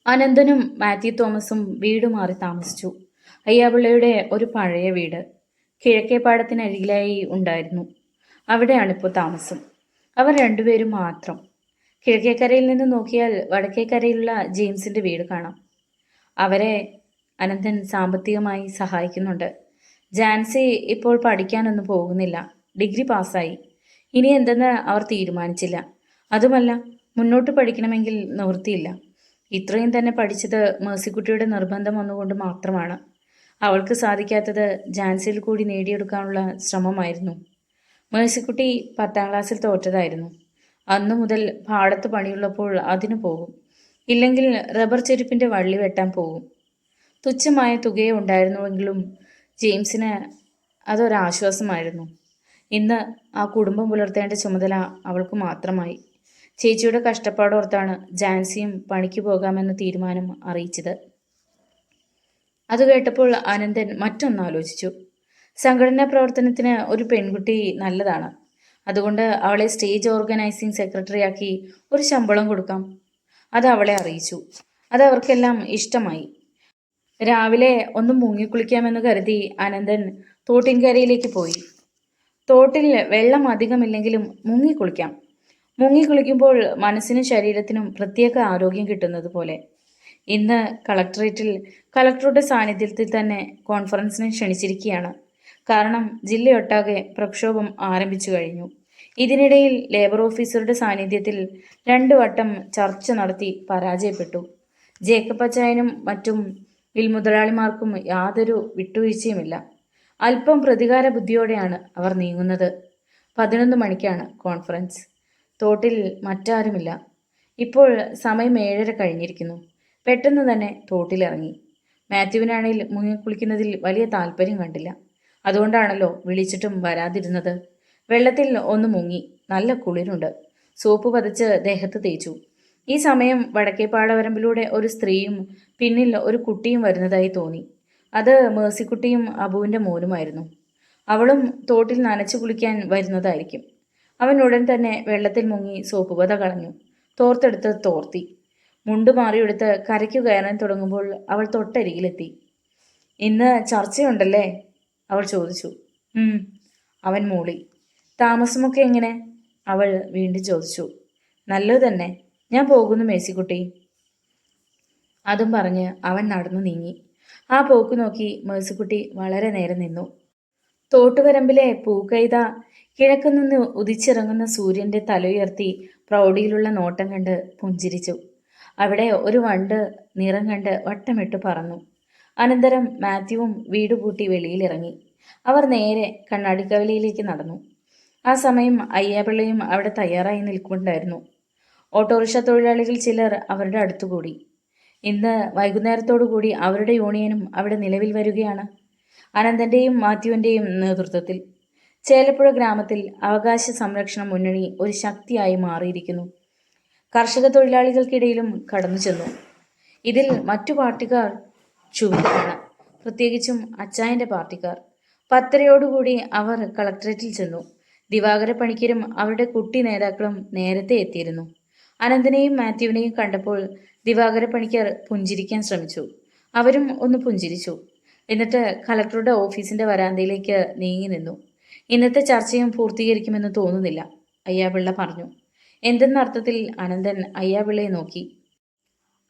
അനന്തനും മാത്യു തോമസും വീട് മാറി താമസിച്ചു. അയ്യാപിള്ളയുടെ ഒരു പഴയ വീട് കിഴക്കേപ്പാടത്തിനരികിലായി ഉണ്ടായിരുന്നു. അവിടെയാണിപ്പോൾ താമസം. അവർ രണ്ടുപേരും മാത്രം. കിഴക്കേക്കരയിൽ നിന്ന് നോക്കിയാൽ വടക്കേക്കരയിലുള്ള ജെയിംസിന്റെ വീട് കാണാം. അവരെ അനന്തൻ സാമ്പത്തികമായി സഹായിക്കുന്നുണ്ട്. ജാൻസി ഇപ്പോൾ പഠിക്കാനൊന്നും പോകുന്നില്ല. ഡിഗ്രി പാസ്സായി. ഇനി എന്തെന്ന് അവർ തീരുമാനിച്ചില്ല. അതുമല്ല, മുന്നോട്ട് പഠിക്കണമെങ്കിൽ നിവൃത്തിയില്ല. ഇത്രയും തന്നെ പഠിച്ചത് മേഴ്സിക്കുട്ടിയുടെ നിർബന്ധം ഒന്നുകൊണ്ട് മാത്രമാണ്. അവൾക്ക് സാധിക്കാത്തത് ജാൻസിയിൽ കൂടി നേടിയെടുക്കാനുള്ള ശ്രമമായിരുന്നു. മേഴ്സിക്കുട്ടി 10ാം ക്ലാസ്സിൽ തോറ്റതായിരുന്നു. അന്നു മുതൽ പാടത്ത് പണിയുള്ളപ്പോൾ അതിനു പോകും. ഇല്ലെങ്കിൽ റബ്ബർ ചെരുപ്പിൻ്റെ വള്ളി വെട്ടാൻ പോകും. തുച്ഛമായ തുകയെ ഉണ്ടായിരുന്നുവെങ്കിലും ജെയിംസിന് അതൊരാശ്വാസമായിരുന്നു. ഇന്ന് ആ കുടുംബം പുലർത്തേണ്ട ചുമതല അവൾക്ക് മാത്രമായി. ചേച്ചിയുടെ കഷ്ടപ്പാടോർത്താണ് ജാൻസിയും പണിക്ക് പോകാമെന്ന തീരുമാനം അറിയിച്ചത്. അത് കേട്ടപ്പോൾ അനന്തൻ മറ്റൊന്നാലോചിച്ചു. സംഘടനാ പ്രവർത്തനത്തിന് ഒരു പെൺകുട്ടി നല്ലതാണ്. അതുകൊണ്ട് അവളെ സ്റ്റേജ് ഓർഗനൈസിംഗ് സെക്രട്ടറിയാക്കി ഒരു ശമ്പളം കൊടുക്കാം. അത് അവളെ അറിയിച്ചു. അത് അവർക്കെല്ലാം ഇഷ്ടമായി. രാവിലെ ഒന്ന് മുങ്ങിക്കുളിക്കാമെന്ന് കരുതി അനന്തൻ തോട്ടിൻകരയിലേക്ക് പോയി. തോട്ടിൽ വെള്ളം അധികമില്ലെങ്കിലും മുങ്ങിക്കുളിക്കാം. മുങ്ങിക്കുളിക്കുമ്പോൾ മനസ്സിനും ശരീരത്തിനും പ്രത്യേക ആരോഗ്യം കിട്ടുന്നത് പോലെ. ഇന്ന് കളക്ടറേറ്റിൽ കളക്ടറുടെ സാന്നിധ്യത്തിൽ തന്നെ കോൺഫറൻസിന് ക്ഷണിച്ചിരിക്കുകയാണ്. കാരണം ജില്ലയൊട്ടാകെ പ്രക്ഷോഭം ആരംഭിച്ചു കഴിഞ്ഞു. ഇതിനിടയിൽ ലേബർ ഓഫീസറുടെ സാന്നിധ്യത്തിൽ 2 വട്ടം ചർച്ച നടത്തി പരാജയപ്പെട്ടു. ജേക്കബ് അച്ചായനും മറ്റും മുതലാളിമാർക്കും യാതൊരു വിട്ടുവീഴ്ചയുമില്ല. അല്പം പ്രതികാര ബുദ്ധിയോടെയാണ് അവർ നീങ്ങുന്നത്. 11 മണിക്കാണ് കോൺഫറൻസ്. തോട്ടിൽ മറ്റാരുമില്ല. ഇപ്പോൾ സമയം 7:30 കഴിഞ്ഞിരിക്കുന്നു. പെട്ടെന്ന് തന്നെ തോട്ടിലിറങ്ങി. മാത്യുവിനാണെങ്കിൽ മുങ്ങിക്കുളിക്കുന്നതിൽ വലിയ താല്പര്യം കണ്ടില്ല. അതുകൊണ്ടാണല്ലോ വിളിച്ചിട്ടും വരാതിരുന്നത്. വെള്ളത്തിൽ ഒന്ന് മുങ്ങി. നല്ല കുളിരുണ്ട്. സോപ്പ് പതച്ച് ദേഹത്ത് തേച്ചു. ഈ സമയം വടക്കേപ്പാടവരമ്പിലൂടെ ഒരു സ്ത്രീയും പിന്നിൽ ഒരു കുട്ടിയും വരുന്നതായി തോന്നി. അത് മേഴ്സിക്കുട്ടിയും അബുവിൻ്റെ മോനുമായിരുന്നു. അവളും തോട്ടിൽ നനച്ചു കുളിക്കാൻ വരുന്നതായിരിക്കും. അവൻ ഉടൻ തന്നെ വെള്ളത്തിൽ മുങ്ങി സോപ്പ് പത കളഞ്ഞു. തോർത്തെടുത്ത് തോർത്തി. മുണ്ട് മാറിയെടുത്ത് കരയ്ക്കു കയറാൻ തുടങ്ങുമ്പോൾ അവൾ തൊട്ടരികിലെത്തി. ഇന്ന് ചർച്ചയുണ്ടല്ലേ? അവൾ ചോദിച്ചു. അവൻ മൂളി. താമസമൊക്കെ എങ്ങനെ? അവൾ വീണ്ടും ചോദിച്ചു. നല്ലത് തന്നെ. ഞാൻ പോകുന്നു മേഴ്സിക്കുട്ടി. അതും പറഞ്ഞ് അവൻ നടന്നു നീങ്ങി. ആ പോക്ക് നോക്കി മേഴ്സിക്കുട്ടി വളരെ നേരം നിന്നു. തോട്ടുവരമ്പിലെ പൂക്കൈത കിഴക്കുനിന്ന് ഉദിച്ചിറങ്ങുന്ന സൂര്യൻ്റെ തലയുയർത്തി പ്രൗഢിയിലുള്ള നോട്ടം കണ്ട് പുഞ്ചിരിച്ചു. അവിടെ ഒരു വണ്ട് നിറം കണ്ട് വട്ടമിട്ട് പറന്നു. അനന്തരം മാത്യുവും വീട് പൂട്ടി വെളിയിലിറങ്ങി. അവർ നേരെ കണ്ണാടിക്കവലയിലേക്ക് നടന്നു. ആ സമയം അയ്യാപിള്ളയും അവിടെ തയ്യാറായി നിൽക്കുന്നുണ്ടായിരുന്നു. ഓട്ടോറിക്ഷ തൊഴിലാളികൾ ചിലർ അവരുടെ അടുത്തുകൂടി. ഇന്ന് വൈകുന്നേരത്തോടു കൂടി അവരുടെ യൂണിയനും അവിടെ നിലവിൽ വരികയാണ്. അനന്തൻ്റെയും മാത്യുവിൻ്റെയും നേതൃത്വത്തിൽ ചേലപ്പുഴ ഗ്രാമത്തിൽ അവകാശ സംരക്ഷണ മുന്നണി ഒരു ശക്തിയായി മാറിയിരിക്കുന്നു. കർഷക തൊഴിലാളികൾക്കിടയിലും കടന്നു ചെന്നു. ഇതിൽ മറ്റു പാർട്ടിക്കാർ ക്ഷുഭിതരാണ്. പ്രത്യേകിച്ചും അച്ചായൻ്റെ പാർട്ടിക്കാർ. 10:30 അവർ കളക്ടറേറ്റിൽ ചെന്നു. ദിവാകര പണിക്കരും അവരുടെ കുട്ടി നേതാക്കളും നേരത്തെ എത്തിയിരുന്നു. അനന്തനെയും മാത്യുവിനെയും കണ്ടപ്പോൾ ദിവാകര പണിക്കർ പുഞ്ചിരിക്കാൻ ശ്രമിച്ചു. അവരും ഒന്ന് പുഞ്ചിരിച്ചു. എന്നിട്ട് കളക്ടറുടെ ഓഫീസിന്റെ വരാന്തയിലേക്ക് നീങ്ങി നിന്നു. ഇന്നത്തെ ചർച്ചയും പൂർത്തീകരിക്കുമെന്ന് തോന്നുന്നില്ല, അയ്യാപിള്ള പറഞ്ഞു. എന്തെന്നർത്ഥത്തിൽ അനന്തൻ അയ്യാപിള്ളയെ നോക്കി.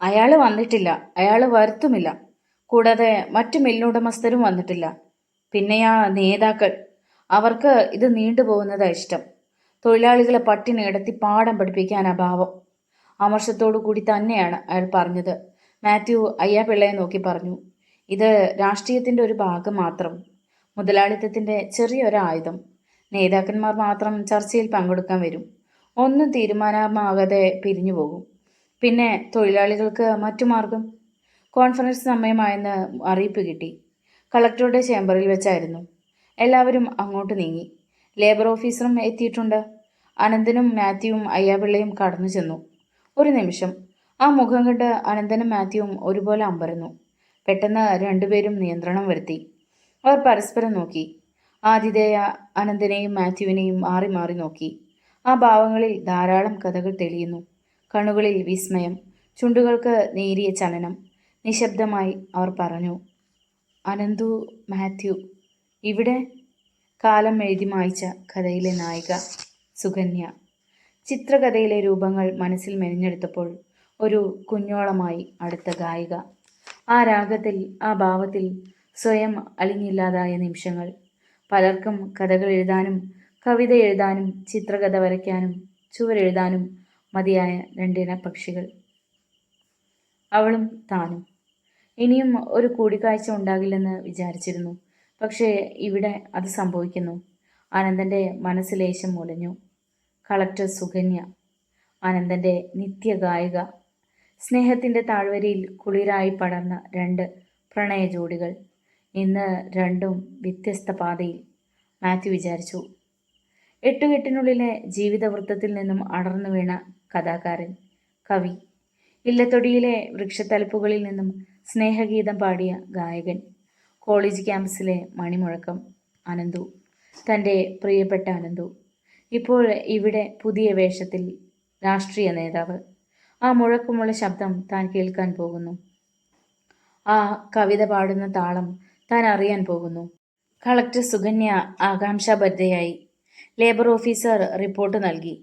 അയാൾ വന്നിട്ടില്ല, അയാൾ വരുത്തുമില്ല. കൂടാതെ മറ്റു മില്ലുടമസ്ഥരും വന്നിട്ടില്ല. പിന്നെയാ നേതാക്കൾ. അവർക്ക് ഇത് നീണ്ടുപോകുന്നതാ ഇഷ്ടം. തൊഴിലാളികളെ പട്ടിണി കിടത്തി പാഠം പഠിപ്പിക്കാൻ അഭാവം. അമർഷത്തോടു കൂടി തന്നെയാണ് അയാൾ പറഞ്ഞത്. മാത്യു അയ്യാപിള്ളയെ നോക്കി പറഞ്ഞു. ഇത് രാഷ്ട്രീയത്തിൻ്റെ ഒരു ഭാഗം മാത്രം. മുതലാളിത്തത്തിൻ്റെ ചെറിയൊരായുധം. നേതാക്കന്മാർ മാത്രം ചർച്ചയിൽ പങ്കെടുക്കാൻ വരും. ഒന്നും തീരുമാനമാകാതെ പിരിഞ്ഞു പോകും. പിന്നെ തൊഴിലാളികൾക്ക് മറ്റു മാർഗം. കോൺഫറൻസ് സമയമായെന്ന് അറിയിപ്പ് കിട്ടി. കളക്ടറുടെ ചേംബറിൽ വെച്ചായിരുന്നു. എല്ലാവരും അങ്ങോട്ട് നീങ്ങി. ലേബർ ഓഫീസറും എത്തിയിട്ടുണ്ട്. അനന്തനും മാത്യുവും അയ്യാപിള്ളയും കടന്നു ചെന്നു. ഒരു നിമിഷം ആ മുഖം കണ്ട് അനന്തനും മാത്യുവും ഒരുപോലെ അമ്പരന്നു. പെട്ടെന്ന് രണ്ടുപേരും നിയന്ത്രണം വരുത്തി. അവർ പരസ്പരം നോക്കി. ആതിഥേയ അനന്തനെയും മാത്യുവിനെയും മാറി മാറി നോക്കി. ആ ഭാവങ്ങളിൽ ധാരാളം കഥകൾ തെളിയുന്നു. കണ്ണുകളിൽ വിസ്മയം, ചുണ്ടുകൾക്ക് നേരിയ ചലനം. നിശബ്ദമായി അവർ പറഞ്ഞു, അനന്തു മാത്യു. ഇവിടെ? കാലം എഴുതി മായ്ച്ച കഥയിലെ നായിക സുകന്യ ചിത്രകഥയിലെ രൂപങ്ങൾ മനസ്സിൽ മെനഞ്ഞെടുത്തപ്പോൾ ഒരു കുഞ്ഞോളമായി അടുത്ത ഗായിക. ആ രാഗത്തിൽ, ആ ഭാവത്തിൽ സ്വയം അലിഞ്ഞില്ലാതായ നിമിഷങ്ങൾ. പലർക്കും കഥകൾ എഴുതാനും കവിത എഴുതാനും ചിത്രകഥ വരയ്ക്കാനും ചുവരെഴുതാനും മതിയായ രണ്ടിന പക്ഷികൾ. അവളും താനും. ഇനിയും ഒരു കൂടിക്കാഴ്ച ഉണ്ടാകില്ലെന്ന് വിചാരിച്ചിരുന്നു. പക്ഷേ ഇവിടെ അത് സംഭവിക്കുന്നു. ആനന്ദൻ്റെ മനസ്സ് ലേശം മുലഞ്ഞു. കളക്ടർ സുകന്യ, ആനന്ദൻ്റെ നിത്യഗായിക. സ്നേഹത്തിൻ്റെ താഴ്വരയിൽ കുളിരായി പടർന്ന രണ്ട് പ്രണയ ജോഡികൾ. ഇന്ന് രണ്ടും വ്യത്യസ്ത പാതയിൽ. മാത്യു വിചാരിച്ചു. എട്ടുകെട്ടിനുള്ളിലെ ജീവിതവൃത്തത്തിൽ നിന്നും അടർന്നു വീണ കഥാകാരൻ, കവി. ഇല്ലത്തൊടിയിലെ വൃക്ഷത്തലപ്പുകളിൽ നിന്നും സ്നേഹഗീതം പാടിയ ഗായകൻ. കോളേജ് ക്യാമ്പസിലെ മണിമുഴക്കം. അനന്തു, തൻ്റെ പ്രിയപ്പെട്ട അനന്തു. ഇപ്പോൾ ഇവിടെ പുതിയ വേഷത്തിൽ രാഷ്ട്രീയ നേതാവ്. ആ മുഴക്കമുള്ള ശബ്ദം താൻ കേൾക്കാൻ പോകുന്നു. ആ കവിത പാടുന്ന താളം താൻ അറിയാൻ പോകുന്നു. കളക്ടർ സുകന്യ ആകാംക്ഷാഭരിതയായി. ലേബർ ഓഫീസർ റിപ്പോർട്ട് നൽകി.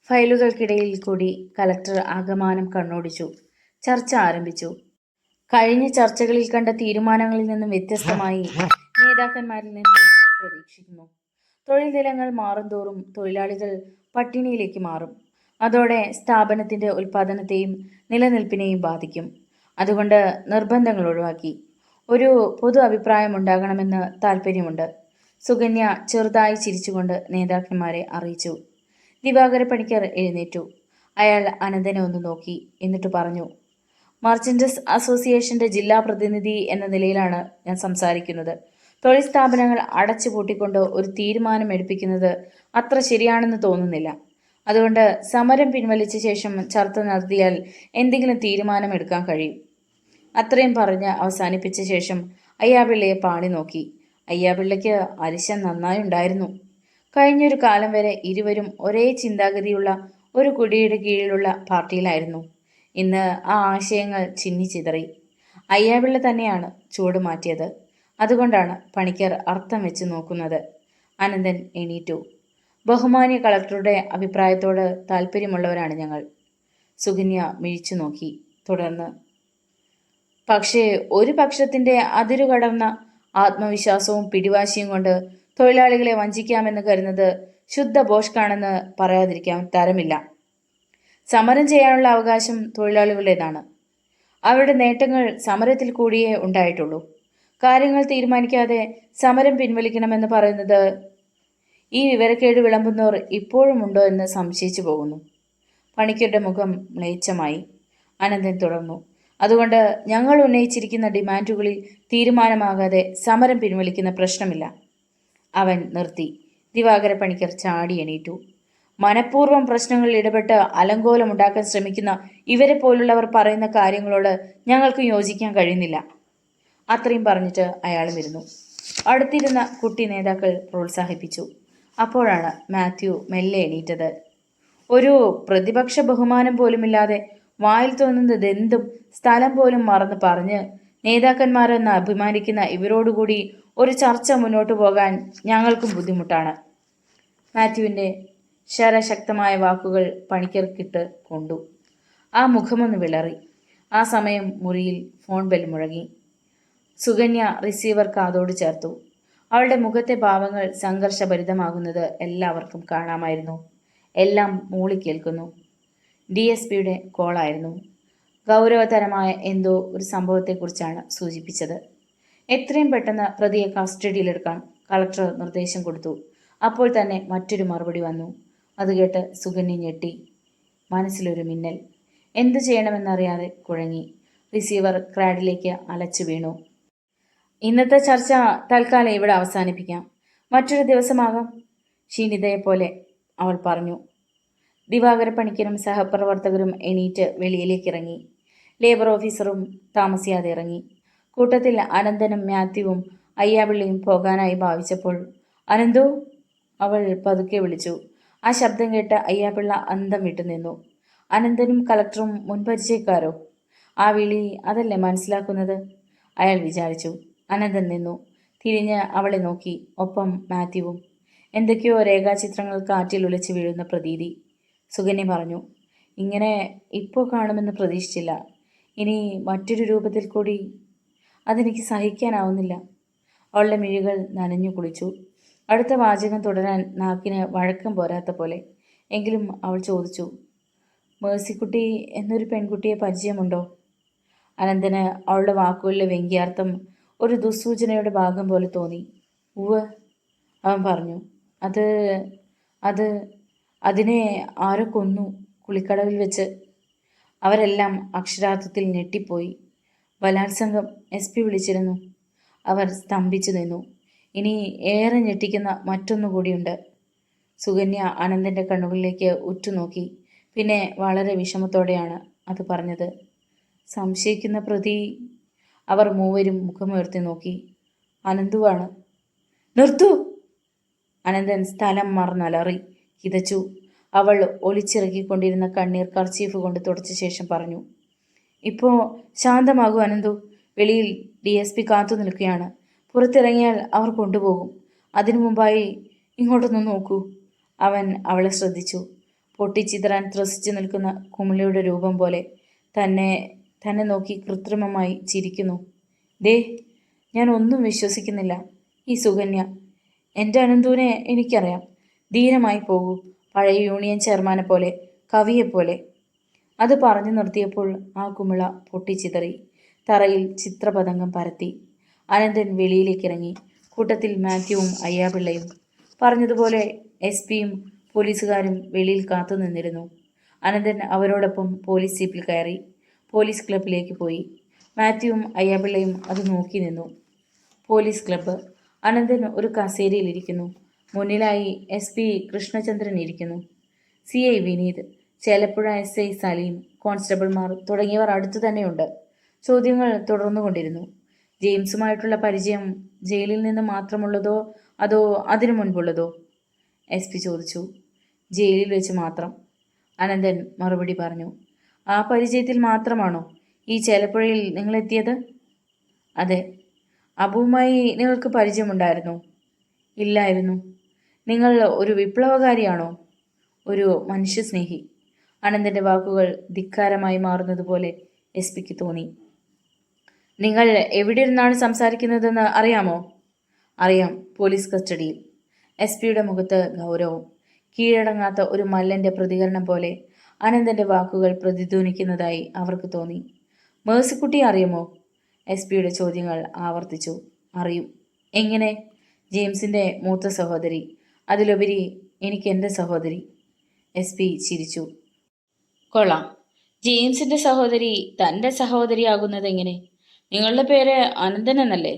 ഫയലുകൾക്കിടയിൽ കൂടി കളക്ടർ ആകമാനം കണ്ണോടിച്ചു. ചർച്ച ആരംഭിച്ചു. കഴിഞ്ഞ ചർച്ചകളിൽ കണ്ട തീരുമാനങ്ങളിൽ നിന്നും വ്യത്യസ്തമായി നേതാക്കന്മാരിൽ നിന്നും പ്രതീക്ഷിക്കുന്നു. തൊഴിൽ ദിനങ്ങൾ മാറുംതോറും തൊഴിലാളികൾ പട്ടിണിയിലേക്ക് മാറും. അതോടെ സ്ഥാപനത്തിൻ്റെ ഉൽപ്പാദനത്തെയും നിലനിൽപ്പിനെയും ബാധിക്കും. അതുകൊണ്ട് നിർബന്ധങ്ങൾ ഒഴിവാക്കി. ഒരു പൊതു അഭിപ്രായം ഉണ്ടാകണമെന്ന് താൽപ്പര്യമുണ്ട്. സുകന്യ ചെറുതായി ചിരിച്ചുകൊണ്ട് നേതാക്കന്മാരെ അറിയിച്ചു. ദിവാകര പണിക്കർ എഴുന്നേറ്റു. അയാൾ അനന്തനെ ഒന്ന് നോക്കി. എന്നിട്ട് പറഞ്ഞു, മർച്ചന്റസ് അസോസിയേഷന്റെ ജില്ലാ പ്രതിനിധി എന്ന നിലയിലാണ് ഞാൻ സംസാരിക്കുന്നത്. തൊഴിൽ സ്ഥാപനങ്ങൾ അടച്ചുപൂട്ടിക്കൊണ്ട് ഒരു തീരുമാനം എടുപ്പിക്കുന്നത് അത്ര ശരിയാണെന്ന് തോന്നുന്നില്ല. അതുകൊണ്ട് സമരം പിൻവലിച്ച ശേഷം ചർച്ച നടത്തിയാൽ എന്തെങ്കിലും തീരുമാനമെടുക്കാൻ കഴിയും. അത്രയും പറഞ്ഞ് അവസാനിപ്പിച്ച ശേഷം അയ്യാപിള്ളയെ പാളി നോക്കി. അയ്യാപിള്ളയ്ക്ക് അരിശം നന്നായി ഉണ്ടായിരുന്നു. കഴിഞ്ഞൊരു കാലം വരെ ഇരുവരും ഒരേ ചിന്താഗതിയുള്ള ഒരു കുടിയുടെ കീഴിലുള്ള പാർട്ടിയിലായിരുന്നു. ഇന്ന് ആ ആശയങ്ങൾ ചിന്നിച്ചിതറി. അയ്യാപിള്ള തന്നെയാണ് ചുവട് മാറ്റിയത്. അതുകൊണ്ടാണ് പണിക്കർ അർത്ഥം വെച്ച് നോക്കുന്നത്. അനന്തൻ എണീറ്റു. ബഹുമാന്യ കളക്ടറുടെ അഭിപ്രായത്തോട് താല്പര്യമുള്ളവരാണ് ഞങ്ങൾ. സുകന്യ മിഴിച്ചു നോക്കി. തുടർന്ന്, പക്ഷേ ഒരു പക്ഷത്തിൻ്റെ അതിരുകടന്ന ആത്മവിശ്വാസവും പിടിവാശിയും കൊണ്ട് തൊഴിലാളികളെ വഞ്ചിക്കാമെന്ന് കരുതുന്നത് ശുദ്ധ ബോഷ്കാണെന്ന് പറയാതിരിക്കാൻ തരമില്ല. സമരം ചെയ്യാനുള്ള അവകാശം തൊഴിലാളികളുടേതാണ്. അവരുടെ നേട്ടങ്ങൾ സമരത്തിൽ കൂടിയേ ഉണ്ടായിട്ടുള്ളൂ. കാര്യങ്ങൾ തീരുമാനിക്കാതെ സമരം പിൻവലിക്കണമെന്ന് പറയുന്നത് ഈ വിവരക്കേട് വിളമ്പുന്നവർ ഇപ്പോഴും ഉണ്ടോ എന്ന് സംശയിച്ചു പോകുന്നു. പണിക്കരുടെ മുഖം മ്ലേച്ഛമായി. അനന്തൻ തുടർന്നു. അതുകൊണ്ട് ഞങ്ങൾ ഉന്നയിച്ചിരിക്കുന്ന ഡിമാൻഡുകളിൽ തീരുമാനമാകാതെ സമരം പിൻവലിക്കുന്ന പ്രശ്നമില്ല. അവൻ നിർത്തി. ദിവാകര പണിക്കർ ചാടി എണീറ്റു. മനഃപൂർവ്വം പ്രശ്നങ്ങളിൽ ഇടപെട്ട് അലങ്കോലമുണ്ടാക്കാൻ ശ്രമിക്കുന്ന ഇവരെ പോലുള്ളവർ പറയുന്ന കാര്യങ്ങളോട് ഞങ്ങൾക്ക് യോജിക്കാൻ കഴിയുന്നില്ല. അത്രയും പറഞ്ഞിട്ട് അയാളും ഇരുന്നു. അടുത്തിരുന്ന കുട്ടി നേതാക്കൾ പ്രോത്സാഹിപ്പിച്ചു. അപ്പോഴാണ് മാത്യു മെല്ലെ എണീറ്റത്. ഒരു പ്രതിപക്ഷ ബഹുമാനം പോലുമില്ലാതെ വായിൽ തോന്നുന്നതെന്തും സ്ഥലം പോലും മറന്ന് പറഞ്ഞ് നേതാക്കന്മാരെന്ന് അഭിമാനിക്കുന്ന ഇവരോടുകൂടി ഒരു ചർച്ച മുന്നോട്ടു പോകാൻ ഞങ്ങൾക്കും ബുദ്ധിമുട്ടാണ്. മാത്യുവിൻ്റെ ശരശക്തമായ വാക്കുകൾ പണിക്കർക്കിട്ട് കൊണ്ടു. ആ മുഖമൊന്ന് വിളറി. ആ സമയം മുറിയിൽ ഫോൺ ബെൽ മുഴങ്ങി. സുകന്യ റിസീവർ കാതോട് ചേർത്തു. അവളുടെ മുഖത്തെ ഭാവങ്ങൾ സംഘർഷഭരിതമാകുന്നത് എല്ലാവർക്കും കാണാമായിരുന്നു. എല്ലാം മൂളിക്കേൾക്കുന്നു. DSPയുടെ കോളായിരുന്നു. ഗൗരവതരമായ എന്തോ ഒരു സംഭവത്തെക്കുറിച്ചാണ് സൂചിപ്പിച്ചത്. എത്രയും പെട്ടെന്ന് പ്രതിയെ കസ്റ്റഡിയിലെടുക്കാൻ കളക്ടർ നിർദ്ദേശം കൊടുത്തു. അപ്പോൾ തന്നെ മറ്റൊരു മറുപടി വന്നു. അത് കേട്ട് സുകന്യ ഞെട്ടി. മനസ്സിലൊരു മിന്നൽ. എന്തു ചെയ്യണമെന്നറിയാതെ കുഴങ്ങി. റിസീവർ ക്രാഡിലേക്ക് അലച്ചു വീണു. ഇന്നത്തെ ചർച്ച തൽക്കാലം ഇവിടെ അവസാനിപ്പിക്കാം. മറ്റൊരു ദിവസമാകാം, ക്ഷീണിതയെപ്പോലെ അവൾ പറഞ്ഞു. ദിവാകര പണിക്കരും സഹപ്രവർത്തകരും എണീറ്റ് വെളിയിലേക്ക് ഇറങ്ങി. ലേബർ ഓഫീസറും താമസിയാതെ ഇറങ്ങി. കൂട്ടത്തിൽ അനന്തനും മാത്യുവും അയ്യാപിള്ളയും പോകാനായി ഭാവിച്ചപ്പോൾ, അനന്തു, അവൾ പതുക്കെ വിളിച്ചു. ആ ശബ്ദം കേട്ട് അയ്യാപിള്ള അന്തം വിട്ടു നിന്നു. അനന്തനും കളക്ടറും മുൻപരിചയക്കാരോ? ആ വിളി അതല്ലേ മനസ്സിലാക്കുന്നത്? അയാൾ വിചാരിച്ചു. അനന്തൻ നിന്നു. തിരിഞ്ഞ് അവളെ നോക്കി. ഒപ്പം മാത്യുവും. എന്തൊക്കെയോ രേഖാചിത്രങ്ങൾ കാറ്റിൽ ഉലച്ചു വീഴുന്ന പ്രതീതി. സുകന്യ പറഞ്ഞു, ഇങ്ങനെ ഇപ്പോൾ കാണുമെന്ന് പ്രതീക്ഷിച്ചില്ല. ഇനി മറ്റൊരു രൂപത്തിൽ കൂടി. അതെനിക്ക് സഹിക്കാനാവുന്നില്ല. അവളുടെ മിഴികൾ നനഞ്ഞു കുളിച്ചു. അടുത്ത വാചകം തുടരാൻ നാക്കിന് വഴക്കം പോരാത്ത പോലെ. എങ്കിലും അവൾ ചോദിച്ചു, മേഴ്സിക്കുട്ടി എന്നൊരു പെൺകുട്ടിയെ പരിചയമുണ്ടോ? അനന്തന് അവളുടെ വാക്കുകളിലെ വ്യംഗ്യാർത്ഥം ഒരു ദുസ്സൂചനയുടെ ഭാഗം പോലെ തോന്നി. ഉവ്, അവൻ പറഞ്ഞു. അത് അത് അതിനെ ആരോ കൊന്നു, കുളിക്കടവിൽ വെച്ച്. അവരെല്ലാം അക്ഷരാർത്ഥത്തിൽ ഞെട്ടിപ്പോയി. ബലാത്സംഗം, SP വിളിച്ചിരുന്നു. അവർ സ്തംഭിച്ചു നിന്നു. ഇനി ഏറെ ഞെട്ടിക്കുന്ന മറ്റൊന്നുകൂടിയുണ്ട്. സുകന്യ അനന്തൻ്റെ കണ്ണുകളിലേക്ക് ഉറ്റുനോക്കി. പിന്നെ വളരെ വിഷമത്തോടെയാണ് അത് പറഞ്ഞത്. സംശയിക്കുന്ന പ്രതി. അവർ മൂവരും മുഖമുയർത്തി നോക്കി. അനന്തുവാണ്. നിർത്തൂ! അനന്തൻ സ്ഥലം മറന്നലറി കിതച്ചു. അവൾ ഒളിച്ചിറക്കിക്കൊണ്ടിരുന്ന കണ്ണീർ കർച്ചീഫ് കൊണ്ട് തുടച്ച ശേഷം പറഞ്ഞു, ഇപ്പോൾ ശാന്തമാകൂ അനന്തു. വെളിയിൽ DSP കാത്തു നിൽക്കുകയാണ്. പുറത്തിറങ്ങിയാൽ അവർ കൊണ്ടുപോകും. അതിനു മുമ്പായി ഇങ്ങോട്ടൊന്ന് നോക്കൂ. അവൻ അവളെ ശ്രദ്ധിച്ചു. പൊട്ടിച്ചിതറാൻ ത്രസിച്ചു നിൽക്കുന്ന കുമിളിയുടെ രൂപം പോലെ തന്നെ നോക്കി കൃത്രിമമായി ചിരിക്കുന്നു. ദേ, ഞാൻ ഒന്നും വിശ്വസിക്കുന്നില്ല. ഈ സുകന്യ. എൻ്റെ അനന്തുവിനെ എനിക്കറിയാം. ധീരമായി പോകൂ. പഴയ യൂണിയൻ ചെയർമാനെ പോലെ, കവിയെപ്പോലെ. അത് പറഞ്ഞു നിർത്തിയപ്പോൾ ആ കുമിള പൊട്ടിച്ചിതറി. തറയിൽ ചിത്രപതംഗം പരത്തി. അനന്തൻ വെളിയിലേക്കിറങ്ങി. കൂട്ടത്തിൽ മാത്യുവും അയ്യാപിള്ളയും. പറഞ്ഞതുപോലെ SP-യും പോലീസുകാരും വെളിയിൽ കാത്തു നിന്നിരുന്നു. അനന്തൻ അവരോടൊപ്പം പോലീസ് ജീപ്പിൽ കയറി പോലീസ് ക്ലബിലേക്ക് പോയി. മാത്യുവും അയ്യാപിള്ളയും അത് നോക്കി നിന്നു. Police club. അനന്തൻ ഒരു കസേരയിലിരിക്കുന്നു. മുന്നിലായി SP കൃഷ്ണചന്ദ്രൻ ഇരിക്കുന്നു. CI വിനീത്, ചേലപ്പുഴ SI സലീം, കോൺസ്റ്റബിൾമാർ തുടങ്ങിയവർ അടുത്തു തന്നെയുണ്ട്. ചോദ്യങ്ങൾ തുടർന്നുകൊണ്ടിരുന്നു. ജെയിംസുമായിട്ടുള്ള പരിചയം ജയിലിൽ നിന്ന് മാത്രമുള്ളതോ അതോ അതിനു മുൻപുള്ളതോ? SP ചോദിച്ചു. ജയിലിൽ വെച്ച് മാത്രം, അനന്തൻ മറുപടി പറഞ്ഞു. ആ പരിചയത്തിൽ മാത്രമാണോ ഈ ചേലപ്പുഴയിൽ നിങ്ങളെത്തിയത്? അതെ. അബുവുമായി നിങ്ങൾക്ക് പരിചയമുണ്ടായിരുന്നോ? ഇല്ലായിരുന്നു. നിങ്ങൾ ഒരു വിപ്ലവകാരിയാണോ? ഒരു മനുഷ്യസ്നേഹി. അനന്തൻ്റെ വാക്കുകൾ ധിക്കാരമായി മാറുന്നതുപോലെ SP-ക്ക് തോന്നി. നിങ്ങൾ എവിടെ ഇരുന്നാണ് സംസാരിക്കുന്നതെന്ന് അറിയാമോ? അറിയാം, പോലീസ് കസ്റ്റഡിയിൽ. SP-യുടെ മുഖത്ത് ഗൗരവം. കീഴടങ്ങാത്ത ഒരു മല്ലൻ്റെ പ്രതികരണം പോലെ അനന്തൻ്റെ വാക്കുകൾ പ്രതിധ്വനിക്കുന്നതായി അവർക്ക് തോന്നി. മേഴ്സിക്കുട്ടിയെ അറിയുമോ? SP-യുടെ ചോദ്യങ്ങൾ ആവർത്തിച്ചു. അറിയും. എങ്ങനെ? ജെയിംസിൻ്റെ മൂത്ത സഹോദരി. അതിലുപരി എനിക്ക് എൻ്റെ സഹോദരി. SP ചിരിച്ചു. കൊള്ളാം. ജെയിംസിൻ്റെ സഹോദരി തൻ്റെ സഹോദരിയാകുന്നത് എങ്ങനെ? നിങ്ങളുടെ പേര് അനന്തൻ എന്നല്ലേ?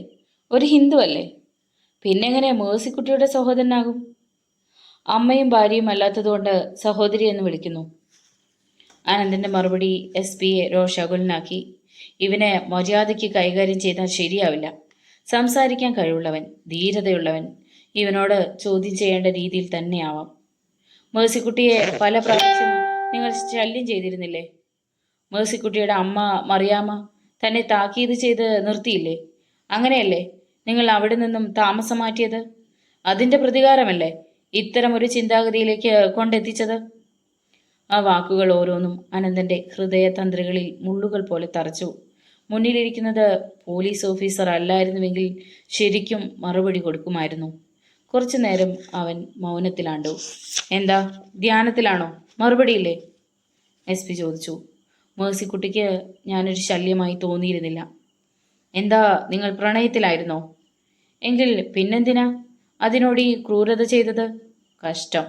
ഒരു ഹിന്ദു അല്ലേ? പിന്നെങ്ങനെ മേഴ്സിക്കുട്ടിയുടെ സഹോദരനാകും? അമ്മയും ഭാര്യയും അല്ലാത്തതുകൊണ്ട് സഹോദരി എന്ന് വിളിക്കുന്നു. അനന്തൻ്റെ മറുപടി SP-യെ രോഷാകുലനാക്കി. ഇവനെ മര്യാദയ്ക്ക് കൈകാര്യം ചെയ്താൽ ശരിയാവില്ല. സംസാരിക്കാൻ കഴിവുള്ളവൻ, ധീരതയുള്ളവൻ. ഇവനോട് ചോദ്യം ചെയ്യേണ്ട രീതിയിൽ തന്നെയാവാം. മേഴ്സിക്കുട്ടിയെ പല പ്രാവശ്യം നിങ്ങൾ ശല്യം ചെയ്തിരുന്നില്ലേ? മേഴ്സിക്കുട്ടിയുടെ അമ്മ മറിയാമ്മ തന്നെ താക്കീത് ചെയ്ത് നിർത്തിയില്ലേ? അങ്ങനെയല്ലേ നിങ്ങൾ അവിടെ നിന്നും താമസം മാറ്റിയത്? അതിൻ്റെ പ്രതികാരമല്ലേ ഇത്തരമൊരു ചിന്താഗതിയിലേക്ക് കൊണ്ടെത്തിച്ചത്? ആ വാക്കുകൾ ഓരോന്നും അനന്തൻ്റെ ഹൃദയതന്ത്രികളിൽ മുള്ളുകൾ പോലെ തറച്ചു. മുന്നിലിരിക്കുന്നത് പോലീസ് ഓഫീസർ അല്ലായിരുന്നുവെങ്കിൽ ശരിക്കും മറുപടി കൊടുക്കുമായിരുന്നു. കുറച്ചു നേരം അവൻ മൗനത്തിലാണ്ടു. എന്താ, ധ്യാനത്തിലാണോ? മറുപടിയില്ലേ? SP ചോദിച്ചു. മേഴ്സിക്കുട്ടിക്ക് ഞാനൊരു ശല്യമായി തോന്നിയിരുന്നില്ല. എന്താ, നിങ്ങൾ പ്രണയത്തിലായിരുന്നോ? എങ്കിൽ പിന്നെന്തിനാ അതിനോട് ഈ ക്രൂരത ചെയ്തത്? കഷ്ടം.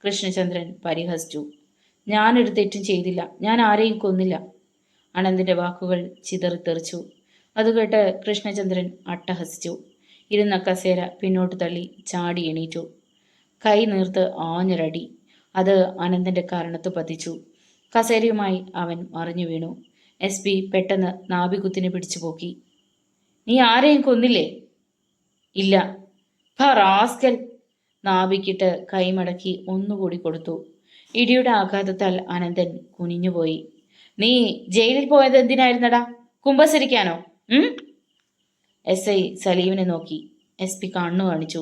കൃഷ്ണചന്ദ്രൻ പരിഹസിച്ചു. ഞാനൊരു തെറ്റും ചെയ്തില്ല. ഞാൻ ആരെയും കൊന്നില്ല. അനന്തിൻ്റെ വാക്കുകൾ ചിതറിത്തെറിച്ചു. അതുകേട്ട് കൃഷ്ണചന്ദ്രൻ അട്ടഹസിച്ചു. ഇരുന്ന കസേര പിന്നോട്ട് തള്ളി ചാടി എണീറ്റു. കൈ നീർത്ത് ആഞ്ഞൊരടി. അത് അനന്തൻ്റെ കരണത്ത് പതിച്ചു. കസേരയുമായി അവൻ മറിഞ്ഞു വീണു. SP പെട്ടെന്ന് നാഭികുത്തിനെ പിടിച്ചു പോക്കി. നീ ആരെയും കൊന്നില്ലേ? ഇല്ല. റാസ്കൽ. നാഭിക്കിട്ട് കൈമടക്കി ഒന്നുകൂടി കൊടുത്തു. ഇടിയുടെ ആഘാതത്താൽ അനന്തൻ കുനിഞ്ഞുപോയി. നീ ജയിലിൽ പോയത് എന്തിനായിരുന്നടാ? കുമ്പസരിക്കാനോ? SI സലീമിനെ നോക്കി. SP കണ്ണു കാണിച്ചു.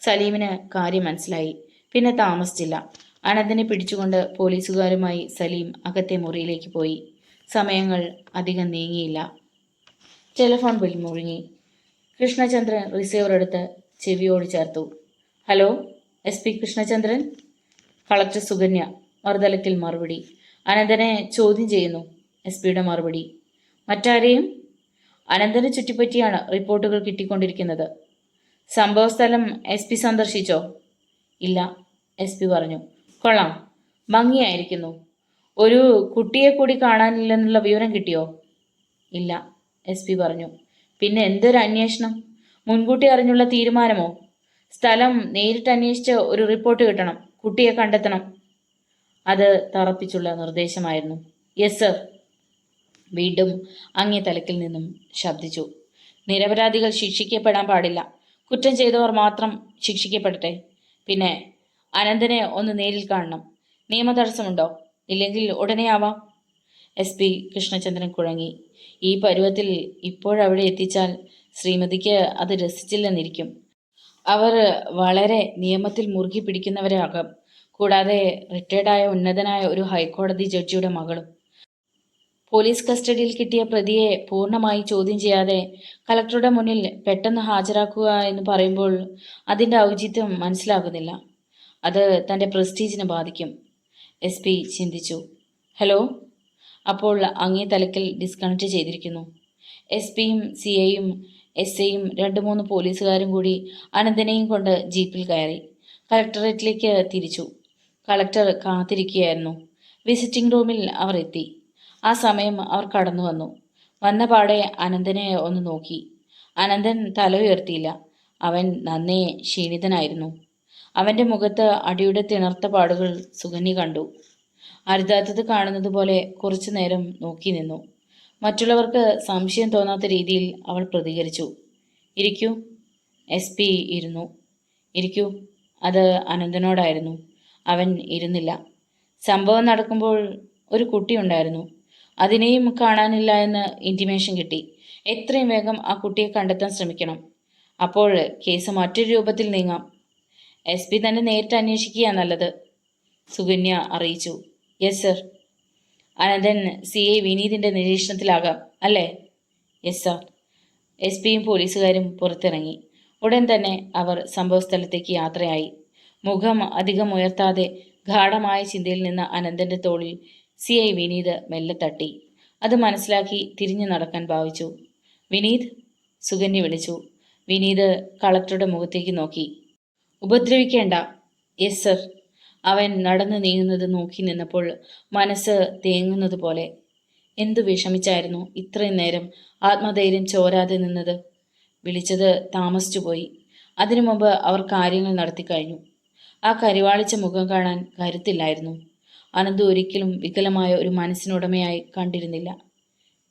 സലീമിന് കാര്യം മനസ്സിലായി. പിന്നെ താമസിച്ചില്ല. അനന്തനെ പിടിച്ചുകൊണ്ട് പോലീസുകാരുമായി സലീം അകത്തെ മുറിയിലേക്ക് പോയി. സമയങ്ങൾ അധികം നീങ്ങിയില്ല. ടെലിഫോൺ ബിൽ മുഴങ്ങി. കൃഷ്ണചന്ദ്രൻ റിസീവർ എടുത്ത് ചെവിയോട് ചേർത്തു. Hello, SP Krishnachandran. Collector Sukanya മറുതലത്തിൽ മറുപടി. അനന്തനെ ചോദ്യം ചെയ്യുന്നു. SP മറുപടി. മറ്റാരെയും? അനന്തനെ ചുറ്റിപ്പറ്റിയാണ് റിപ്പോർട്ടുകൾ കിട്ടിക്കൊണ്ടിരിക്കുന്നത്. സംഭവസ്ഥലം SP സന്ദർശിച്ചോ? ഇല്ല, SP പറഞ്ഞു. കൊള്ളാം, ഭംഗിയായിരിക്കുന്നു. ഒരു കുട്ടിയെ കൂടി കാണാനില്ലെന്നുള്ള വിവരം കിട്ടിയോ? ഇല്ല, SP പറഞ്ഞു. പിന്നെ എന്തൊരു അന്വേഷണം? മുൻകൂട്ടി അറിഞ്ഞുള്ള തീരുമാനമോ? സ്ഥലം നേരിട്ട് അന്വേഷിച്ച് ഒരു റിപ്പോർട്ട് കിട്ടണം. കുട്ടിയെ കണ്ടെത്തണം. അത് തറപ്പിച്ചുള്ള നിർദ്ദേശമായിരുന്നു. Yes sir. വീണ്ടും അങ്ങേ തലക്കിൽ നിന്നും ശബ്ദിച്ചു. നിരപരാധികൾ ശിക്ഷിക്കപ്പെടാൻ പാടില്ല. കുറ്റം ചെയ്തവർ മാത്രം ശിക്ഷിക്കപ്പെടട്ടെ. പിന്നെ അനന്തനെ ഒന്ന് നേരിൽ കാണണം. നിയമതടസ്സമുണ്ടോ? ഇല്ലെങ്കിൽ ഉടനെ ആവാം. SP കൃഷ്ണചന്ദ്രൻ കുഴങ്ങി. ഈ പരുവത്തിൽ ഇപ്പോഴവിടെ എത്തിച്ചാൽ ശ്രീമതിക്ക് അത് രസിച്ചില്ലെന്നിരിക്കും. അവർ വളരെ നിയമത്തിൽ മുറുകി പിടിക്കുന്നവരാകാം. കൂടാതെ റിട്ടയർഡായ ഉന്നതനായ ഒരു ഹൈക്കോടതി ജഡ്ജിയുടെ മകളും. പോലീസ് കസ്റ്റഡിയിൽ കിട്ടിയ പ്രതിയെ പൂർണ്ണമായി ചോദ്യം ചെയ്യാതെ കളക്ടറുടെ മുന്നിൽ പെട്ടെന്ന് ഹാജരാക്കുക എന്ന് പറയുമ്പോൾ അതിൻ്റെ ഔചിത്യം മനസ്സിലാകുന്നില്ല. അത് തൻ്റെ പ്രസ്റ്റീജിനെ ബാധിക്കും. SP ചിന്തിച്ചു. ഹലോ, അപ്പോൾ അങ്ങേ തലക്കിൽ ഡിസ്കണക്ട് ചെയ്തിരിക്കുന്നു. SP-യും CI-യും SI-യും 2-3 പോലീസുകാരും കൂടി അനന്തനെയും കൊണ്ട് ജീപ്പിൽ കയറി കളക്ടറേറ്റിലേക്ക് തിരിച്ചു. കളക്ടർ കാത്തിരിക്കുകയായിരുന്നു. വിസിറ്റിംഗ് റൂമിൽ അവർ എത്തി. ആ സമയം അവർ കടന്നു വന്നു. വന്ന പാടെ അനന്തനെ ഒന്ന് നോക്കി. അനന്തൻ തല ഉയർത്തിയില്ല. അവൻ നന്നേ ക്ഷീണിതനായിരുന്നു. അവൻ്റെ മുഖത്ത് അടിയുടെ തിണർത്ത പാടുകൾ സുകന്യ കണ്ടു. അരുതാത്തത് കാണുന്നത് പോലെ കുറച്ചു നേരം നോക്കി നിന്നു. മറ്റുള്ളവർക്ക് സംശയം തോന്നാത്ത രീതിയിൽ അവൾ പ്രതികരിച്ചു. ഇരിക്കൂ. SP ഇരുന്നു. ഇരിക്കൂ. അത് അനന്തനോടായിരുന്നു. അവൻ ഇരുന്നില്ല. സംഭവം നടക്കുമ്പോൾ ഒരു കുട്ടിയുണ്ടായിരുന്നു. അതിനെയും കാണാനില്ല എന്ന് ഇൻറ്റിമേഷൻ കിട്ടി. എത്രയും വേഗം ആ കുട്ടിയെ കണ്ടെത്താൻ ശ്രമിക്കണം. അപ്പോൾ കേസ് മറ്റൊരു രൂപത്തിൽ നീങ്ങാം. SP തന്നെ നേരിട്ട് അന്വേഷിക്കുക നല്ലത്, സുകന്യ അറിയിച്ചു. Yes sir. അനന്തൻ CI വിനീതിൻ്റെ നിരീക്ഷണത്തിലാകാം അല്ലേ? Yes sir. SP-യും പോലീസുകാരും പുറത്തിറങ്ങി. ഉടൻ തന്നെ അവർ സംഭവസ്ഥലത്തേക്ക് യാത്രയായി. മുഖം അധികം ഉയർത്താതെ ഗാഢമായ ചിന്തയിൽ നിന്ന അനന്തൻ്റെ തോളിൽ CI വിനീത് മെല്ലെ തട്ടി. അത് മനസ്സിലാക്കി തിരിഞ്ഞു നടക്കാൻ ഭാവിച്ചു. വിനീത്, സുകന്യ വിളിച്ചു. വിനീത് കളക്ടറുടെ മുഖത്തേക്ക് നോക്കി. ഉപദ്രവിക്കേണ്ട. Yes sir. അവൻ നടന്നു നീങ്ങുന്നത് നോക്കി നിന്നപ്പോൾ മനസ്സ് തേങ്ങുന്നത് പോലെ. എന്തു വിഷമിച്ചായിരുന്നു ഇത്രയും നേരം ആത്മധൈര്യം ചോരാതെ നിന്നത്. വിളിച്ചത് താമസിച്ചുപോയി. അതിനു മുമ്പ് അവർ കാര്യങ്ങൾ നടത്തിക്കഴിഞ്ഞു. ആ കരിവാളിച്ച മുഖം കാണാൻ കരുത്തില്ലായിരുന്നു. അനന്ത് ഒരിക്കലും വികലമായ ഒരു മനസ്സിനുടമയായി കണ്ടിരുന്നില്ല.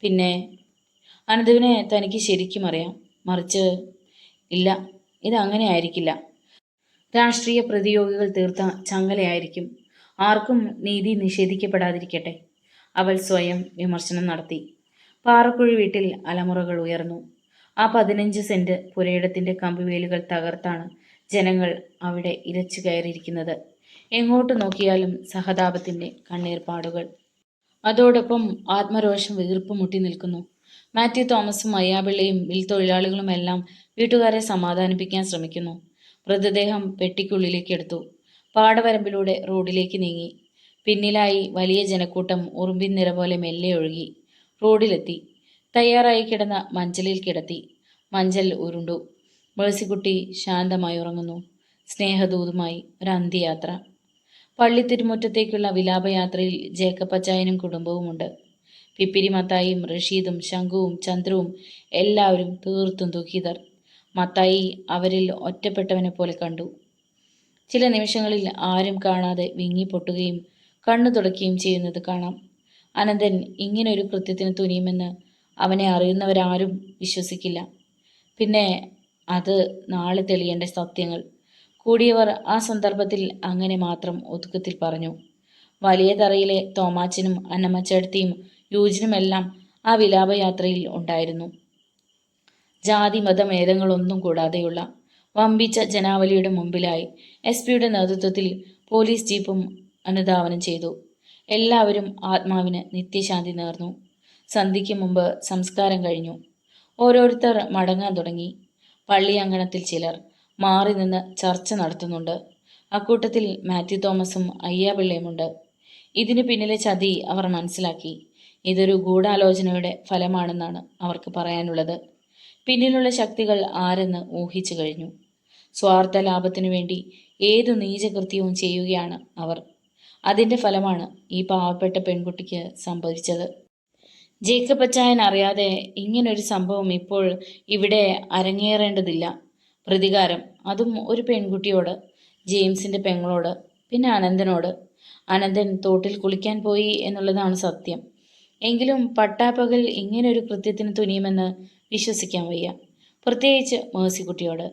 പിന്നെ അനന്തുവിനെ തനിക്ക് ശരിക്കും അറിയാം. മറിച്ച് ഇല്ല, ഇതങ്ങനെ ആയിരിക്കില്ല. രാഷ്ട്രീയ പ്രതിയോഗികൾ തീർത്ത ചങ്ങലയായിരിക്കും. ആർക്കും നീതി നിഷേധിക്കപ്പെടാതിരിക്കട്ടെ. അവൾ സ്വയം വിമർശനം നടത്തി. പാറക്കുഴി വീട്ടിൽ അലമുറകൾ ഉയർന്നു. ആ 15 സെന്റ് പുരയിടത്തിൻ്റെ കമ്പിവേലുകൾ തകർത്താണ് ജനങ്ങൾ അവിടെ ഇരച്ചു കയറിയിരിക്കുന്നത്. എങ്ങോട്ട് നോക്കിയാലും സഹതാപത്തിൻ്റെ കണ്ണീർപ്പാടുകൾ. അതോടൊപ്പം ആത്മരോഷം വീർപ്പ് മുട്ടി നിൽക്കുന്നു. മാത്യു തോമസും അയ്യാപിള്ളയും മിൽ തൊഴിലാളികളുമെല്ലാം വീട്ടുകാരെ സമാധാനിപ്പിക്കാൻ ശ്രമിക്കുന്നു. മൃതദേഹം പെട്ടിക്കുള്ളിലേക്ക് എടുത്തു. പാടവരമ്പിലൂടെ റോഡിലേക്ക് നീങ്ങി. പിന്നിലായി വലിയ ജനക്കൂട്ടം ഉറുമ്പിൻ നിര പോലെ മെല്ലെ ഒഴുകി റോഡിലെത്തി. തയ്യാറായി കിടന്ന മഞ്ചലിൽ കിടത്തി. മഞ്ചൽ ഉരുണ്ടു. മേഴ്സിക്കുട്ടി ശാന്തമായി ഉറങ്ങുന്നു. സ്നേഹദൂതുമായി ഒരു അന്ത്യയാത്ര. പള്ളിത്തിരുമുറ്റത്തേക്കുള്ള വിലാപയാത്രയിൽ ജേക്കപ്പച്ചായനും കുടുംബവുമുണ്ട്. പിപ്പിരി മത്തായിയും റഷീദും ശംഖുവും ചന്ദ്രവും എല്ലാവരും തീർത്തും ദുഃഖിതർ. മത്തായി അവരിൽ ഒറ്റപ്പെട്ടവനെ പോലെ കണ്ടു. ചില നിമിഷങ്ങളിൽ ആരും കാണാതെ വിങ്ങിപ്പൊട്ടുകയും കണ്ണു തുടയ്ക്കുകയും ചെയ്യുന്നത് കാണാം. അനന്തൻ ഇങ്ങനൊരു കൃത്യത്തിന് തുനിയുമെന്ന് അവനെ അറിയുന്നവരാരും വിശ്വസിക്കില്ല. പിന്നെ അത് നാളെ തെളിയേണ്ട സത്യങ്ങൾ. കൂടിയവർ ആ സന്ദർഭത്തിൽ അങ്ങനെ മാത്രം ഒതുക്കത്തിൽ പറഞ്ഞു. വലിയ തറയിലെ തോമാച്ചനും അന്നമ്മച്ചേടത്തിയും യൂജിനുമെല്ലാം ആ വിലാപയാത്രയിൽ ഉണ്ടായിരുന്നു. ജാതി മതഭേദങ്ങളൊന്നും കൂടാതെയുള്ള വമ്പിച്ച ജനാവലിയുടെ മുമ്പിലായി SP-യുടെ നേതൃത്വത്തിൽ പോലീസ് ജീപ്പും അനുധാവനം ചെയ്തു. എല്ലാവരും ആത്മാവിന് നിത്യശാന്തി നേർന്നു. സന്ധ്യയ്ക്ക് മുമ്പ് സംസ്കാരം കഴിഞ്ഞു. ഓരോരുത്തർ മടങ്ങാൻ തുടങ്ങി. പള്ളി അങ്കണത്തിൽ ചിലർ മാറി നിന്ന് ചർച്ച നടത്തുന്നുണ്ട്. അക്കൂട്ടത്തിൽ മാത്യു തോമസും അയ്യാപിള്ളയുമുണ്ട്. ഇതിനു പിന്നിലെ ചതി അവർ മനസ്സിലാക്കി. ഇതൊരു ഗൂഢാലോചനയുടെ ഫലമാണെന്നാണ് അവർക്ക് പറയാനുള്ളത്. പിന്നിലുള്ള ശക്തികൾ ആരെന്ന് ഊഹിച്ചു കഴിഞ്ഞു. സ്വാർത്ഥ ലാഭത്തിനു വേണ്ടി ഏതു നീചകൃത്യവും ചെയ്യുകയാണ് അവർ. അതിൻ്റെ ഫലമാണ് ഈ പാവപ്പെട്ട പെൺകുട്ടിക്ക് സംഭവിച്ചത്. ജേക്കബ് അച്ചായൻ അറിയാതെ ഇങ്ങനൊരു സംഭവം ഇപ്പോൾ ഇവിടെ അരങ്ങേറേണ്ടതില്ല. പ്രതികാരം, അതും ഒരു പെൺകുട്ടിയോട്, ജെയിംസിൻ്റെ പെങ്ങളോട്, പിന്നെ അനന്തനോട്. അനന്തൻ തോട്ടിൽ കുളിക്കാൻ പോയി എന്നുള്ളതാണ് സത്യം. എങ്കിലും പട്ടാപ്പകൽ ഇങ്ങനൊരു കൃത്യത്തിന് തുനിയുമെന്ന് വിശ്വസിക്കാൻ വയ്യ. പ്രത്യേകിച്ച് മേഴ്സിക്കുട്ടിയോട്.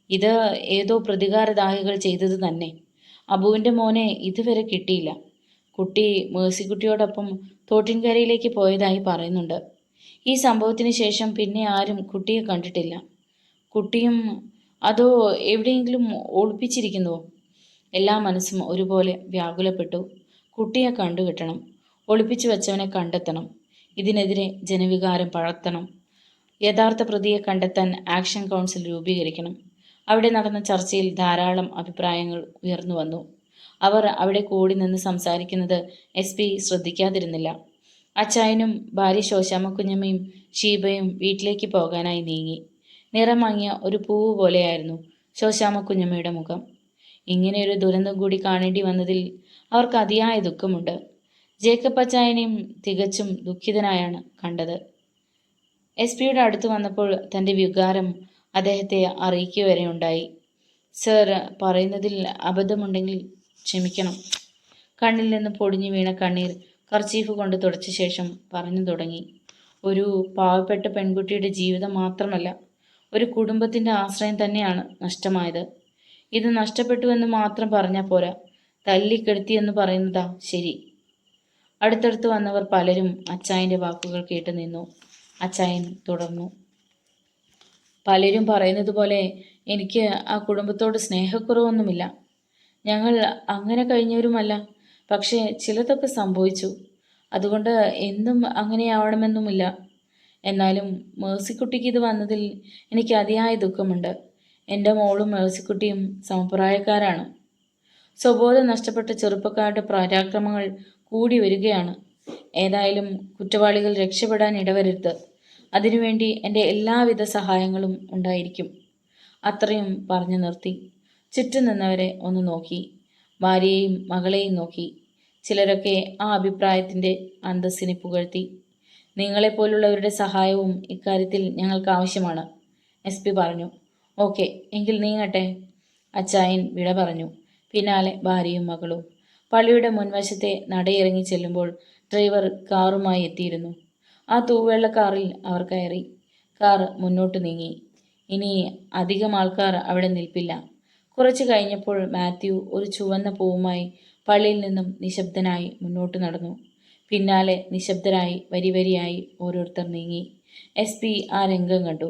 ഇത് ഏതോ പ്രതികാരദാഹികൾ ചെയ്തത് തന്നെ. അബുവിൻ്റെ മോനെ ഇതുവരെ കിട്ടിയില്ല. കുട്ടി മേഴ്സിക്കുട്ടിയോടൊപ്പം തോട്ടിൻകരയിലേക്ക് പോയതായി പറയുന്നുണ്ട്. ഈ സംഭവത്തിന് ശേഷം പിന്നെ ആരും കുട്ടിയെ കണ്ടിട്ടില്ല. കുട്ടിയും അതോ എവിടെയെങ്കിലും ഒളിപ്പിച്ചിരിക്കുന്നുവോ? എല്ലാ മനസ്സും ഒരുപോലെ വ്യാകുലപ്പെട്ടു. കുട്ടിയെ കണ്ടുകിട്ടണം. ഒളിപ്പിച്ചു വെച്ചവനെ കണ്ടെത്തണം. ഇതിനെതിരെ ജനവികാരം പടർത്തണം. യഥാർത്ഥ പ്രതിയെ കണ്ടെത്താൻ ആക്ഷൻ കൗൺസിൽ രൂപീകരിക്കണം. അവിടെ നടന്ന ചർച്ചയിൽ ധാരാളം അഭിപ്രായങ്ങൾ ഉയർന്നു വന്നു. അവർ അവിടെ കൂടി നിന്ന് സംസാരിക്കുന്നത് SP ശ്രദ്ധിക്കാതിരുന്നില്ല. അച്ചായനും ഭാര്യ ശോശാമ്മ കുഞ്ഞമ്മയും ഷീബയും വീട്ടിലേക്ക് പോകാനായി നീങ്ങി. നിറം മങ്ങിയ ഒരു പൂവ് പോലെയായിരുന്നു ശോശാമ്മ കുഞ്ഞമ്മയുടെ മുഖം. ഇങ്ങനെയൊരു ദുരന്തം കൂടി കാണേണ്ടി വന്നതിൽ അവർക്ക് അതിയായ ദുഃഖമുണ്ട്. ജേക്കബ് അച്ചായനെയും തികച്ചും ദുഃഖിതനായാണ് കണ്ടത്. SP-യുടെ അടുത്ത് വന്നപ്പോൾ തൻ്റെ വികാരം അദ്ദേഹത്തെ അറിയിക്കുക വരെ ഉണ്ടായി. സർ, പറയുന്നതിൽ അബദ്ധമുണ്ടെങ്കിൽ ക്ഷമിക്കണം. കണ്ണിൽ നിന്ന് പൊടിഞ്ഞു വീണ കണ്ണീർ കർച്ചീഫ് കൊണ്ട് തുടച്ച ശേഷം പറഞ്ഞു തുടങ്ങി. ഒരു പാവപ്പെട്ട പെൺകുട്ടിയുടെ ജീവിതം മാത്രമല്ല, ഒരു കുടുംബത്തിൻ്റെ ആശ്രയം തന്നെയാണ് നഷ്ടമായത്. ഇത് നഷ്ടപ്പെട്ടുവെന്ന് മാത്രം പറഞ്ഞാൽ പോരാ, തല്ലിക്കെടുത്തിയെന്ന് പറയുന്നതാ ശരി. അടുത്തടുത്ത് വന്നവർ പലരും അച്ചായൻ്റെ വാക്കുകൾ കേട്ടു നിന്നു. അച്ചായൻ തുടർന്നു. പലരും പറയുന്നത് പോലെ എനിക്ക് ആ കുടുംബത്തോട് സ്നേഹക്കുറവൊന്നുമില്ല. ഞങ്ങൾ അങ്ങനെ കഴിഞ്ഞവരുമല്ല. പക്ഷേ ചിലതൊക്കെ സംഭവിച്ചു. അതുകൊണ്ട് എന്തും അങ്ങനെയാവണമെന്നുമില്ല. എന്നാലും മേഴ്സിക്കുട്ടിക്ക് ഇത് വന്നതിൽ എനിക്ക് അതിയായ ദുഃഖമുണ്ട്. എൻ്റെ മോളും മേഴ്സിക്കുട്ടിയും സമപ്രായക്കാരാണ്. സ്വബോധം നഷ്ടപ്പെട്ട ചെറുപ്പക്കാരുടെ പരാക്രമങ്ങൾ കൂടി വരികയാണ്. ഏതായാലും കുറ്റവാളികൾ രക്ഷപ്പെടാൻ ഇടവരരുത്. അതിനുവേണ്ടി എൻ്റെ എല്ലാവിധ സഹായങ്ങളും ഉണ്ടായിരിക്കും. അത്രയും പറഞ്ഞു നിർത്തി. ചുറ്റും നിന്നവരെ ഒന്ന് നോക്കി. ഭാര്യയെയും മകളെയും നോക്കി. ചിലരൊക്കെ ആ അഭിപ്രായത്തിൻ്റെ അന്തസ്സിനെ പുകഴ്ത്തി. നിങ്ങളെപ്പോലുള്ളവരുടെ സഹായവും ഇക്കാര്യത്തിൽ ഞങ്ങൾക്ക് ആവശ്യമാണ്, SP പറഞ്ഞു. ഓക്കെ, എങ്കിൽ നീങ്ങട്ടെ. അച്ചായൻ വിട പറഞ്ഞു. പിന്നാലെ ഭാര്യയും മകളും. പള്ളിയുടെ മുൻവശത്തെ നടയിറങ്ങി ചെല്ലുമ്പോൾ ഡ്രൈവർ കാറുമായി എത്തിയിരുന്നു. ആ തൂവെള്ള കാറിൽ അവർ കയറി. കാർ മുന്നോട്ട് നീങ്ങി. ഇനി അധികം ആൾക്കാർ അവിടെ നിൽപ്പില്ല. കുറച്ച് കഴിഞ്ഞപ്പോൾ മാത്യു ഒരു ചുവന്ന പൂവുമായി പള്ളിയിൽ നിന്നും നിശബ്ദനായി മുന്നോട്ട് നടന്നു. പിന്നാലെ നിശബ്ദരായി വരിവരിയായി ഓരോരുത്തർ നീങ്ങി. SP ആ രംഗം കണ്ടു.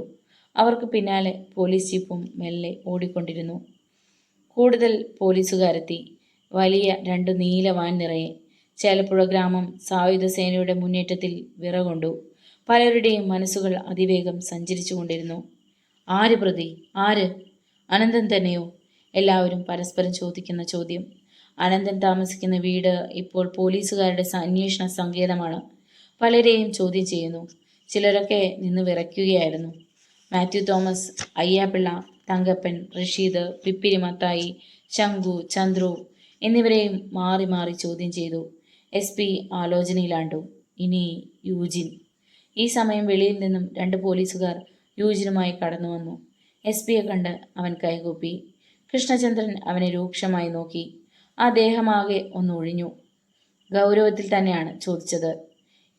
അവർക്ക് പിന്നാലെ പോലീസ് ജീപ്പും മെല്ലെ ഓടിക്കൊണ്ടിരുന്നു. കൂടുതൽ പോലീസുകാരെത്തി. വലിയ 2 നീല വാൻ നിറയെ. ചേലപ്പുഴ ഗ്രാമം സായുധ സേനയുടെ മുന്നേറ്റത്തിൽ വിറകൊണ്ടു. പലരുടെയും മനസ്സുകൾ അതിവേഗം സഞ്ചരിച്ചു കൊണ്ടിരുന്നു. ആര് പ്രതി? ആര്? അനന്തൻ തന്നെയോ? എല്ലാവരും പരസ്പരം ചോദിക്കുന്ന ചോദ്യം. അനന്തൻ താമസിക്കുന്ന വീട് ഇപ്പോൾ പോലീസുകാരുടെ അന്വേഷണ സങ്കേതമാണ്. പലരെയും ചോദ്യം ചെയ്യുന്നു. ചിലരൊക്കെ നിന്ന് വിറയ്ക്കുകയായിരുന്നു. മാത്യു തോമസ്, അയ്യാപിള്ള, തങ്കപ്പൻ, റഷീദ്, പിപ്പിരി മത്തായി, ശങ്കു, ചന്ദ്രു എന്നിവരെയും മാറി മാറി ചോദ്യം ചെയ്തു. SP ആലോചനയിലാണ്ടു. ഇനി യൂജിൻ. ഈ സമയം വെളിയിൽ നിന്നും 2 പോലീസുകാർ യൂജിനുമായി കടന്നു വന്നു. SP-യെ കണ്ട് അവൻ കൈകൂപ്പി. കൃഷ്ണചന്ദ്രൻ അവനെ രൂക്ഷമായി നോക്കി. ആ ദേഹമാകെ ഒന്നൊഴിഞ്ഞു. ഗൗരവത്തിൽ തന്നെയാണ് ചോദിച്ചത്.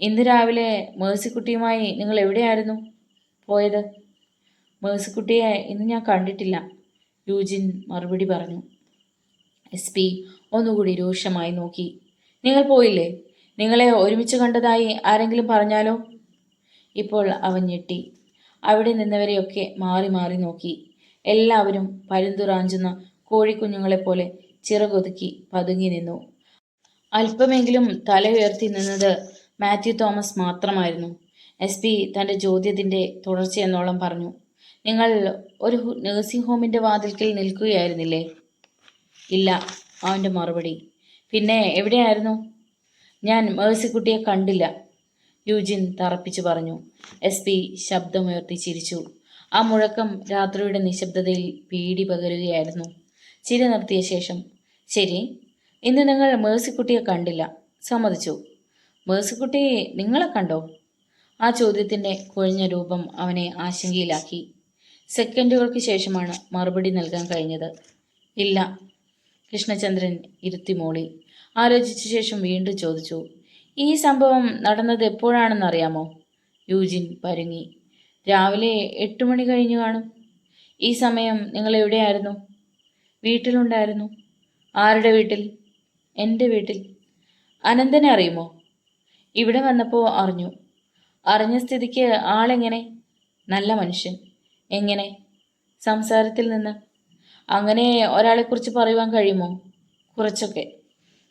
ഇന്ന് രാവിലെ മേഴ്സിക്കുട്ടിയുമായി നിങ്ങൾ എവിടെയായിരുന്നു പോയത്? മേഴ്സിക്കുട്ടിയെ ഇന്ന് ഞാൻ കണ്ടിട്ടില്ല, യൂജിൻ മറുപടി പറഞ്ഞു. SP ഒന്നുകൂടി രൂക്ഷമായി നോക്കി. നിങ്ങൾ പോയില്ലേ? നിങ്ങളെ ഒരുമിച്ച് കണ്ടതായി ആരെങ്കിലും പറഞ്ഞാലോ? ഇപ്പോൾ അവൻ ഞെട്ടി. അവിടെ നിന്നവരെയൊക്കെ മാറി മാറി നോക്കി. എല്ലാവരും പരുന്തുറാഞ്ചുന്ന കോഴിക്കുഞ്ഞുങ്ങളെപ്പോലെ ചിറകൊതുക്കി പതുങ്ങി നിന്നു. അല്പമെങ്കിലും തല ഉയർത്തി നിന്നത് മാത്യു തോമസ് മാത്രമായിരുന്നു. എസ് പി തൻ്റെ ചോദ്യത്തിൻ്റെ തുടർച്ചയെന്നോളം പറഞ്ഞു. നിങ്ങൾ ഒരു നഴ്സിംഗ് ഹോമിൻ്റെ വാതിൽക്കൽ നിൽക്കുകയായിരുന്നില്ലേ? ഇല്ല, അവൻ്റെ മറുപടി. പിന്നെ എവിടെയായിരുന്നു? ഞാൻ മേഴ്സിക്കുട്ടിയെ കണ്ടില്ല, യൂജിൻ തറപ്പിച്ചു പറഞ്ഞു. എസ് പി ശബ്ദമുയർത്തി ചിരിച്ചു. ആ മുഴക്കം രാത്രിയുടെ നിശബ്ദതയിൽ പേടി പകരുകയായിരുന്നു. ചിരി നിർത്തിയ ശേഷം, ശരി, ഇന്ന് നിങ്ങൾ മേഴ്സിക്കുട്ടിയെ കണ്ടില്ല, സമ്മതിച്ചു. മേഴ്സിക്കുട്ടി നിങ്ങളെ കണ്ടോ? ആ ചോദ്യത്തിൻ്റെ കുഴഞ്ഞ രൂപം അവനെ ആശങ്കയിലാക്കി. സെക്കൻഡുകൾക്ക് ശേഷമാണ് മറുപടി നൽകാൻ കഴിഞ്ഞത്. ഇല്ല. കൃഷ്ണചന്ദ്രൻ ഇരുത്തിമൂളി. ആലോചിച്ച ശേഷം വീണ്ടും ചോദിച്ചു. ഈ സംഭവം നടന്നത് എപ്പോഴാണെന്നറിയാമോ? യൂജിൻ പരുങ്ങി. രാവിലെ 8 മണി കഴിഞ്ഞു കാണും. ഈ സമയം നിങ്ങൾ എവിടെയായിരുന്നു? വീട്ടിലുണ്ടായിരുന്നു. ആരുടെ വീട്ടിൽ? എൻ്റെ വീട്ടിൽ. അനന്തനെ അറിയുമോ? ഇവിടെ വന്നപ്പോൾ അറിഞ്ഞു. അറിഞ്ഞ സ്ഥിതിക്ക് ആളെങ്ങനെ? നല്ല മനുഷ്യൻ. എങ്ങനെ? സംസാരത്തിൽ നിന്ന്. അങ്ങനെ ഒരാളെക്കുറിച്ച് പറയുവാൻ കഴിയുമോ? കുറച്ചൊക്കെ.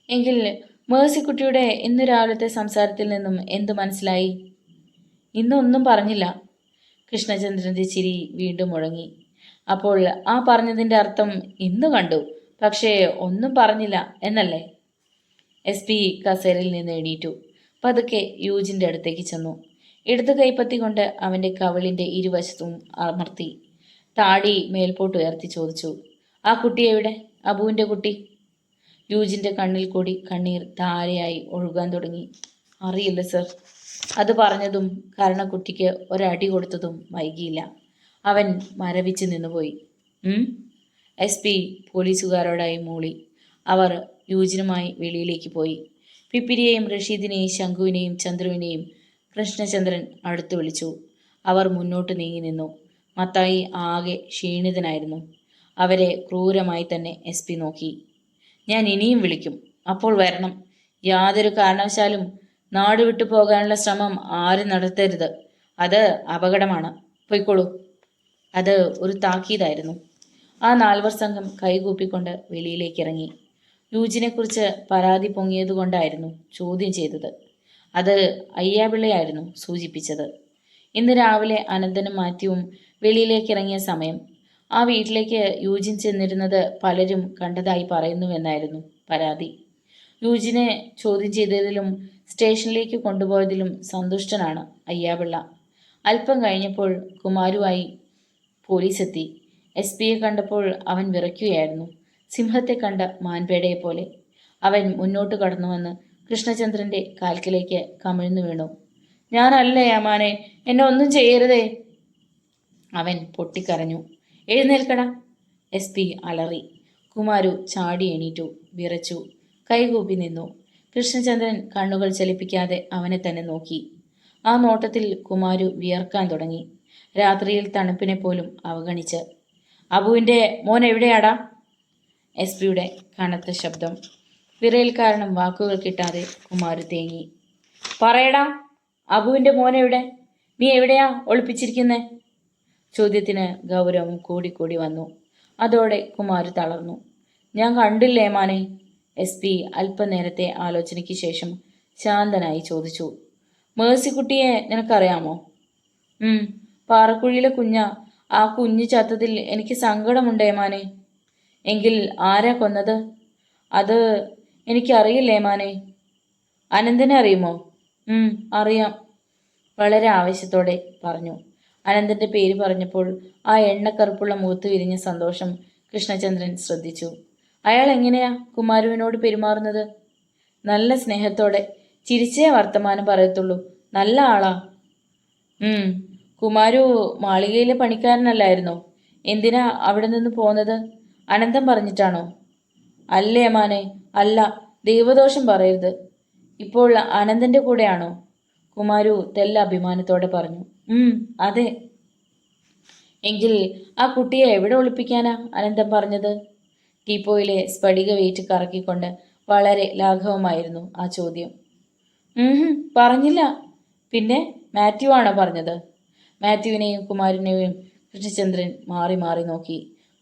എങ്കിൽ മേഴ്സിക്കുട്ടിയുടെ ഇന്ന് രാവിലത്തെ സംസാരത്തിൽ നിന്നും എന്തു മനസ്സിലായി? ഇന്നൊന്നും പറഞ്ഞില്ല. കൃഷ്ണചന്ദ്രൻ്റെ ചിരി വീണ്ടും മുഴങ്ങി. അപ്പോൾ ആ പറഞ്ഞതിൻ്റെ അർത്ഥം ഇന്ന് കണ്ടു, പക്ഷേ ഒന്നും പറഞ്ഞില്ല എന്നല്ലേ? എസ് പി കസേരയിൽ നിന്ന് എണീറ്റു. പതുക്കെ യൂജിൻ്റെ അടുത്തേക്ക് ചെന്നു. ഇടതു കൈപ്പത്തി കൊണ്ട് അവൻ്റെ കവിളിൻ്റെ ഇരുവശത്തും അമർത്തി. താടി മേൽപോട്ട് ഉയർത്തി ചോദിച്ചു. ആ കുട്ടി എവിടെ? അബുവിൻ്റെ കുട്ടി. യൂജിൻ്റെ കണ്ണിൽ കൂടി കണ്ണീർ ധാരയായി ഒഴുകാൻ തുടങ്ങി. അറിയില്ല സർ. അത് പറഞ്ഞതും കരണക്കുട്ടിക്ക് ഒരടി കൊടുത്തതും വൈകിയില്ല. അവൻ മരവിച്ച് നിന്നുപോയി. എസ് പി പോലീസുകാരോടായി മൂളി. അവർ യൂജിനുമായി വെളിയിലേക്ക് പോയി. പിപ്പിരിയെയും റഷീദിനെയും ശംഖുവിനെയും ചന്ദ്രുവിനെയും കൃഷ്ണചന്ദ്രൻ അടുത്തു വിളിച്ചു. അവർ മുന്നോട്ട് നീങ്ങി നിന്നു. മത്തായി ആകെ ക്ഷീണിതനായിരുന്നു. അവരെ ക്രൂരമായി തന്നെ എസ് പി നോക്കി. ഞാൻ ഇനിയും വിളിക്കും, അപ്പോൾ വരണം. യാതൊരു കാരണവശാലും നാട് വിട്ടു പോകാനുള്ള ശ്രമം ആരും നടത്തരുത്. അത് അപകടമാണ്. പൊയ്ക്കോളൂ. അത് ഒരു താക്കീതായിരുന്നു. ആ 4 സംഘം കൈകൂപ്പിക്കൊണ്ട് വെളിയിലേക്ക് ഇറങ്ങി. യൂജിനെക്കുറിച്ച് പരാതി പൊങ്ങിയതുകൊണ്ടായിരുന്നു ചോദ്യം ചെയ്തത്. അത് അയ്യാപിള്ളയായിരുന്നു സൂചിപ്പിച്ചത്. ഇന്ന് രാവിലെ അനന്തനും മാത്യുവും വെളിയിലേക്ക് ഇറങ്ങിയ സമയം ആ വീട്ടിലേക്ക് യൂജിൻ ചെന്നിരുന്നത് പലരും കണ്ടതായി പറയുന്നുവെന്നായിരുന്നു പരാതി. യൂജിനെ ചോദ്യം ചെയ്തതിലും സ്റ്റേഷനിലേക്ക് കൊണ്ടുപോയതിലും സന്തുഷ്ടനാണ് അയ്യാപിള്ള. അല്പം കഴിഞ്ഞപ്പോൾ കുമാരുമായി പോലീസെത്തി. എസ് പിയെ കണ്ടപ്പോൾ അവൻ വിറയ്ക്കുകയായിരുന്നു. സിംഹത്തെ കണ്ട മാൻപേടയെ പോലെ. അവൻ മുന്നോട്ട് കടന്നുവന്ന് കൃഷ്ണചന്ദ്രൻ്റെ കാൽക്കിലേക്ക് കമിഴ്ന്നു വീണു. ഞാനല്ലേ അമ്മാനെ, എന്നെ ഒന്നും ചെയ്യരുതേ. അവൻ പൊട്ടിക്കരഞ്ഞു. എഴുന്നേൽക്കട, എസ് പി അലറി. കുമാരു ചാടി എണീറ്റു, വിറച്ചു, കൈകൂപ്പി നിന്നു. കൃഷ്ണചന്ദ്രൻ കണ്ണുകൾ ചലിപ്പിക്കാതെ അവനെ തന്നെ നോക്കി. ആ നോട്ടത്തിൽ കുമാരു വിയർക്കാൻ തുടങ്ങി, രാത്രിയിൽ തണുപ്പിനെ പോലും അവഗണിച്ച്. അബുവിൻ്റെ മോൻ എവിടെയാടാ? എസ് പിയുടെ കനത്ത ശബ്ദം. വിറയൽ കാരണം വാക്കുകൾ കിട്ടാതെ കുമാരു തേങ്ങി. പറയടാ, അബുവിൻ്റെ മോനെവിടെ? നീ എവിടെയാ ഒളിപ്പിച്ചിരിക്കുന്നേ? ചോദ്യത്തിന് ഗൗരവം കൂടിക്കൂടി വന്നു. അതോടെ കുമാരു തളർന്നു. ഞാൻ കണ്ടില്ലേ മാനെ? എസ് പി അല്പനേരത്തെ ആലോചനയ്ക്ക് ശേഷം ശാന്തനായി ചോദിച്ചു. മേഴ്സിക്കുട്ടിയെ നിനക്കറിയാമോ? പാറക്കുഴിയിലെ കുഞ്ഞാ. ആ കുഞ്ഞ് ചത്തതിൽ എനിക്ക് സങ്കടമുണ്ടേ മാനെ. എങ്കിൽ ആരാ കൊന്നത്? അത് എനിക്കറിയില്ലേ മാനെ. അനന്തനെ അറിയുമോ? അറിയാം, വളരെ ആവേശത്തോടെ പറഞ്ഞു. അനന്തൻ്റെ പേര് പറഞ്ഞപ്പോൾ ആ എണ്ണക്കറുപ്പുള്ള മുഖത്ത് വിരിഞ്ഞ സന്തോഷം കൃഷ്ണചന്ദ്രൻ ശ്രദ്ധിച്ചു. അയാൾ എങ്ങനെയാ കുമാരുവിനോട് പെരുമാറുന്നത്? നല്ല സ്നേഹത്തോടെ, ചിരിച്ചേ വർത്തമാനം പറയത്തുള്ളൂ. നല്ല ആളാ. കുമാരു മാളികയിലെ പണിക്കാരനല്ലായിരുന്നോ? എന്തിനാ അവിടെ നിന്ന് പോന്നത്? അനന്തം പറഞ്ഞിട്ടാണോ? അല്ലേ അമ്മാനെ, അല്ല. ദൈവദോഷം പറയരുത്. ഇപ്പോൾ അനന്തൻ്റെ കൂടെയാണോ? കുമാരു തെല്ല അഭിമാനത്തോടെ പറഞ്ഞു. അതെ. എങ്കിൽ ആ കുട്ടിയെ എവിടെ ഒളിപ്പിക്കാനാ അനന്തം പറഞ്ഞത്? ടീപ്പോയിലെ സ്ഫടിക വെയിറ്റ് കറക്കിക്കൊണ്ട് വളരെ ലാഘവമായിരുന്നു ആ ചോദ്യം. പറഞ്ഞില്ല. പിന്നെ മാത്യു ആണോ പറഞ്ഞത്? മാത്യുവിനെയും കുമാരനെയും കൃഷ്ണചന്ദ്രൻ മാറി മാറി നോക്കി.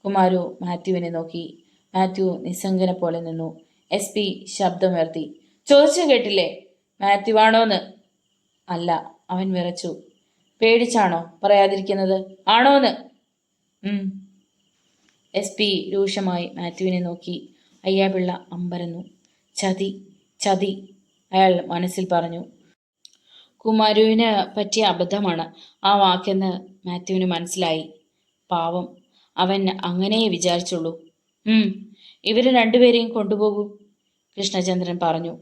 കുമാരു മാത്യുവിനെ നോക്കി. മാത്യു നിസ്സംഗനെ പോലെ നിന്നു. SP ശബ്ദമുയർത്തി, ചോദിച്ചു കേട്ടില്ലേ? മാത്യു ആണോന്ന്? അല്ല, അവൻ വിറച്ചു. പേടിച്ചാണോ പറയാതിരിക്കുന്നത്? ആണോന്ന്? SP രൂക്ഷമായി മാത്യുവിനെ നോക്കി. അയ്യാപിള്ള അമ്പരന്നു. ചതി, ചതി, അയാൾ മനസ്സിൽ പറഞ്ഞു. കുമാരുവിന് പറ്റിയ അബദ്ധമാണ് ആ വാക്കെന്ന് മാത്യുവിന് മനസ്സിലായി. പാവം, അവൻ അങ്ങനെയേ വിചാരിച്ചുള്ളൂ. ഇവരെ രണ്ടുപേരെയും കൊണ്ടുപോകൂ, കൃഷ്ണചന്ദ്രൻ പറഞ്ഞു.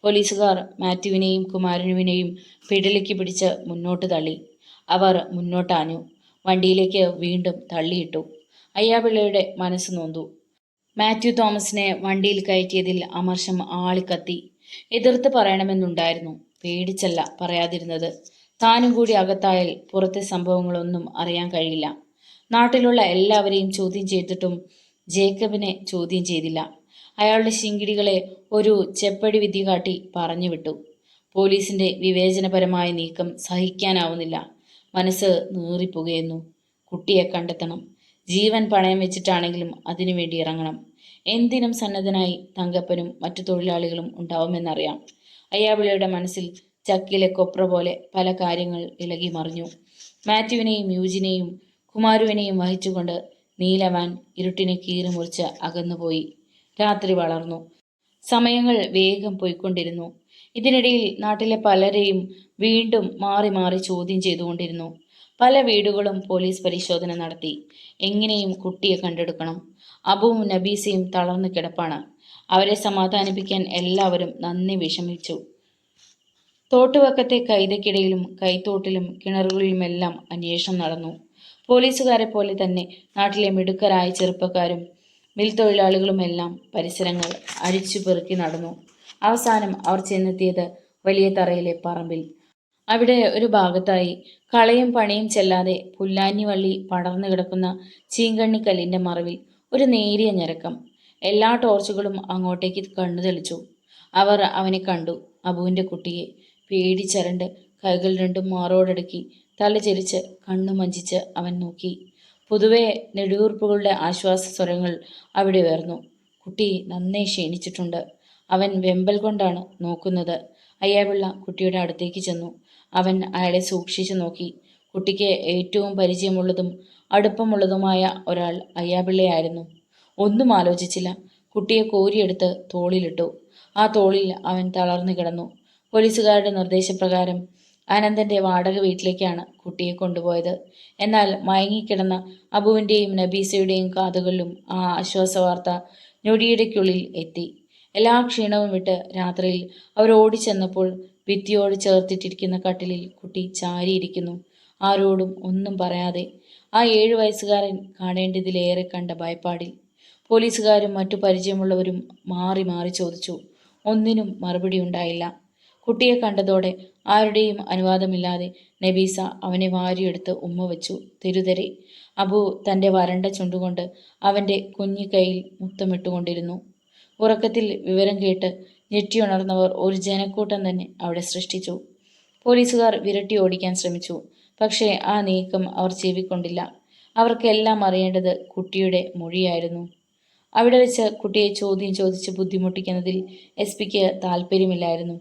പോലീസുകാർ മാത്യുവിനെയും കുമാരനുവിനെയും പിടിലേക്ക് പിടിച്ച് മുന്നോട്ട് തള്ളി. അവർ മുന്നോട്ടാഞ്ഞു. വണ്ടിയിലേക്ക് വീണ്ടും തള്ളിയിട്ടു. അയ്യാപിള്ളയുടെ മനസ്സ് നൊന്തു. മാത്യു തോമസിനെ വണ്ടിയിൽ കയറ്റിയതിൽ അമർഷം ആളിക്കത്തി. എതിർത്ത് പറയണമെന്നുണ്ടായിരുന്നു. പേടിച്ചല്ല പറയാതിരുന്നത്. താനും കൂടി അകത്തായാൽ പുറത്തെ സംഭവങ്ങളൊന്നും അറിയാൻ കഴിയില്ല. നാട്ടിലുള്ള എല്ലാവരെയും ചോദ്യം ചെയ്തിട്ടും ജേക്കബിനെ ചോദ്യം ചെയ്തില്ല. അയാളുടെ ശിങ്കിടികളെ ഒരു ചെപ്പടി വിദ്യ കാട്ടി പറഞ്ഞു വിട്ടു. പോലീസിന്റെ വിവേചനപരമായ നീക്കം സഹിക്കാനാവുന്നില്ല. മനസ്സ് നീറിപ്പുകയുന്നു. കുട്ടിയെ കണ്ടെത്തണം. ജീവൻ പണയം വെച്ചിട്ടാണെങ്കിലും അതിനുവേണ്ടി ഇറങ്ങണം. എന്തിനും സന്നദ്ധനായി തങ്കപ്പനും മറ്റു തൊഴിലാളികളും ഉണ്ടാവുമെന്നറിയാം. അയ്യാപിള്ളയുടെ മനസ്സിൽ ചക്കിലെ കൊപ്ര പോലെ പല കാര്യങ്ങൾ ഇളകി മറിഞ്ഞു. മാത്യുവിനെയും യൂജിനെയും കുമാരുവിനെയും വഹിച്ചുകൊണ്ട് നീലവാൻ ഇരുട്ടിനെ കീറി മുറിച്ച് അകന്നുപോയി. രാത്രി വളർന്നു. സമയങ്ങൾ വേഗം പോയിക്കൊണ്ടിരുന്നു. ഇതിനിടയിൽ നാട്ടിലെ പലരെയും വീണ്ടും മാറി മാറി ചോദ്യം ചെയ്തുകൊണ്ടിരുന്നു. പല വീടുകളും പോലീസ് പരിശോധന നടത്തി. എങ്ങനെയും കുട്ടിയെ കണ്ടെടുക്കണം. അബുവും നബീസയും തളർന്നു കിടപ്പാണ്. അവരെ സമാധാനിപ്പിക്കാൻ എല്ലാവരും നന്ദി വിഷമിച്ചു. തോട്ടുവക്കത്തെ കൈതയ്ക്കിടയിലും കൈത്തോട്ടിലും കിണറുകളിലുമെല്ലാം അന്വേഷണം നടന്നു. പോലീസുകാരെ പോലെ തന്നെ നാട്ടിലെ മിടുക്കരായ ചെറുപ്പക്കാരും മിൽ തൊഴിലാളികളുമെല്ലാം പരിസരങ്ങൾ അരിച്ചു പെറുക്കി നടന്നു. അവസാനം അവർ ചെന്നെത്തിയത് വലിയ തറയിലെ പറമ്പിൽ. അവിടെ ഒരു ഭാഗത്തായി കളയും പണിയും ചെല്ലാതെ പുല്ലാഞ്ഞിവള്ളി പടർന്നു കിടക്കുന്ന ചീങ്കണ്ണിക്കല്ലിന്റെ മറവിൽ ഒരു നേരിയ ഞരക്കം. എല്ലാ ടോർച്ചുകളും അങ്ങോട്ടേക്ക് കണ്ണു തെളിച്ചു. അവർ അവനെ കണ്ടു. അബുവിന്റെ കുട്ടിയെ. പേടിച്ചരണ്ട് കൈകൾ രണ്ടും മാറോടടുക്കി തല ചെരിച്ച് കണ്ണു മഞ്ചിച്ച് അവൻ നോക്കി. പൊതുവെ നെടുവീർപ്പുകളുടെ ആശ്വാസ സ്വരങ്ങൾ അവിടെ ഉയർന്നു. കുട്ടി നന്നേ ക്ഷീണിച്ചിട്ടുണ്ട്. അവൻ വെമ്പൽ കൊണ്ടാണ് നോക്കുന്നത്. അയ്യാപിള്ള കുട്ടിയുടെ അടുത്തേക്ക് ചെന്നു. അവൻ അയാളെ സൂക്ഷിച്ചു നോക്കി. കുട്ടിക്ക് ഏറ്റവും പരിചയമുള്ളതും അടുപ്പമുള്ളതുമായ ഒരാൾ അയ്യാപിള്ളയായിരുന്നു. ഒന്നും ആലോചിച്ചില്ല. കുട്ടിയെ കോരിയെടുത്ത് തോളിലിട്ടു. ആ തോളിൽ അവൻ തളർന്നു കിടന്നു. പോലീസുകാരുടെ നിർദ്ദേശപ്രകാരം അനന്തന്റെ വാടക വീട്ടിലേക്കാണ് കുട്ടിയെ കൊണ്ടുപോയത്. എന്നാൽ മയങ്ങിക്കിടന്ന അബുവിൻ്റെയും നബീസയുടെയും കാതുകളിലും ആ ആശ്വാസവാർത്ത ഞൊടിയിടയ്ക്കുള്ളിൽ എത്തി. എല്ലാ ക്ഷീണവും വിട്ട് രാത്രിയിൽ അവർ ഓടിച്ചെന്നപ്പോൾ ഭിത്തിയോട് ചേർത്തിട്ടിരിക്കുന്ന കട്ടിലിൽ കുട്ടി ചാരിയിരിക്കുന്നു. ആരോടും ഒന്നും പറയാതെ. ആ 7 വയസ്സുകാരൻ കാണേണ്ടതിലേറെ കണ്ട ഭയപ്പാടിൽ. പോലീസുകാരും മറ്റു പരിചയമുള്ളവരും മാറി മാറി ചോദിച്ചു. ഒന്നിനും മറുപടി ഉണ്ടായില്ല. കുട്ടിയെ കണ്ടതോടെ ആരുടെയും അനുവാദമില്ലാതെ നബീസ അവനെ വാരിയെടുത്ത് ഉമ്മ വെച്ചു. തിരുതരെ. അബു തൻ്റെ വരണ്ട ചുണ്ടുകൊണ്ട് അവൻ്റെ കുഞ്ഞിക്കൈയിൽ മുത്തമിട്ടുകൊണ്ടിരുന്നു. ഉറക്കത്തിൽ വിവരം കേട്ട് ഞെട്ടിയുണർന്നവർ ഒരു ജനക്കൂട്ടം തന്നെ അവിടെ സൃഷ്ടിച്ചു. പോലീസുകാർ വിരട്ടി ഓടിക്കാൻ ശ്രമിച്ചു. പക്ഷേ ആ നീക്കം അവർ ചെവിക്കൊണ്ടില്ല. അവർക്കെല്ലാം അറിയേണ്ടത് കുട്ടിയുടെ മൊഴിയായിരുന്നു. അവിടെ വെച്ച് കുട്ടിയെ ചോദ്യം ചോദിച്ച് ബുദ്ധിമുട്ടിക്കുന്നതിൽ SP താല്പര്യമില്ലായിരുന്നു.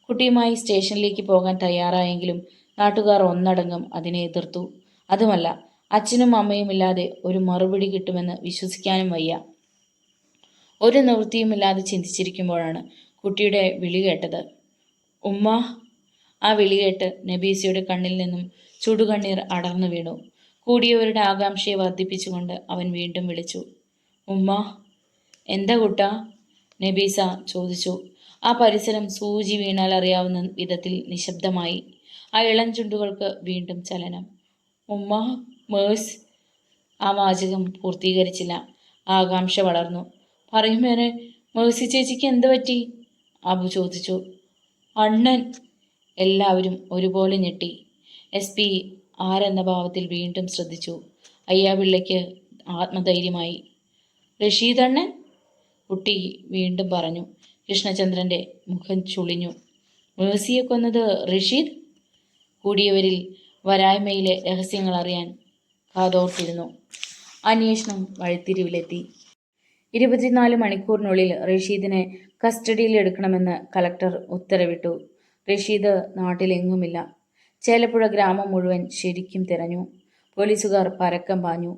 കുട്ടിയുമായി സ്റ്റേഷനിലേക്ക് പോകാൻ തയ്യാറായെങ്കിലും നാട്ടുകാർ ഒന്നടങ്കം അതിനെ എതിർത്തു. അതുമല്ല, അച്ഛനും അമ്മയും ഇല്ലാതെ ഒരു മറുപടി കിട്ടുമെന്ന് വിശ്വസിക്കാനും വയ്യ. ഒരു നിവൃത്തിയുമില്ലാതെ ചിന്തിച്ചിരിക്കുമ്പോഴാണ് കുട്ടിയുടെ വിളി കേട്ടത്. ഉമ്മ. ആ വിളി കേട്ട് നബീസയുടെ കണ്ണിൽ നിന്നും ചുടുകണ്ണീർ അടർന്നു വീണു. കൂടിയവരുടെ ആകാംക്ഷയെ വർദ്ധിപ്പിച്ചുകൊണ്ട് അവൻ വീണ്ടും വിളിച്ചു. ഉമ്മ. എന്താ കുട്ടാ? നബീസ ചോദിച്ചു. ആ പരിസരം സൂചി വീണാൽ അറിയാവുന്ന വിധത്തിൽ നിശബ്ദമായി. ആ ഇളം ചുണ്ടുകൾക്ക് വീണ്ടും ചലനം. ഉമ്മ. മേഴ്സ്. ആ വാചകം പൂർത്തീകരിച്ചില്ല. ആകാംക്ഷ വളർന്നു. പറയുമേനെ, മേഴ്സി ചേച്ചിക്ക് എന്ത് പറ്റി? അബു ചോദിച്ചു. അണ്ണൻ. എല്ലാവരും ഒരുപോലെ ഞെട്ടി. SP ആരെന്ന ഭാവത്തിൽ വീണ്ടും ശ്രദ്ധിച്ചു. അയ്യാപിള്ളയ്ക്ക് ആത്മധൈര്യമായി. റഷീദണ്ണൻ? കുട്ടി വീണ്ടും പറഞ്ഞു. കൃഷ്ണചന്ദ്രൻ്റെ മുഖം ചുളിഞ്ഞു. മേഴ്സിയെ കൊന്നത് റഷീദ്? കൂടിയവരിൽ വരായ്മയിലെ രഹസ്യങ്ങൾ അറിയാൻ കാതോർത്തിരുന്നു. അന്വേഷണം വഴിത്തിരിവിലെത്തി. 24 മണിക്കൂറിനുള്ളിൽ റഷീദിനെ കസ്റ്റഡിയിലെടുക്കണമെന്ന് കളക്ടർ ഉത്തരവിട്ടു. റഷീദ് നാട്ടിലെങ്ങുമില്ല. ചേലപ്പുഴ ഗ്രാമം മുഴുവൻ ശരിക്കും തിരഞ്ഞു. പോലീസുകാർ പരക്കം പാഞ്ഞു.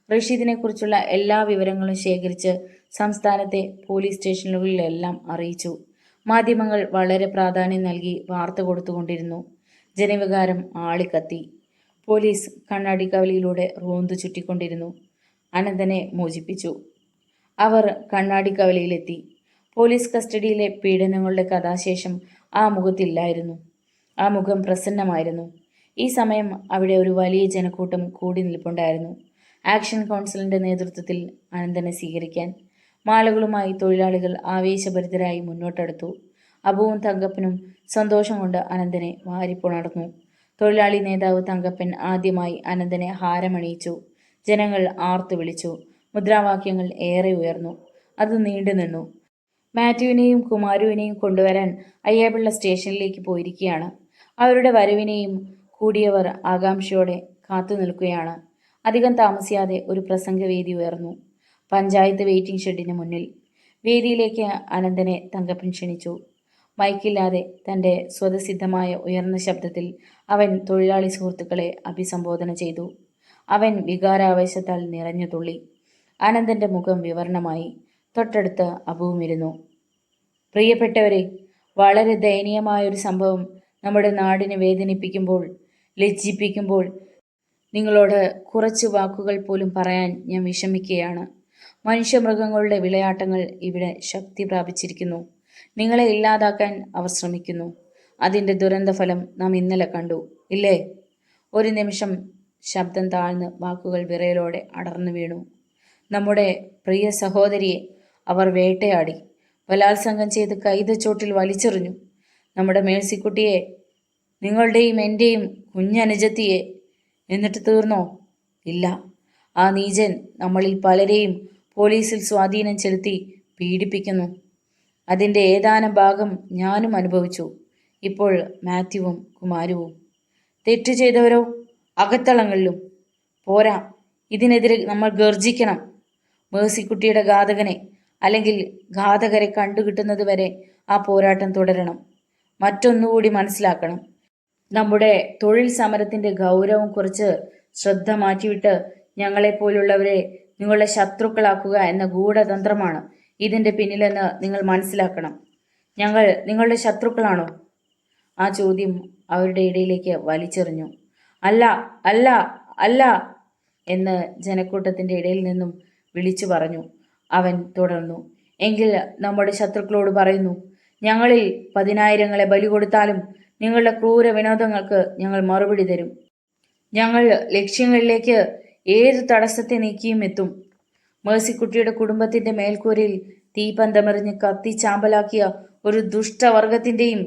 റഷീദിനെക്കുറിച്ചുള്ള എല്ലാ വിവരങ്ങളും ശേഖരിച്ച് സംസ്ഥാനത്തെ പോലീസ് സ്റ്റേഷനുകളിലെല്ലാം അറിയിച്ചു. മാധ്യമങ്ങൾ വളരെ പ്രാധാന്യം നൽകി വാർത്ത കൊടുത്തുകൊണ്ടിരുന്നു. ജനവികാരം ആളിക്കത്തി. പോലീസ് കണ്ണാടിക്കവലിയിലൂടെ റോന്തു ചുറ്റിക്കൊണ്ടിരുന്നു. അനന്തനെ മോചിപ്പിച്ചു. അവർ കണ്ണാടിക്കവലിയിലെത്തി. പോലീസ് കസ്റ്റഡിയിലെ പീഡനങ്ങളുടെ കഥാശേഷം ആ മുഖത്തില്ലായിരുന്നു. ആ മുഖം പ്രസന്നമായിരുന്നു. ഈ സമയം അവിടെ ഒരു വലിയ ജനക്കൂട്ടം കൂടി നിൽപ്പുണ്ടായിരുന്നു. ആക്ഷൻ കൗൺസിലിൻ്റെ നേതൃത്വത്തിൽ അനന്തനെ സ്വീകരിക്കാൻ. മാലകളുമായി തൊഴിലാളികൾ ആവേശഭരിതരായി മുന്നോട്ടെടുത്തു. അബുവും തങ്കപ്പനും സന്തോഷം കൊണ്ട് അനന്തനെ വാരിപ്പുണർന്നു. തൊഴിലാളി നേതാവ് തങ്കപ്പൻ ആദ്യമായി അനന്തനെ ഹാരമണിയിച്ചു. ജനങ്ങൾ ആർത്തു വിളിച്ചു. മുദ്രാവാക്യങ്ങൾ ഏറെ ഉയർന്നു. അത് നീണ്ടുനിന്നു. മാത്യുവിനെയും കുമാരുവിനെയും കൊണ്ടുവരാൻ അയ്യാപിള്ള സ്റ്റേഷനിലേക്ക് പോയിരിക്കുകയാണ്. അവരുടെ വരവിനെയും കൂടിയവർ ആകാംക്ഷയോടെ കാത്തു നിൽക്കുകയാണ്. അധികം താമസിയാതെ ഒരു പ്രസംഗവേദി ഉയർന്നു. പഞ്ചായത്ത് വെയിറ്റിംഗ് ഷെഡിന് മുന്നിൽ. വേദിയിലേക്ക് അനന്തനെ തങ്കപ്പൻ ക്ഷണിച്ചു. മൈക്കില്ലാതെ തൻ്റെ സ്വതസിദ്ധമായ ഉയർന്ന ശബ്ദത്തിൽ അവൻ തൊഴിലാളി സുഹൃത്തുക്കളെ അഭിസംബോധന ചെയ്തു. അവൻ വികാരാവേശത്താൽ നിറഞ്ഞു തുള്ളി. അനന്തൻ്റെ മുഖം വിവരണമായി. തൊട്ടടുത്ത് അബുവുമിരുന്നു. പ്രിയപ്പെട്ടവരെ, വളരെ ദയനീയമായൊരു സംഭവം നമ്മുടെ നാടിനെ വേദനിപ്പിക്കുമ്പോൾ, ലജ്ജിപ്പിക്കുമ്പോൾ നിങ്ങളോട് കുറച്ച് വാക്കുകൾ പോലും പറയാൻ ഞാൻ വിഷമിക്കുകയാണ്. മനുഷ്യമൃഗങ്ങളുടെ വിളയാട്ടങ്ങൾ ഇവിടെ ശക്തി പ്രാപിച്ചിരിക്കുന്നു. നിങ്ങളെ ഇല്ലാതാക്കാൻ അവർ ശ്രമിക്കുന്നു. അതിൻ്റെ ദുരന്തഫലം നാം ഇന്നലെ കണ്ടു, ഇല്ലേ? ഒരു നിമിഷം ശബ്ദം താഴ്ന്ന് വാക്കുകൾ വിറയലോടെ അടർന്നു വീണു. നമ്മുടെ പ്രിയ സഹോദരിയെ അവർ വേട്ടയാടി, ബലാത്സംഗം ചെയ്ത് കൈതച്ചോട്ടിൽ വലിച്ചെറിഞ്ഞു. നമ്മുടെ മേഴ്സിക്കുട്ടിയെ, നിങ്ങളുടെയും എൻ്റെയും കുഞ്ഞനുജത്തിയെ. എന്നിട്ട് തീർന്നോ? ഇല്ല. ആ നീചൻ നമ്മളിൽ പലരെയും പോലീസിൽ സ്വാധീനം ചെലുത്തി പീഡിപ്പിക്കുന്നു. അതിൻ്റെ ഏതാനും ഭാഗം ഞാനും അനുഭവിച്ചു. ഇപ്പോൾ മാത്യുവും കുമാരുവും. തെറ്റു ചെയ്തവരോ അകത്തളങ്ങളിലും. പോരാ, ഇതിനെതിരെ നമ്മൾ ഗർജിക്കണം. മേഴ്സിക്കുട്ടിയുടെ ഘാതകനെ അല്ലെങ്കിൽ ഘാതകരെ കണ്ടുകിട്ടുന്നത് വരെ ആ പോരാട്ടം തുടരണം. മറ്റൊന്നുകൂടി മനസ്സിലാക്കണം. നമ്മുടെ തൊഴിൽ സമരത്തിൻ്റെ ഗൗരവം കുറച്ച് ശ്രദ്ധ മാറ്റിവിട്ട് ഞങ്ങളെപ്പോലുള്ളവരെ നിങ്ങളുടെ ശത്രുക്കളാക്കുക എന്ന ഗൂഢതന്ത്രമാണ് ഇതിൻ്റെ പിന്നിലെന്ന് നിങ്ങൾ മനസ്സിലാക്കണം. ഞങ്ങൾ നിങ്ങളുടെ ശത്രുക്കളാണോ? ആ ചോദ്യം അവരുടെ ഇടയിലേക്ക് വലിച്ചെറിഞ്ഞു. അല്ല, അല്ല, അല്ല എന്ന് ജനക്കൂട്ടത്തിൻ്റെ ഇടയിൽ നിന്നും വിളിച്ചു പറഞ്ഞു. അവൻ തുടർന്നു. എങ്കിൽ നമ്മുടെ ശത്രുക്കളോട് പറയുന്നു, ഞങ്ങളിൽ 10,000-ങ്ങളെ ബലി കൊടുത്താലും നിങ്ങളുടെ ക്രൂര വിനോദങ്ങൾക്ക് ഞങ്ങൾ മറുപടി തരും. ഞങ്ങൾ ലക്ഷ്യങ്ങളിലേക്ക് ഏത് തടസ്സത്തെ നീക്കിയും എത്തും. മേഴ്സിക്കുട്ടിയുടെ കുടുംബത്തിൻ്റെ മേൽക്കൂരയിൽ തീപന്തമെറിഞ്ഞ് കത്തിച്ചാമ്പലാക്കിയ ഒരു ദുഷ്ടവർഗത്തിൻ്റെയും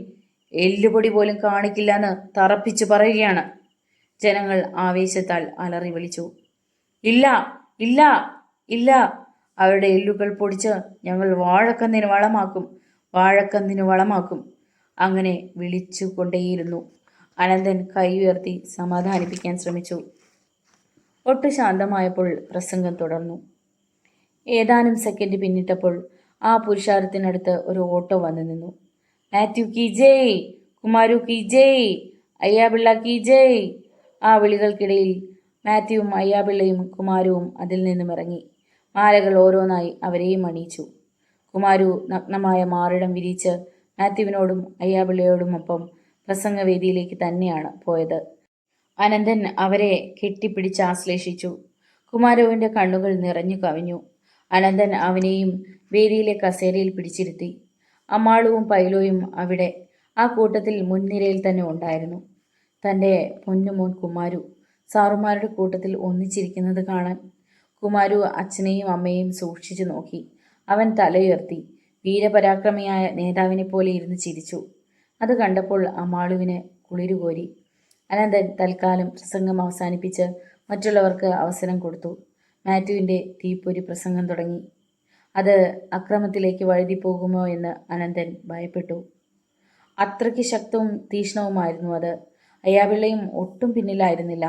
എല്ലുപൊടി പോലും കാണിക്കില്ലെന്ന് തറപ്പിച്ചു പറയുകയാണ്. ജനങ്ങൾ ആവേശത്താൽ അലറി വിളിച്ചു. ഇല്ല, ഇല്ല, ഇല്ല. അവരുടെ എല്ലുകൾ പൊടിച്ച് ഞങ്ങൾ വാഴക്കന്നിന് വളമാക്കും, വാഴക്കന്നിന് വളമാക്കും. അങ്ങനെ വിളിച്ചു കൊണ്ടേയിരുന്നു. അനന്തൻ കൈ ഉയർത്തി സമാധാനിപ്പിക്കാൻ ശ്രമിച്ചു. ഒട്ടു ശാന്തമായപ്പോൾ പ്രസംഗം തുടർന്നു. ഏതാനും സെക്കൻഡ് പിന്നിട്ടപ്പോൾ ആ പുരുഷാരത്തിനടുത്ത് ഒരു ഓട്ടോ വന്നു നിന്നു. മാത്യു കി ജയ്, കുമാരു കി ജയ്, അയ്യാപിള്ള കി ജയ്. ആ വിളികൾക്കിടയിൽ മാത്യുവും അയ്യാപിള്ളയും കുമാരുവും അതിൽ നിന്നും ഇറങ്ങി. മാലകൾ ഓരോന്നായി അവരെയും അണിയിച്ചു. കുമാരു നഗ്നമായ മാറിടം വിരിച്ച് മാത്യുവിനോടും അയ്യാപിള്ളയോടുമൊപ്പം പ്രസംഗവേദിയിലേക്ക് തന്നെയാണ് പോയത്. അനന്തൻ അവരെ കെട്ടിപ്പിടിച്ച് ആശ്ലേഷിച്ചു. കുമാരുവിൻ്റെ കണ്ണുകൾ നിറഞ്ഞു കവിഞ്ഞു. അനന്തൻ അവനെയും വേദിയിലെ കസേരയിൽ പിടിച്ചിരുത്തി. അമ്മാളുവും പൈലോയും അവിടെ ആ കൂട്ടത്തിൽ മുൻനിരയിൽ തന്നെ ഉണ്ടായിരുന്നു. തൻ്റെ പൊന്നുമോൻ കുമാരു സാറുമാരുടെ കൂട്ടത്തിൽ ഒന്നിച്ചിരിക്കുന്നത് കാണാൻ കുമാരു അച്ഛനെയും അമ്മയെയും സൂക്ഷിച്ചു നോക്കി. അവൻ തലയുയർത്തി വീരപരാക്രമിയായ നേതാവിനെ പോലെ ഇരുന്ന് ചിരിച്ചു. അത് കണ്ടപ്പോൾ അമ്മാളുവിന് കുളിരുകോരി. അനന്തൻ തൽക്കാലം പ്രസംഗം അവസാനിപ്പിച്ച് മറ്റുള്ളവർക്ക് അവസരം കൊടുത്തു. മാത്യുവിൻ്റെ തീപ്പൊരി പ്രസംഗം തുടങ്ങി. അത് അക്രമത്തിലേക്ക് വഴുതിപ്പോകുമോ എന്ന് അനന്തൻ ഭയപ്പെട്ടു. അത്രയ്ക്ക് ശക്തവും തീക്ഷ്ണവുമായിരുന്നു അത്. അയ്യാപിള്ളയും ഒട്ടും പിന്നിലായിരുന്നില്ല.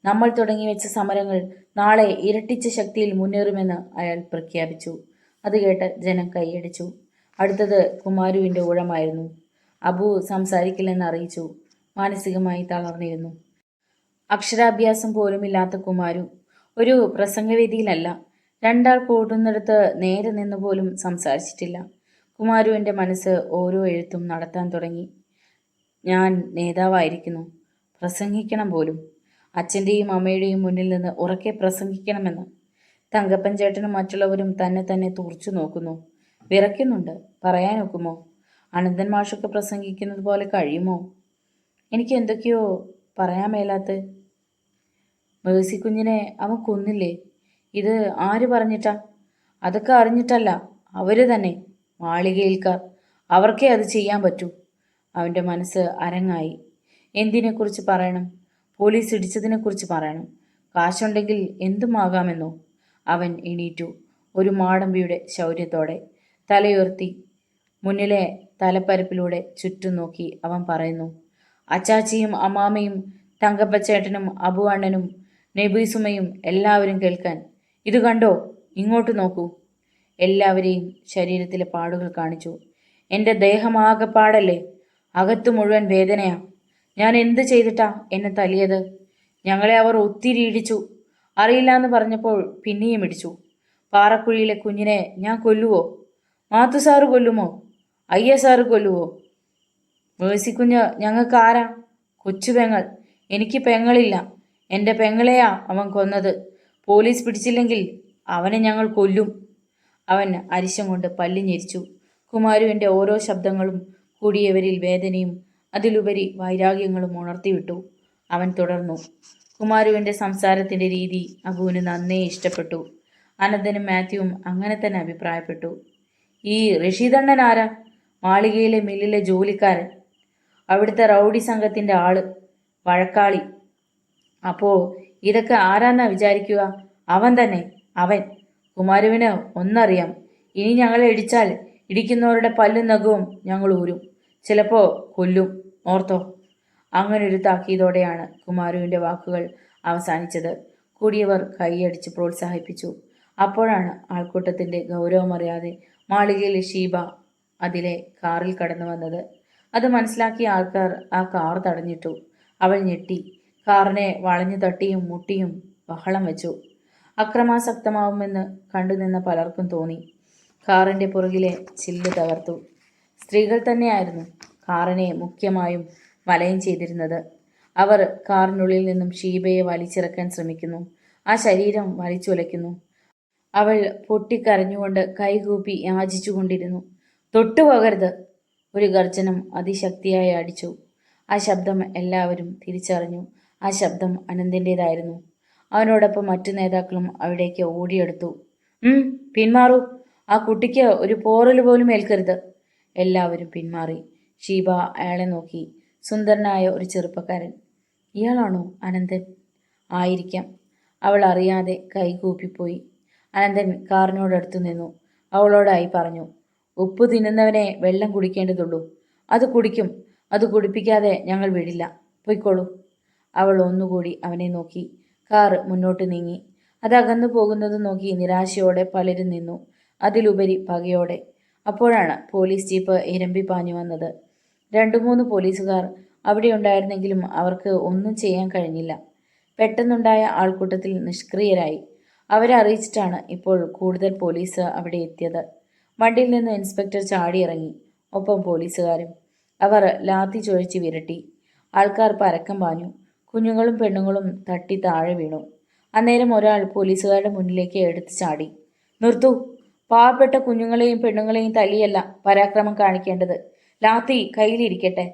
നമ്മൾ തുടങ്ങിവെച്ച സമരങ്ങൾ നാളെ ഇരട്ടിച്ച ശക്തിയിൽ മുന്നേറുമെന്ന് അയാൾ പ്രഖ്യാപിച്ചു. അത് കേട്ട് ജനം കൈയടിച്ചു. അടുത്തത് കുമാരുവിൻ്റെ ഊഴമായിരുന്നു. അബു സംസാരിക്കില്ലെന്ന് അറിയിച്ചു. മാനസികമായി തളർന്നിരുന്നു. അക്ഷരാഭ്യാസം പോലുമില്ലാത്ത കുമാരു ഒരു പ്രസംഗവേദിയിലല്ല, രണ്ടാൾ കൂടുന്നിടത്ത് നേരെ നിന്ന് പോലും സംസാരിച്ചിട്ടില്ല. കുമാരുവിൻ്റെ മനസ്സ് ഓരോ എഴുത്തും നടത്താൻ തുടങ്ങി. ഞാൻ നേതാവായിരിക്കുന്നു, പ്രസംഗിക്കണം പോലും. അച്ഛൻ്റെയും അമ്മയുടെയും മുന്നിൽ നിന്ന് ഉറക്കെ പ്രസംഗിക്കണമെന്ന്. തങ്കപ്പൻ ചേട്ടനും മറ്റുള്ളവരും തന്നെ തന്നെ തുറച്ചു നോക്കുന്നു. വിറയ്ക്കുന്നുണ്ട്. പറയാനൊക്കുമോ? അനന്തൻ മാഷൊക്കെ പ്രസംഗിക്കുന്നത് പോലെ കഴിയുമോ? എനിക്ക് എന്തൊക്കെയോ പറയാൻ മേലാത്ത. മേഴ്സി കുഞ്ഞിനെ അവൻ കൊന്നില്ലേ? ഇത് ആര് പറഞ്ഞിട്ടാ? അതൊക്കെ അറിഞ്ഞിട്ടല്ല, അവര് തന്നെ, മാളികയിൽക്കാർ. അവർക്കേ അത് ചെയ്യാൻ പറ്റൂ. അവൻ്റെ മനസ്സ് അരങ്ങായി. എന്തിനെക്കുറിച്ച് പറയണം? പോലീസ് ഇടിച്ചതിനെക്കുറിച്ച് പറയണം. കാശുണ്ടെങ്കിൽ എന്തുമാകാമെന്നോ? അവൻ എണീറ്റു. ഒരു മാടമ്പിയുടെ ശൗര്യത്തോടെ തലയുയർത്തി മുന്നിലെ തലപ്പരപ്പിലൂടെ ചുറ്റും നോക്കി അവൻ പറയുന്നു. അച്ചാച്ചിയും അമ്മാമയും തങ്കപ്പച്ചേട്ടനും അബു അണ്ണനും നെബീസുമയും എല്ലാവരും കേൾക്കാൻ. ഇത് കണ്ടോ? ഇങ്ങോട്ട് നോക്കൂ. എല്ലാവരെയും ശരീരത്തിലെ പാടുകൾ കാണിച്ചു. എൻ്റെ ദേഹമാകെപ്പാടല്ലേ, അകത്തു മുഴുവൻ വേദനയാ. ഞാൻ എന്ത് ചെയ്തിട്ടാ എന്നെ തല്ലിയത്? ഞങ്ങളെ അവർ ഒത്തിരി ഇടിച്ചു. അറിയില്ല എന്ന് പറഞ്ഞപ്പോൾ പിന്നെയും ഇടിച്ചു. പാറക്കുഴിയിലെ കുഞ്ഞിനെ ഞാൻ കൊല്ലുവോ? മാത്തു സാറ് കൊല്ലുമോ? അയ്യ സാറ് കൊല്ലുവോ? മേഴ്സിക്കുഞ്ഞ് ഞങ്ങൾക്ക് ആരാ? കൊച്ചു പെങ്ങൾ. എനിക്ക് പെങ്ങളില്ല. എൻ്റെ പെങ്ങളെയാ അവൻ കൊന്നത്. പോലീസ് പിടിച്ചില്ലെങ്കിൽ അവനെ ഞങ്ങൾ കൊല്ലും. അവൻ അരിശം കൊണ്ട് പല്ലി ഞെരിച്ചു. കുമാരുവിൻ്റെ ഓരോ ശബ്ദങ്ങളും കൂടിയവരിൽ വേദനയും അതിലുപരി വൈരാഗ്യങ്ങളും ഉണർത്തിവിട്ടു. അവൻ തുടർന്നു. കുമാരുവിൻ്റെ സംസാരത്തിൻ്റെ രീതി അബുവിന് നന്നേ ഇഷ്ടപ്പെട്ടു. അനന്തനും മാത്യുവും അങ്ങനെ തന്നെ അഭിപ്രായപ്പെട്ടു. ഈ റഷീദണ്ണൻ ആരാ? മാളികയിലെ മില്ലിലെ ജോലിക്കാരൻ, അവിടുത്തെ റൗഡി സംഘത്തിൻ്റെ ആള്, വഴക്കാളി. അപ്പോ ഇതൊക്കെ ആരാന്നാ വിചാരിക്കുക? അവൻ തന്നെ, അവൻ. കുമാരുവിന് ഒന്നറിയാം, ഇനി ഞങ്ങളെ ഇടിച്ചാൽ ഇടിക്കുന്നവരുടെ പല്ലും നഖവും ഞങ്ങൾ ഊരും, ചിലപ്പോൾ കൊല്ലും, ഓർത്തോ. അങ്ങനൊരു താക്കീതോടെയാണ് കുമാരുവിൻ്റെ വാക്കുകൾ അവസാനിച്ചത്. കൂടിയവർ കൈയടിച്ച് പ്രോത്സാഹിപ്പിച്ചു. അപ്പോഴാണ് ആൾക്കൂട്ടത്തിൻ്റെ ഗൗരവമറിയാതെ മാളികയിലെ ഷീബ അതിലെ കാറിൽ കടന്നു വന്നത്. അത് മനസ്സിലാക്കിയ ആൾക്കാർ ആ കാർ തടഞ്ഞിട്ടു. അവൾ ഞെട്ടി. കാറിനെ വളഞ്ഞു തട്ടിയും മുട്ടിയും ബഹളം വെച്ചു. അക്രമാസക്തമാവുമെന്ന് കണ്ടുനിന്ന പലർക്കും തോന്നി. കാറിൻ്റെ പുറകിലെ ചില്ല് തകർത്തു. സ്ത്രീകൾ തന്നെയായിരുന്നു കാറിനെ മുഖ്യമായും വലയം ചെയ്തിരുന്നത്. അവർ കാറിനുള്ളിൽ നിന്നും ഷീബയെ വലിച്ചിറക്കാൻ ശ്രമിക്കുന്നു. ആ ശരീരം വലിച്ചുലയ്ക്കുന്നു. അവൾ പൊട്ടിക്കരഞ്ഞുകൊണ്ട് കൈകൂപ്പി യാചിച്ചുകൊണ്ടിരുന്നു. തൊട്ടുപോകരുത്! ഒരു ഗർജനം അതിശക്തിയായി അടിച്ചു. ആ ശബ്ദം എല്ലാവരും തിരിച്ചറിഞ്ഞു. ആ ശബ്ദം അനന്തിൻ്റേതായിരുന്നു. അവനോടൊപ്പം മറ്റു നേതാക്കളും അവിടേക്ക് ഓടിയെടുത്തു. പിന്മാറൂ! ആ കുട്ടിക്ക് ഒരു പോറൽ പോലും ഏൽക്കരുത്! എല്ലാവരും പിന്മാറി. ഷീബ അയാളെ നോക്കി. സുന്ദരനായ ഒരു ചെറുപ്പക്കാരൻ. ഇയാളാണോ അനന്തൻ? ആയിരിക്കാം. അവൾ അറിയാതെ കൈകൂപ്പിപ്പോയി. അനന്തൻ കാറിനോടടുത്തു നിന്നു. അവളോടായി പറഞ്ഞു. ഉപ്പ് തിന്നുന്നവനെ വെള്ളം കുടിക്കേണ്ടതുള്ളൂ. അത് കുടിക്കും. അത് കുടിപ്പിക്കാതെ ഞങ്ങൾ വിടില്ല. പൊയ്ക്കോളൂ. അവൾ ഒന്നുകൂടി അവനെ നോക്കി. കാർ മുന്നോട്ട് നീങ്ങി. അത് അകന്നു പോകുന്നത് നോക്കി നിരാശയോടെ പലരും നിന്നു, അതിലുപരി പകയോടെ. അപ്പോഴാണ് പോലീസ് ജീപ്പ് ഇരമ്പി പാഞ്ഞു വന്നത്. 2-3 പോലീസുകാർ അവിടെ ഉണ്ടായിരുന്നെങ്കിലും അവർക്ക് ഒന്നും ചെയ്യാൻ കഴിഞ്ഞില്ല. പെട്ടെന്നുണ്ടായ ആൾക്കൂട്ടത്തിൽ നിഷ്ക്രിയരായി. അവരെ അറിയിച്ചിട്ടാണ് ഇപ്പോൾ കൂടുതൽ പോലീസ് അവിടെ എത്തിയത്. വണ്ടിയിൽ നിന്ന് ഇൻസ്പെക്ടർ ചാടിയിറങ്ങി, ഒപ്പം പോലീസുകാരും. അവർ ലാത്തി ചുഴച്ച് വിരട്ടി. ആൾക്കാർ പരക്കം പാഞ്ഞു. കുഞ്ഞുങ്ങളും പെണ്ണുങ്ങളും തട്ടി താഴെ വീണു. അന്നേരം ഒരാൾ പോലീസുകാരുടെ മുന്നിലേക്ക് എടുത്തു ചാടി. നിർത്തൂ! പാവപ്പെട്ട കുഞ്ഞുങ്ങളെയും പെണ്ണുങ്ങളെയും തല്ലിയല്ല പരാക്രമം കാണിക്കേണ്ടത്. ലാത്തി കയ്യിലിരിക്കട്ടെ.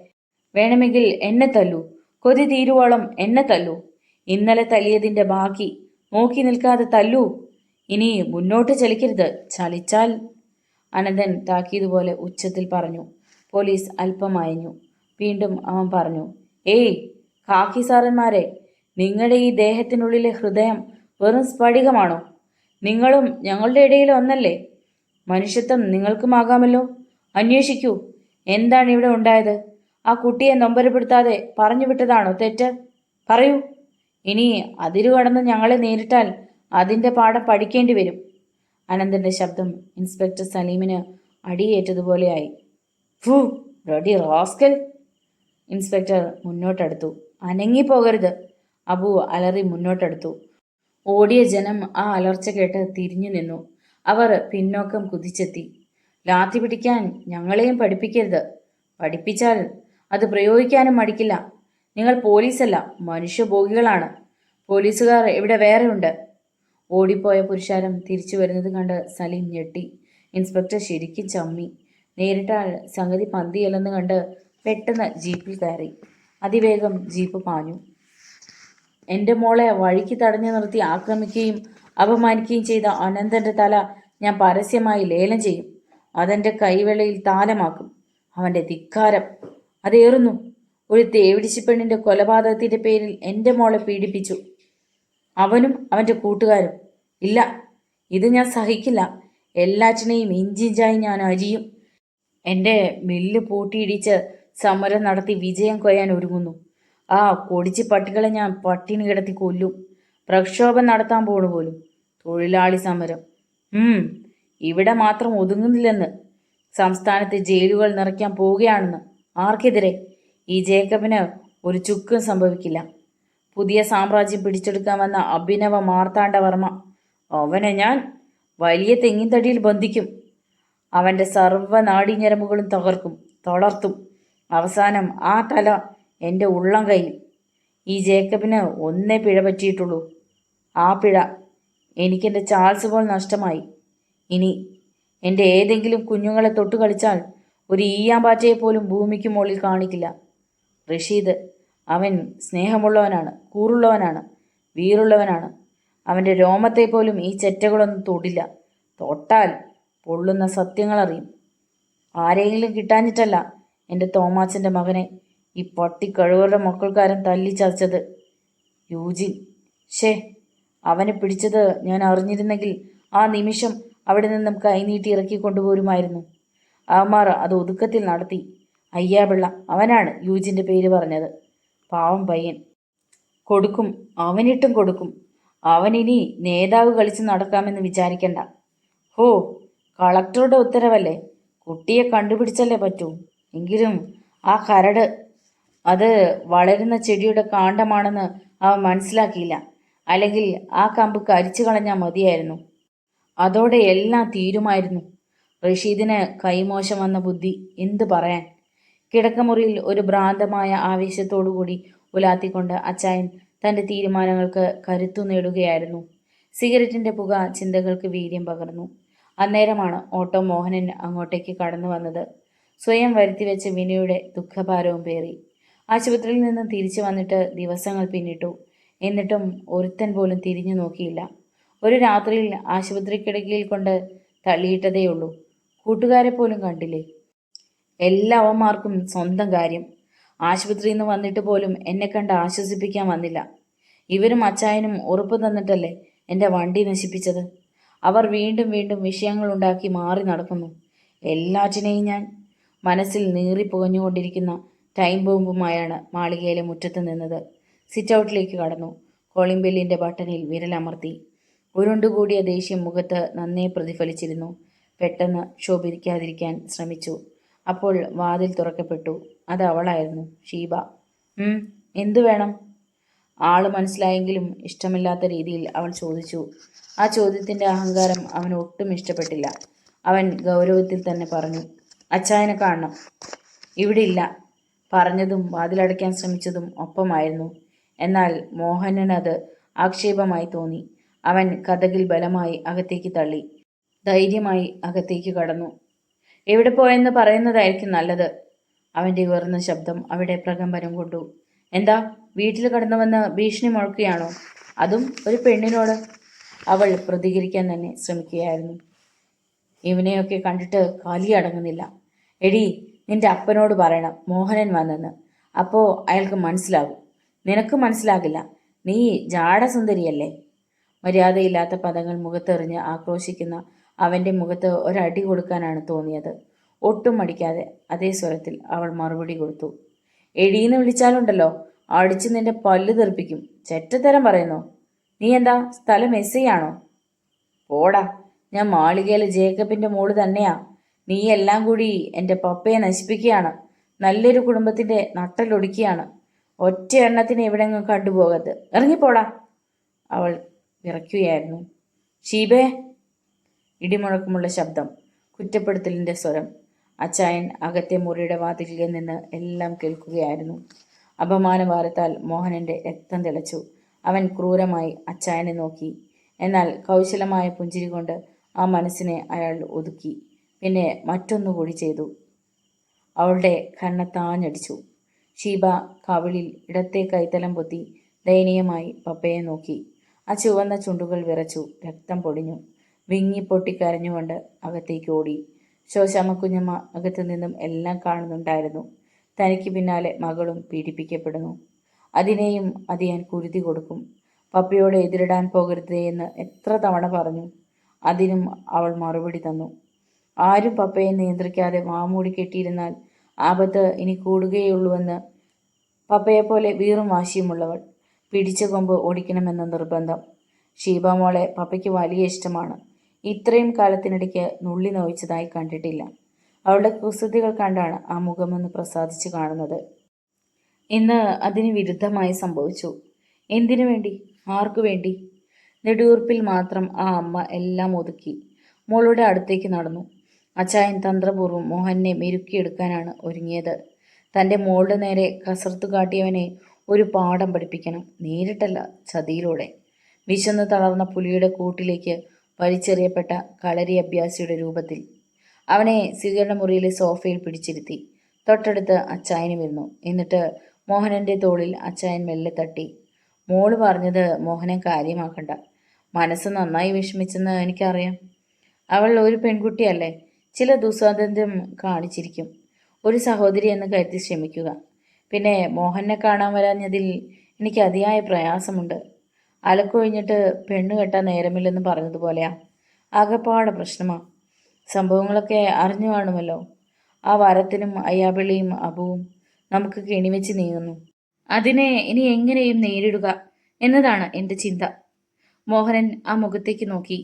വേണമെങ്കിൽ എന്നെ തല്ലൂ. കൊതി തീരുവോളം എന്നെ തല്ലൂ. ഇന്നലെ തല്ലിയതിൻ്റെ ബാക്കി. നോക്കി നിൽക്കാതെ തല്ലൂ. ഇനി മുന്നോട്ട് ചലിക്കരുത്. ചലിച്ചാൽ... അനന്തൻ താക്കീതുപോലെ ഉച്ചത്തിൽ പറഞ്ഞു. പോലീസ് അല്പം അയഞ്ഞു. വീണ്ടും അവൻ പറഞ്ഞു. ഏയ് കാക്കി സാറന്മാരെ, നിങ്ങളുടെ ഈ ദേഹത്തിനുള്ളിലെ ഹൃദയം വെറും സ്ഫടികമാണോ? നിങ്ങളും ഞങ്ങളുടെ ഇടയിൽ ഒന്നല്ലേ? മനുഷ്യത്വം നിങ്ങൾക്കുമാകാമല്ലോ. അന്വേഷിക്കൂ, എന്താണ് ഇവിടെ ഉണ്ടായത്? ആ കുട്ടിയെ നൊമ്പരപ്പെടുത്താതെ പറഞ്ഞു വിട്ടതാണോ തെറ്റ്? പറയൂ. ഇനി അതിരു കടന്ന് ഞങ്ങളെ നേരിട്ടാൽ അതിൻ്റെ പാഠം പഠിക്കേണ്ടി വരും. അനന്തന്റെ ശബ്ദം ഇൻസ്പെക്ടർ സലീമിന് അടിയേറ്റതുപോലെയായി. ഫു, റെഡി റാസ്കൽ! ഇൻസ്പെക്ടർ മുന്നോട്ടെടുത്തു. അനങ്ങിപ്പോകരുത്! അബു അലറി മുന്നോട്ടെടുത്തു. ഓടിയ ജനം ആ അലർച്ച കേട്ട് തിരിഞ്ഞു നിന്നു. അവർ പിന്നോക്കം കുതിച്ചെത്തി. ലാത്തി പിടിക്കാൻ ഞങ്ങളെയും പഠിപ്പിക്കരുത്. പഠിപ്പിച്ചാൽ അത് പ്രയോഗിക്കാനും മടിക്കില്ല. നിങ്ങൾ പോലീസല്ല, മനുഷ്യഭോഗികളാണ്. പോലീസുകാർ ഇവിടെ വേറെയുണ്ട്. ഓടിപ്പോയ പുരുഷാരം തിരിച്ചു വരുന്നത് കണ്ട് സലീം ഞെട്ടി. ഇൻസ്പെക്ടർ ശരിക്കും ചമ്മി. നേരിട്ടാൽ സംഗതി പന്തിയല്ലെന്ന് കണ്ട് പെട്ടെന്ന് ജീപ്പിൽ കയറി. അതിവേഗം ജീപ്പ് പാഞ്ഞു. എൻ്റെ മോളെ വഴിക്ക് തടഞ്ഞു നിർത്തി ആക്രമിക്കുകയും അപമാനിക്കുകയും ചെയ്ത അനന്തൻ്റെ തല ഞാൻ പരസ്യമായി ലേലം ചെയ്യും. അതെൻ്റെ കൈവെള്ളയിൽ താലമാക്കും. അവൻ്റെ ധിക്കാരം അതേറുന്നു. ഒരു തേവിടിച്ചി പെണ്ണിൻ്റെ കൊലപാതകത്തിൻ്റെ പേരിൽ എൻ്റെ മോളെ പീഡിപ്പിച്ചു. അവനും അവൻ്റെ കൂട്ടുകാരും. ഇല്ല, ഇത് ഞാൻ സഹിക്കില്ല. എല്ലാറ്റിനെയും ഇഞ്ചിഞ്ചായി ഞാൻ അരിയും. എൻ്റെ മില്ല് പൂട്ടിയിടിച്ച് സമരം നടത്തി വിജയം കൊയ്യാൻ ഒരുങ്ങുന്നു. ആ കൊടിച്ചി പട്ടികളെ ഞാൻ പട്ടിണി കിടത്തി കൊല്ലും. പ്രക്ഷോഭം നടത്താൻ പോണു പോലും. തൊഴിലാളി സമരം. ഇവിടെ മാത്രം ഒതുങ്ങുന്നില്ലെന്ന്. സംസ്ഥാനത്തെ ജയിലുകൾ നിറയ്ക്കാൻ പോവുകയാണെന്ന്. ആർക്കെതിരെ? ഈ ജേക്കബിന് ഒരു ചുക്കും സംഭവിക്കില്ല. പുതിയ സാമ്രാജ്യം പിടിച്ചെടുക്കാൻ വന്ന അഭിനവ മാർത്താണ്ഡവർമ്മ. അവനെ ഞാൻ വലിയ തെങ്ങിൻ തടിയിൽ ബന്ധിക്കും. അവൻ്റെ സർവ്വ നാഡീഞരമ്പുകളും തളർത്തും. അവസാനം ആ തല എൻ്റെ ഉള്ളം കയ്യിൽ. ഈ ജേക്കബിന് ഒന്നേ പിഴ പറ്റിയിട്ടുള്ളൂ. ആ പിഴ എനിക്കെൻ്റെ ചാൾസ് പോൾ നഷ്ടമായി. ഇനി എൻ്റെ ഏതെങ്കിലും കുഞ്ഞുങ്ങളെ തൊട്ടു കളിച്ചാൽ ഒരു ഈയാമ്പാറ്റയെ പോലും ഭൂമിക്ക് മുകളിൽ കാണിക്കില്ല. റഷീദ്, അവൻ സ്നേഹമുള്ളവനാണ്, കൂറുള്ളവനാണ്, വീറുള്ളവനാണ്. അവൻ്റെ രോമത്തെ പോലും ഈ ചെറ്റകളൊന്നും തൊടില്ല. തൊട്ടാൽ പൊള്ളുന്ന സത്യങ്ങളറിയും. ആരെങ്കിലും കിട്ടാഞ്ഞിട്ടല്ല എൻ്റെ തോമാച്ചൻ്റെ മകനെ ഈ പട്ടിക്കഴുവരുടെ മക്കൾക്കാരൻ തല്ലിച്ചതച്ചത്. യൂജിൻ, അവനെ പിടിച്ചത് ഞാൻ അറിഞ്ഞിരുന്നെങ്കിൽ ആ നിമിഷം അവിടെ നിന്നും കൈനീട്ടി ഇറക്കി കൊണ്ടുപോരുമായിരുന്നു. അവന്മാർ അത് ഒതുക്കത്തിൽ നടത്തി. അയ്യാപിള്ള, അവനാണ് യൂജിൻ്റെ പേര് പറഞ്ഞത്. പാവം പയ്യൻ. കൊടുക്കും, അവനിട്ടും കൊടുക്കും. അവനിനി നേതാവ് കളിച്ച് നടക്കാമെന്ന് വിചാരിക്കണ്ട. ഹോ, കളക്ടറുടെ ഉത്തരവല്ലേ? കുട്ടിയെ കണ്ടുപിടിച്ചല്ലേ പറ്റൂ. എങ്കിലും ആ കരട്, അത് വളരുന്ന ചെടിയുടെ കാണ്ഡമാണെന്ന് അവൻ മനസ്സിലാക്കിയില്ല. അല്ലെങ്കിൽ ആ കമ്പ് കരിച്ചു കളഞ്ഞാൽ മതിയായിരുന്നു. അതോടെ എല്ലാം തീരുമായിരുന്നു. റഷീദിന് കൈമോശം വന്ന ബുദ്ധി എന്തു പറയാൻ. കിടക്കമുറിയിൽ ഒരു ഭ്രാന്തമായ ആവേശത്തോടുകൂടി ഉലാത്തിക്കൊണ്ട് അച്ചായൻ തൻ്റെ തീരുമാനങ്ങൾക്ക് കരുത്തു നേടുകയായിരുന്നു. സിഗരറ്റിൻ്റെ പുക ചിന്തകൾക്ക് വീര്യം പകർന്നു. അന്നേരമാണ് ഓട്ടോ മോഹനൻ അങ്ങോട്ടേക്ക് കടന്നു വന്നത്. സ്വയം വരുത്തിവെച്ച് വിനയുടെ ദുഃഖഭാരവും പേറി. ആശുപത്രിയിൽ നിന്നും തിരിച്ചു വന്നിട്ട് ദിവസങ്ങൾ പിന്നിട്ടു. എന്നിട്ടും ഒരുത്തൻ പോലും തിരിഞ്ഞു നോക്കിയില്ല. ഒരു രാത്രിയിൽ ആശുപത്രി കിടക്കയിൽ കൊണ്ട് തള്ളിയിട്ടതേയുള്ളൂ. കൂട്ടുകാരെ പോലും കണ്ടില്ലേ? എല്ലാ അവന്മാർക്കും സ്വന്തം കാര്യം. ആശുപത്രിയിൽ നിന്ന് വന്നിട്ട് പോലും എന്നെ കണ്ട് ആശ്വസിപ്പിക്കാൻ വന്നില്ല. ഇവരും അച്ചായനും ഉറപ്പ് തന്നിട്ടല്ലേ എൻ്റെ വണ്ടി നശിപ്പിച്ചത്. അവർ വീണ്ടും വീണ്ടും വിഷയങ്ങളുണ്ടാക്കി മാറി നടക്കുന്നു. എല്ലാറ്റിനെയും ഞാൻ മനസ്സിൽ നീറിപ്പുകഞ്ഞുകൊണ്ടിരിക്കുന്ന ടൈം ബോംബുമായാണ് മാളികയിലെ മുറ്റത്ത് നിന്നത്. സിറ്റ് ഔട്ടിലേക്ക് കടന്നു. കോളിംഗ് ബെല്ലിൻ്റെ ബട്ടണിൽ വിരലമർത്തി. ഉരുണ്ടുകൂടിയ ദേഷ്യം മുഖത്ത് നന്നേ പ്രതിഫലിച്ചിരുന്നു. പെട്ടെന്ന് ക്ഷോഭിക്കാതിരിക്കാൻ ശ്രമിച്ചു. അപ്പോൾ വാതിൽ തുറക്കപ്പെട്ടു. അത് അവളായിരുന്നു, ഷീബ. എന്തു വേണം? ആള് മനസ്സിലായെങ്കിലും ഇഷ്ടമില്ലാത്ത രീതിയിൽ അവൾ ചോദിച്ചു. ആ ചോദ്യത്തിൻ്റെ അഹങ്കാരം അവന് ഒട്ടും ഇഷ്ടപ്പെട്ടില്ല. അവൻ ഗൗരവത്തിൽ തന്നെ പറഞ്ഞു, അച്ചായനെ കാണണം. ഇവിടെ ഇല്ല. പറഞ്ഞതും വാതിലടയ്ക്കാൻ ശ്രമിച്ചതും ഒപ്പമായിരുന്നു. എന്നാൽ മോഹനനത് ആക്ഷേപമായി തോന്നി. അവൻ കതകിൽ ബലമായി അകത്തേക്ക് തള്ളി. ധൈര്യമായി അകത്തേക്ക് കടന്നു. എവിടെ പോയെന്ന് പറയുന്നതായിരിക്കും നല്ലത്. അവൻ്റെ ഉയർന്ന ശബ്ദം അവിടെ പ്രകമ്പനം കൊണ്ടു. എന്താ, വീട്ടിൽ കടന്നു വന്ന് ഭീഷണി മുഴക്കുകയാണോ? അതും ഒരു പെണ്ണിനോട്? അവൾ പ്രതികരിക്കാൻ തന്നെ ശ്രമിക്കുകയായിരുന്നു. ഇവനെയൊക്കെ കണ്ടിട്ട് കലി അടങ്ങുന്നില്ല. എടീ, നിന്റെ അപ്പനോട് പറയണം മോഹനൻ വന്നെന്ന്. അപ്പോൾ അയാൾക്ക് മനസ്സിലാകും. നിനക്ക് മനസ്സിലാകില്ല. നീ ജാടസുന്ദരിയല്ലേ? മര്യാദയില്ലാത്ത പദങ്ങൾ മുഖത്തെറിഞ്ഞ് ആക്രോശിക്കുന്ന അവൻ്റെ മുഖത്ത് ഒരടി കൊടുക്കാനാണ് തോന്നിയത്. ഒട്ടും മടിക്കാതെ അതേ സ്വരത്തിൽ അവൾ മറുപടി കൊടുത്തു. എടീന്ന് വിളിച്ചാലുണ്ടല്ലോ, അടിച്ച് നിന്റെ പല്ല് തെറിപ്പിക്കും. ചെറ്റത്തരം പറയുന്നോ? നീ എന്താ സ്ഥലം എസ് ഐ ആണോ? പോടാ, ഞാൻ മാളികയിലെ ജേക്കബിന്റെ മോള് തന്നെയാ. നീ എല്ലാം കൂടി എൻ്റെ പപ്പയെ നശിപ്പിക്കുകയാണ്. നല്ലൊരു കുടുംബത്തിന്റെ നട്ടലൊടുക്കിയാണ്. ഒറ്റ എണ്ണത്തിന് എവിടെങ്ങും കണ്ടുപോകരുത്. ഇറങ്ങിപ്പോടാ. അവൾ വിറയ്ക്കുകയായിരുന്നു. ഷീബേ! ഇടിമുഴക്കമുള്ള ശബ്ദം, കുറ്റപ്പെടുത്തലിന്റെ സ്വരം. അച്ചായൻ അകത്തെ മുറിയുടെ വാതിലിൽ നിന്ന് എല്ലാം കേൾക്കുകയായിരുന്നു. അപമാനഭാരത്താൽ മോഹനന്റെ രക്തം തിളച്ചു. അവൻ ക്രൂരമായി അച്ചായനെ നോക്കി. എന്നാൽ കൗശലമായ പുഞ്ചിരി കൊണ്ട് ആ മനസ്സിനെ അയാൾ ഒതുക്കി. പിന്നെ മറ്റൊന്നുകൂടി ചെയ്തു. അവളുടെ കണ്ണത്താഞ്ഞടിച്ചു. ഷീബ കവിളിൽ ഇടത്തെ കൈത്തലം പൊത്തി ദയനീയമായി പപ്പയെ നോക്കി. ആ ചുവന്ന ചുണ്ടുകൾ വിറച്ചു. രക്തം പൊടിഞ്ഞു. വിങ്ങിപ്പൊട്ടിക്കരഞ്ഞുകൊണ്ട് അകത്തേക്ക് ഓടി. ശോശാമ്മ കുഞ്ഞമ്മ അകത്തു നിന്നും എല്ലാം കാണുന്നുണ്ടായിരുന്നു. തനിക്ക് പിന്നാലെ മകളും പീഡിപ്പിക്കപ്പെടുന്നു. അതിനെയും അത് ഞാൻ കുരുതി കൊടുക്കും. പപ്പയോട് എതിരിടാൻ പോകരുതേ എന്ന് എത്ര തവണ പറഞ്ഞു. അതിനും അവൾ മറുപടി തന്നു. ആരും പപ്പയെ നിയന്ത്രിക്കാതെ വാമൂടി കെട്ടിയിരുന്നാൽ ആപത്ത് ഇനി കൂടുകയുള്ളൂവെന്ന് പപ്പയെപ്പോലെ വീറും വാശിയുമുള്ളവൾ. പിടിച്ച കൊമ്പ് ഓടിക്കണമെന്ന നിർബന്ധം. ഷീബ മോളെ പപ്പയ്ക്ക് വലിയ ഇഷ്ടമാണ്. ഇത്രയും കാലത്തിനിടയ്ക്ക് നുള്ളി നോവിച്ചതായി കണ്ടിട്ടില്ല. അവളുടെ കുസൃതികൾ കണ്ടാണ് ആ മുഖമൊന്ന് പ്രസാദിച്ചു കാണുന്നത്. ഇന്ന് അതിന് വിരുദ്ധമായി സംഭവിച്ചു. എന്തിനു വേണ്ടി? ആർക്കു വേണ്ടി? നെടുവീർപ്പിൽ മാത്രം ആ അമ്മ എല്ലാം ഒതുക്കി മോളുടെ അടുത്തേക്ക് നടന്നു. അച്ചായൻ തന്ത്രപൂർവ്വം മോഹനെ മെരുക്കിയെടുക്കാനാണ് ഒരുങ്ങിയത്. തൻ്റെ മോളുടെ നേരെ കസർത്തു കാട്ടിയവനെ ഒരു പാഠം പഠിപ്പിക്കണം. നേരിട്ടല്ല, ചതിയിലൂടെ. വിശന്ന് തളർന്ന പുലിയുടെ കൂട്ടിലേക്ക് വലിച്ചെറിയപ്പെട്ട കളരി അഭ്യാസിയുടെ രൂപത്തിൽ. അവനെ സ്വീകരണ മുറിയിലെ സോഫയിൽ പിടിച്ചിരുത്തി. തൊട്ടടുത്ത് അച്ചായനും ഇരുന്നു. എന്നിട്ട് മോഹനന്റെ തോളിൽ അച്ചായൻ മെല്ലെ തട്ടി. മോള് പറഞ്ഞത് മോഹനൻ കാര്യമാക്കണ്ട. മനസ്സ് നന്നായി വിഷമിച്ചെന്ന് എനിക്കറിയാം. അവൾ ഒരു പെൺകുട്ടിയല്ലേ, ചില ദുസ്വാതന്ത്ര്യം കാണിച്ചിരിക്കും. ഒരു സഹോദരി എന്ന് കരുതി ക്ഷമിക്കുക. പിന്നെ മോഹനെ കാണാൻ വരാഞ്ഞതിൽ എനിക്ക് അതിയായ പ്രയാസമുണ്ട്. അലക്കൊഴിഞ്ഞിട്ട് പെണ്ണു കെട്ടാൻ നേരമില്ലെന്ന് പറഞ്ഞതുപോലെയാ. ആകെപ്പാടെ പ്രശ്നമാ. സംഭവങ്ങളൊക്കെ അറിഞ്ഞു കാണുമല്ലോ. ആ വരത്തിനും അയ്യാപിള്ളിയും അബുവും നമുക്ക് കെണിവെച്ച് നീങ്ങുന്നു. അതിനെ ഇനി എങ്ങനെയും നേരിടുക എന്നതാണ് എൻ്റെ ചിന്ത. മോഹനൻ ആ മുഖത്തേക്ക് നോക്കി.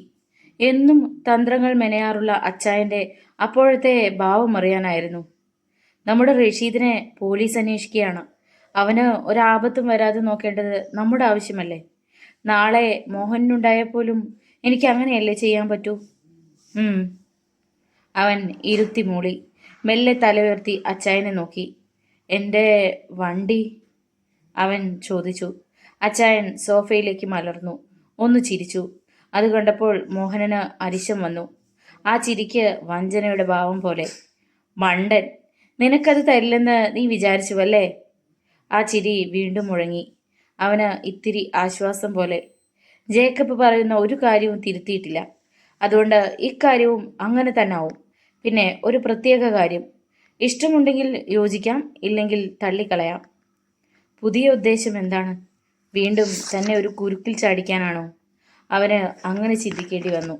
എന്നും തന്ത്രങ്ങൾ മെനയാറുള്ള അച്ചായൻ്റെ അപ്പോഴത്തെ ഭാവം അറിയാനായിരുന്നു. നമ്മുടെ റഷീദിനെ പോലീസ് അന്വേഷിക്കുകയാണ്. അവന് ഒരാപത്തും വരാതെ നോക്കേണ്ടത് നമ്മുടെ ആവശ്യമല്ലേ? നാളെ മോഹനുണ്ടായാൽ പോലും എനിക്ക് അങ്ങനെയല്ലേ ചെയ്യാൻ പറ്റൂ? അവൻ ഇരുത്തി മൂളി. മെല്ലെ തല ഉയർത്തി അച്ചായനെ നോക്കി. എൻ്റെ വണ്ടി? അവൻ ചോദിച്ചു. അച്ചായൻ സോഫയിലേക്ക് മലർന്നു. ഒന്ന് ചിരിച്ചു. അത് കണ്ടപ്പോൾ മോഹനന് അരിശം വന്നു. ആ ചിരിക്ക് വഞ്ചനയുടെ ഭാവം പോലെ. മണ്ടൻ, നിനക്കത് തരില്ലെന്ന് നീ വിചാരിച്ചുവല്ലേ? ആ ചിരി വീണ്ടും മുഴങ്ങി. അവന് ഇത്തിരി ആശ്വാസം പോലെ. ജേക്കബ് പറയുന്ന ഒരു കാര്യവും തിരുത്തിയിട്ടില്ല. അതുകൊണ്ട് ഇക്കാര്യവും അങ്ങനെ തന്നെ ആവും. പിന്നെ ഒരു പ്രത്യേക കാര്യം, ഇഷ്ടമുണ്ടെങ്കിൽ യോജിക്കാം, ഇല്ലെങ്കിൽ തള്ളിക്കളയാം. പുതിയ ഉദ്ദേശം എന്താണ്? വീണ്ടും തന്നെ ഒരു കുരുക്കിൽ ചാടിക്കാനാണോ? അവന് അങ്ങനെ ചിന്തിക്കേണ്ടി വന്നു.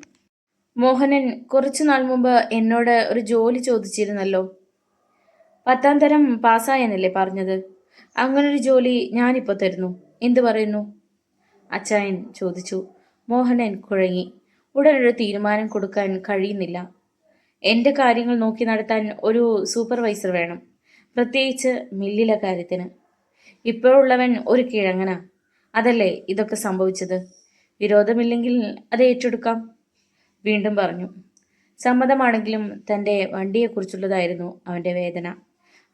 മോഹനൻ കുറച്ചു നാൾ മുമ്പ് എന്നോട് ഒരു ജോലി ചോദിച്ചിരുന്നല്ലോ. 10ാം തരം പാസ്സായെന്നല്ലേ പറഞ്ഞത്? അങ്ങനൊരു ജോലി ഞാനിപ്പോൾ തരുന്നു. എന്തു പറയുന്നു? അച്ചായൻ ചോദിച്ചു. മോഹനൻ കുഴങ്ങി. ഉടനൊരു തീരുമാനം കൊടുക്കാൻ കഴിയുന്നില്ല. എൻ്റെ കാര്യങ്ങൾ നോക്കി നടത്താൻ ഒരു സൂപ്പർവൈസർ വേണം, പ്രത്യേകിച്ച് മില്ലിലെ കാര്യത്തിന്. ഇപ്പോഴുള്ളവൻ ഒരു കിഴങ്ങനാ. അതല്ലേ ഇതൊക്കെ സംഭവിച്ചത്. വിരോധമില്ലെങ്കിൽ അത് ഏറ്റെടുക്കാം. വീണ്ടും പറഞ്ഞു. സമ്മതമാണെങ്കിലും തൻ്റെ വണ്ടിയെക്കുറിച്ചുള്ളതായിരുന്നു അവൻ്റെ വേദന.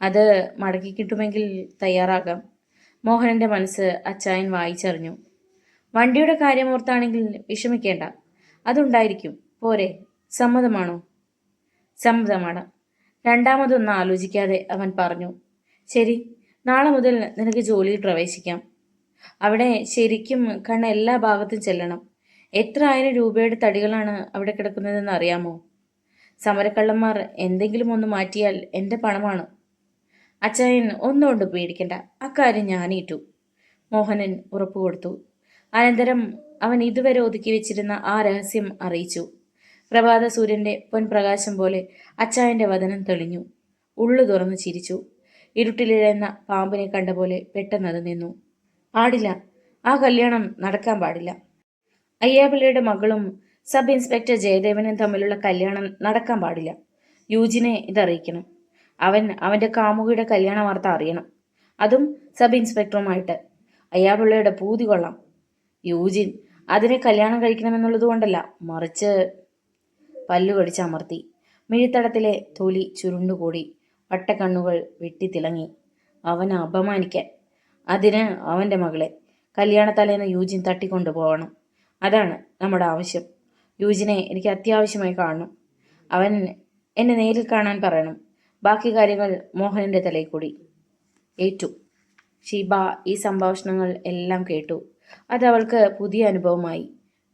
അത് മടക്കി കിട്ടുമെങ്കിൽ തയ്യാറാകാം. മോഹനൻ്റെ മനസ്സ് അച്ചായൻ വായിച്ചറിഞ്ഞു. വണ്ടിയുടെ കാര്യമോർത്താണെങ്കിൽ വിഷമിക്കേണ്ട, അതുണ്ടായിരിക്കും. പോരെ? സമ്മതമാണോ? സമ്മതമാണ്. രണ്ടാമതൊന്നും ആലോചിക്കാതെ അവൻ പറഞ്ഞു. ശരി, നാളെ മുതൽ നിനക്ക് ജോലിയിൽ പ്രവേശിക്കാം. അവിടെ ശരിക്കും കണ്ണ് എല്ലാ ഭാഗത്തും ചെല്ലണം. എത്ര ആയിരം രൂപയുടെ തടികളാണ് അവിടെ കിടക്കുന്നതെന്ന് അറിയാമോ? സമരക്കള്ളന്മാർ എന്തെങ്കിലും ഒന്ന് മാറ്റിയാൽ എൻ്റെ പണമാണ്. അച്ചായൻ ഒന്നുകൊണ്ട് പേടിക്കണ്ട, അക്കാര്യം ഞാനേറ്റു. മോഹനൻ ഉറപ്പുകൊടുത്തു. അനന്തരം അവൻ ഇതുവരെ ഒതുക്കി വെച്ചിരുന്ന ആ രഹസ്യം അറിയിച്ചു. പ്രഭാത സൂര്യന്റെ പൊൻപ്രകാശം പോലെ അച്ചായന്റെ വദനം തെളിഞ്ഞു. ഉള്ളു തുറന്ന് ചിരിച്ചു. ഇരുട്ടിലിഴയുന്ന പാമ്പിനെ കണ്ട പോലെ പെട്ടെന്നത് നിന്നു. പാടില്ല, ആ കല്യാണം നടക്കാൻ പാടില്ല. അയ്യാപിള്ളയുടെ മകളും സബ് ഇൻസ്പെക്ടർ ജയദേവനും തമ്മിലുള്ള കല്യാണം നടക്കാൻ പാടില്ല. യൂജിനെ ഇതറിയിക്കണം. അവന്റെ കാമുകിയുടെ കല്യാണ വാർത്ത അറിയണം. അതും സബ് ഇൻസ്പെക്ടറുമായിട്ട്. അയ്യാപിള്ളയുടെ പൂതി കൊള്ളാം. യൂജിൻ അതിനെ കല്യാണം കഴിക്കണമെന്നുള്ളത് കൊണ്ടല്ല, മറിച്ച് പല്ലു കടിച്ചമർത്തി. മിഴിത്തടത്തിലെ തൊലി ചുരുണ്ടുകൂടി. വട്ടക്കണ്ണുകൾ വെട്ടിത്തിളങ്ങി. അവനെ അപമാനിക്കാൻ. അതിന് അവന്റെ മകളെ കല്യാണത്തലേന്ന് യൂജിൻ തട്ടിക്കൊണ്ടുപോകണം. അതാണ് നമ്മുടെ ആവശ്യം. യൂജിനെ എനിക്ക് അത്യാവശ്യമായി കാണണം. അവൻ എന്നെ നേരിൽ കാണാൻ പറയണം. ബാക്കി കാര്യങ്ങൾ മോഹനന്റെ തലയിൽ കൂടി. ഏറ്റു. ഷീബ ഈ സംഭാഷണങ്ങൾ എല്ലാം കേട്ടു. അത് അവൾക്ക് പുതിയ അനുഭവമായി.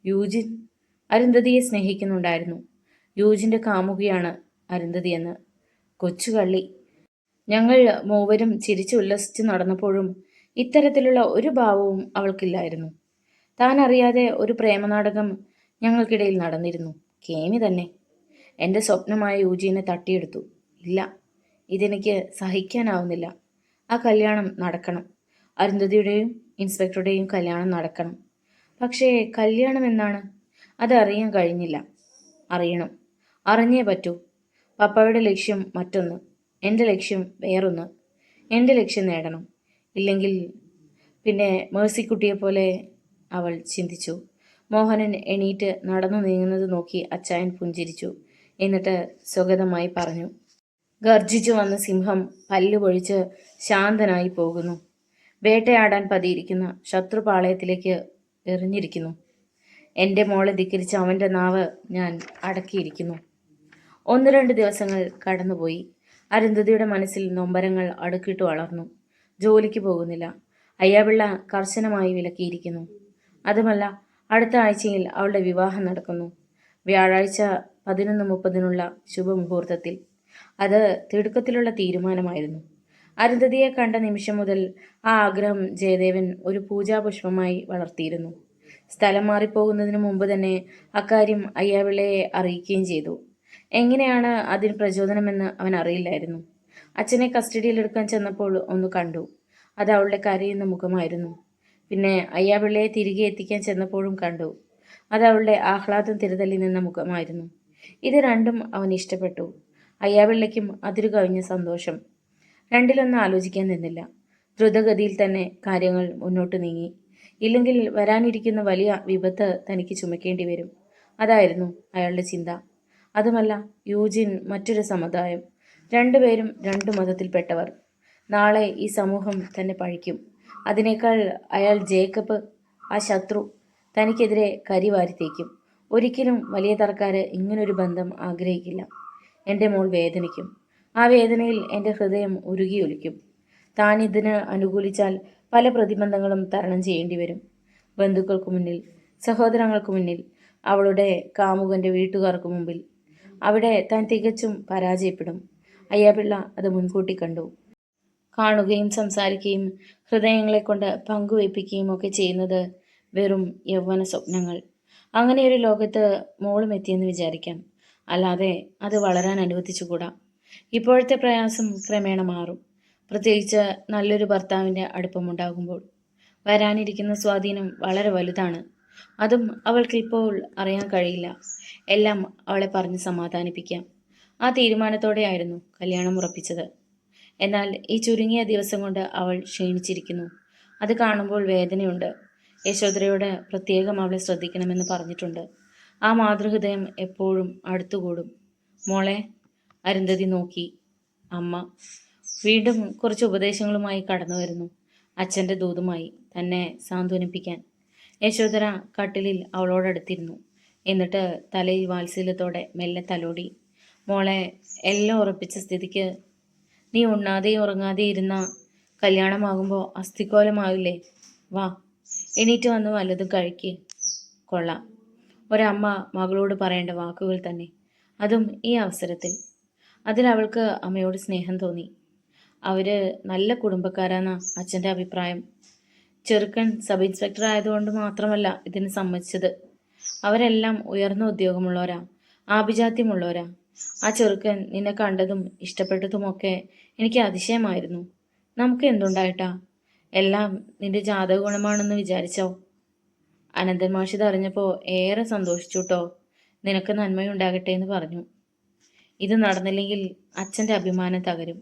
യൂജിൻ അരുന്ധതിയെ സ്നേഹിക്കുന്നുണ്ടായിരുന്നു. യൂജിന്റെ കാമുകിയാണ് അരുന്ധതിയെന്ന്. കൊച്ചുകള്ളി. ഞങ്ങൾ മൂവരും ചിരിച്ചു ഉല്ലസിച്ച് നടന്നപ്പോഴും ഇത്തരത്തിലുള്ള ഒരു ഭാവവും അവൾക്കില്ലായിരുന്നു. താൻ അറിയാതെ ഒരു പ്രേമനാടകം ഞങ്ങൾക്കിടയിൽ നടന്നിരുന്നു. കേമി തന്നെ. എൻ്റെ സ്വപ്നമായ യൂജീനെ തട്ടിയെടുത്തു. ഇല്ല, ഇതെനിക്ക് സഹിക്കാനാവുന്നില്ല. ആ കല്യാണം നടക്കണം. അരുന്ധതിയുടെയും ഇൻസ്പെക്ടറുടെയും കല്യാണം നടക്കണം. പക്ഷേ കല്യാണം എന്നാണ്? അതറിയാൻ കഴിഞ്ഞില്ല. അറിയണം. അറിഞ്ഞേ പറ്റൂ. പപ്പായുടെ ലക്ഷ്യം മറ്റൊന്ന്, എൻ്റെ ലക്ഷ്യം വേറൊന്ന്. എൻ്റെ ലക്ഷ്യം നേടണം. ഇല്ലെങ്കിൽ പിന്നെ മേഴ്സിക്കുട്ടിയെ പോലെ അവൾ ചിന്തിച്ചു. മോഹനൻ എണീറ്റ് നടന്നു നീങ്ങുന്നത് നോക്കി അച്ചായൻ പുഞ്ചിരിച്ചു. എന്നിട്ട് സ്വഗതമായി പറഞ്ഞു, ഗർജിച്ചു വന്ന സിംഹം പല്ലുപൊഴിച്ച് ശാന്തനായി പോകുന്നു. വേട്ടയാടാൻ പതിയിരിക്കുന്ന ശത്രുപാളയത്തിലേക്ക് എറിഞ്ഞിരിക്കുന്നു. എൻ്റെ മോളെ ധിക്കരിച്ച അവൻ്റെ നാവ് ഞാൻ അടക്കിയിരിക്കുന്നു. 1-2 ദിവസങ്ങൾ കടന്നുപോയി. അരുന്ധതിയുടെ മനസ്സിൽ നൊമ്പരങ്ങൾ അടുക്കിട്ട് വളർന്നു. ജോലിക്ക് പോകുന്നില്ല. അയ്യാപിള്ള കർശനമായി വിലക്കിയിരിക്കുന്നു. അതുമല്ല, അടുത്ത ആഴ്ചയിൽ അവളുടെ വിവാഹം നടക്കുന്നു. വ്യാഴാഴ്ച 11:30 ശുഭമുഹൂർത്തത്തിൽ. അത് തിടുക്കത്തിലുള്ള തീരുമാനമായിരുന്നു. അരുന്ധതിയെ കണ്ട നിമിഷം മുതൽ ആ ആഗ്രഹം ജയദേവൻ ഒരു പൂജാപുഷ്പമായി വളർത്തിയിരുന്നു. സ്ഥലം മാറിപ്പോകുന്നതിന് മുമ്പ് തന്നെ അക്കാര്യം അയ്യാപിള്ളയെ അറിയിക്കുകയും ചെയ്തു. എങ്ങനെയാണ് അതിന് പ്രചോദനമെന്ന് അവൻ അറിയില്ലായിരുന്നു. അച്ഛനെ കസ്റ്റഡിയിലെടുക്കാൻ ചെന്നപ്പോൾ ഒന്ന് കണ്ടു. അത് അവളുടെ കരയുന്ന മുഖമായിരുന്നു. പിന്നെ അയ്യാപിള്ളയെ തിരികെ എത്തിക്കാൻ ചെന്നപ്പോഴും കണ്ടു. അത് അവളുടെ ആഹ്ലാദം തിരതള്ളി നിന്ന മുഖമായിരുന്നു. ഇത് രണ്ടും അവൻ ഇഷ്ടപ്പെട്ടു. അയ്യാപിള്ളയ്ക്കും അതിരു കവിഞ്ഞ സന്തോഷം. രണ്ടിലൊന്നും ആലോചിക്കാൻ നിന്നില്ല. ദ്രുതഗതിയിൽ തന്നെ കാര്യങ്ങൾ മുന്നോട്ട് നീങ്ങി. ഇല്ലെങ്കിൽ വരാനിരിക്കുന്ന വലിയ വിപത്ത് തനിക്ക് ചുമക്കേണ്ടി വരും. അതായിരുന്നു അയാളുടെ ചിന്ത. അതുമല്ല, യൂജിൻ മറ്റൊരു സമുദായം. രണ്ടുപേരും 2 മതത്തിൽപ്പെട്ടവർ. നാളെ ഈ സമൂഹം തന്നെ പഴിക്കും. അതിനേക്കാൾ അയാൾ ജേക്കബ്, ആ ശത്രു, തനിക്കെതിരെ കരിവാരിത്തേക്കും. ഒരിക്കലും വലിയ തർക്കാര് ഇങ്ങനൊരു ബന്ധം ആഗ്രഹിക്കില്ല. എൻ്റെ മോൾ വേദനിക്കും. ആ വേദനയിൽ എൻ്റെ ഹൃദയം ഉരുകിയൊലിക്കും. താൻ ഇതിന് അനുകൂലിച്ചാൽ പല പ്രതിബന്ധങ്ങളും തരണം ചെയ്യേണ്ടി വരും. ബന്ധുക്കൾക്ക് മുന്നിൽ, സഹോദരങ്ങൾക്ക് മുന്നിൽ, അവളുടെ കാമുകൻ്റെ വീട്ടുകാർക്ക് മുമ്പിൽ. അവിടെ താൻ തികച്ചും പരാജയപ്പെടും. അയ്യാപിള്ള അത് മുൻകൂട്ടി കണ്ടു. കാണുകയും സംസാരിക്കുകയും ഹൃദയങ്ങളെ കൊണ്ട് പങ്കുവയ്പ്പിക്കുകയും ഒക്കെ ചെയ്യുന്നത് വെറും യൗവന സ്വപ്നങ്ങൾ. അങ്ങനെയൊരു ലോകത്ത് മോളും എത്തിയെന്ന് വിചാരിക്കാം. അല്ലാതെ അത് വളരാൻ അനുവദിച്ചുകൂടാ. ഇപ്പോഴത്തെ പ്രയാസം ക്രമേണ മാറും. പ്രത്യേകിച്ച് നല്ലൊരു ഭർത്താവിൻ്റെ അടുപ്പമുണ്ടാകുമ്പോൾ. വരാനിരിക്കുന്ന സ്വാധീനം വളരെ വലുതാണ്. അതും അവൾക്കിപ്പോൾ അറിയാൻ കഴിയില്ല. എല്ലാം അവളെ പറഞ്ഞ് സമാധാനിപ്പിക്കാം. ആ തീരുമാനത്തോടെയായിരുന്നു കല്യാണം ഉറപ്പിച്ചത്. എന്നാൽ ഈ ചുരുങ്ങിയ ദിവസം കൊണ്ട് അവൾ ക്ഷീണിച്ചിരിക്കുന്നു. അത് കാണുമ്പോൾ വേദനയുണ്ട്. യശോധരയോട് പ്രത്യേകം അവളെ ശ്രദ്ധിക്കണമെന്ന് പറഞ്ഞിട്ടുണ്ട്. ആ മാതൃഹൃദയം എപ്പോഴും അടുത്തുകൂടും. മോളെ, അരുന്ധതി നോക്കി. അമ്മ വീണ്ടും കുറച്ച് ഉപദേശങ്ങളുമായി കടന്നു വരുന്നു. അച്ഛൻ്റെ ദൂതുമായി തന്നെ സാന്ത്വനിപ്പിക്കാൻ. യശോധര കട്ടിലിൽ അവളോടടുത്തിരുന്നു. എന്നിട്ട് തലയിൽ വാത്സല്യത്തോടെ മെല്ലെ തലോടി. മോളെ, എല്ലാം ഉറപ്പിച്ച സ്ഥിതിക്ക് നീ ഉണ്ണാതെയും ഉറങ്ങാതെയും ഇരുന്ന കല്യാണമാകുമ്പോൾ അസ്ഥിക്കോലമാവില്ലേ? വാ, എണീറ്റ് വന്ന് വല്ലതും കഴിക്ക്. കൊള്ളാം. ഒരമ്മ മകളോട് പറയേണ്ട വാക്കുകൾ തന്നെ, അതും ഈ അവസരത്തിൽ. അതിലവൾക്ക് അമ്മയോട് സ്നേഹം തോന്നി. അവര് നല്ല കുടുംബക്കാരാന്ന അച്ഛൻ്റെ അഭിപ്രായം. ചെറുക്കൻ സബ് ഇൻസ്പെക്ടർ ആയതുകൊണ്ട് മാത്രമല്ല ഇതിന് സമ്മതിച്ചത്. അവരെല്ലാം ഉയർന്ന ഉദ്യോഗമുള്ളവരാ. ആഭിജാത്യമുള്ളവരാ. ആ ചെറുക്കൻ നിന്നെ കണ്ടതും ഇഷ്ടപ്പെട്ടതുമൊക്കെ എനിക്ക് അതിശയമായിരുന്നു. നമുക്ക് എന്തുണ്ടായിട്ടാ? എല്ലാം നിന്റെ ജാതക ഗുണമാണെന്ന് വിചാരിച്ചോ? അനന്തൻ മാഷ് ഇതറിഞ്ഞപ്പോൾ ഏറെ സന്തോഷിച്ചു കേട്ടോ. നിനക്ക് നന്മയുണ്ടാകട്ടെ എന്ന് പറഞ്ഞു. ഇത് നടന്നില്ലെങ്കിൽ അച്ഛൻ്റെ അഭിമാനം തകരും.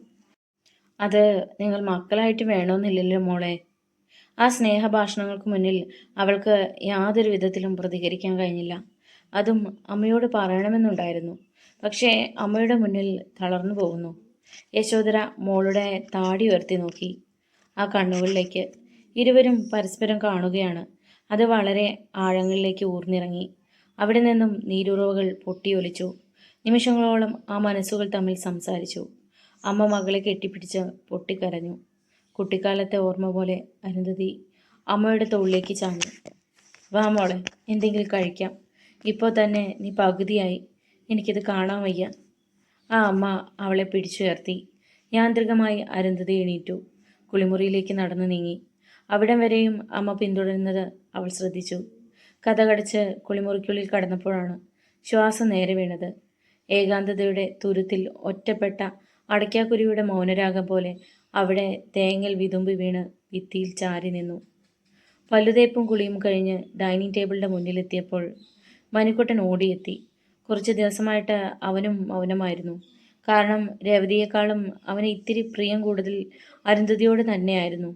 അത് നിങ്ങൾ മക്കളായിട്ട് വേണമെന്നില്ലല്ലോ മോളെ. ആ സ്നേഹഭാഷണങ്ങൾക്ക് മുന്നിൽ അവൾക്ക് യാതൊരു വിധത്തിലും പ്രതികരിക്കാൻ കഴിഞ്ഞില്ല. അതും അമ്മയോട് പറയണമെന്നുണ്ടായിരുന്നു. പക്ഷേ അമ്മയുടെ മുന്നിൽ തളർന്നു പോകുന്നു. യശോധര മോളുടെ താടി ഉയർത്തി നോക്കി, ആ കണ്ണുകളിലേക്ക്. ഇരുവരും പരസ്പരം കാണുകയാണ്. അത് വളരെ ആഴങ്ങളിലേക്ക് ഊർന്നിറങ്ങി. അവിടെ നിന്നും നീരുറവുകൾ പൊട്ടിയൊലിച്ചു. നിമിഷങ്ങളോളം ആ മനസ്സുകൾ തമ്മിൽ സംസാരിച്ചു. അമ്മ മകളെ കെട്ടിപ്പിടിച്ച് പൊട്ടിക്കരഞ്ഞു. കുട്ടിക്കാലത്തെ ഓർമ്മ പോലെ അരുന്ധതി അമ്മയുടെ തോളിലേക്ക് ചാഞ്ഞു. വാ മോളെ, എന്തെങ്കിലും കഴിക്കാം. ഇപ്പോൾ തന്നെ നീ പകുതിയായി. എനിക്കിത് കാണാൻ വയ്യ. ആ അമ്മ അവളെ പിടിച്ചുയർത്തി. യാന്ത്രികമായി അരുന്ധതി എണീറ്റു. കുളിമുറിയിലേക്ക് നടന്നു നീങ്ങി. അവിടം വരെയും അമ്മ പിന്തുടരുന്നത് അവൾ ശ്രദ്ധിച്ചു. കതകടച്ച് കുളിമുറിക്കുള്ളിൽ കടന്നപ്പോഴാണ് ശ്വാസം നേരെ വീണത്. ഏകാന്തതയുടെ തുരുത്തിൽ ഒറ്റപ്പെട്ട അടയ്ക്കാക്കുരുവിയുടെ മൗനരാഗം പോലെ അവിടെ തേങ്ങൽ വിതുമ്പി വീണ് ഭിത്തിയിൽ ചാരി നിന്നു. പല്ലുതേപ്പും കുളിയും കഴിഞ്ഞ് ഡൈനിങ് ടേബിളിൻ്റെ മുന്നിലെത്തിയപ്പോൾ മനുക്കുട്ടൻ ഓടിയെത്തി. കുറച്ച് ദിവസമായിട്ട് അവനും മൗനമായിരുന്നു. കാരണം രവതിയേക്കാളും അവന് ഇത്തിരി പ്രിയം കൂടുതൽ അരുന്ധതിയോട് തന്നെയായിരുന്നു.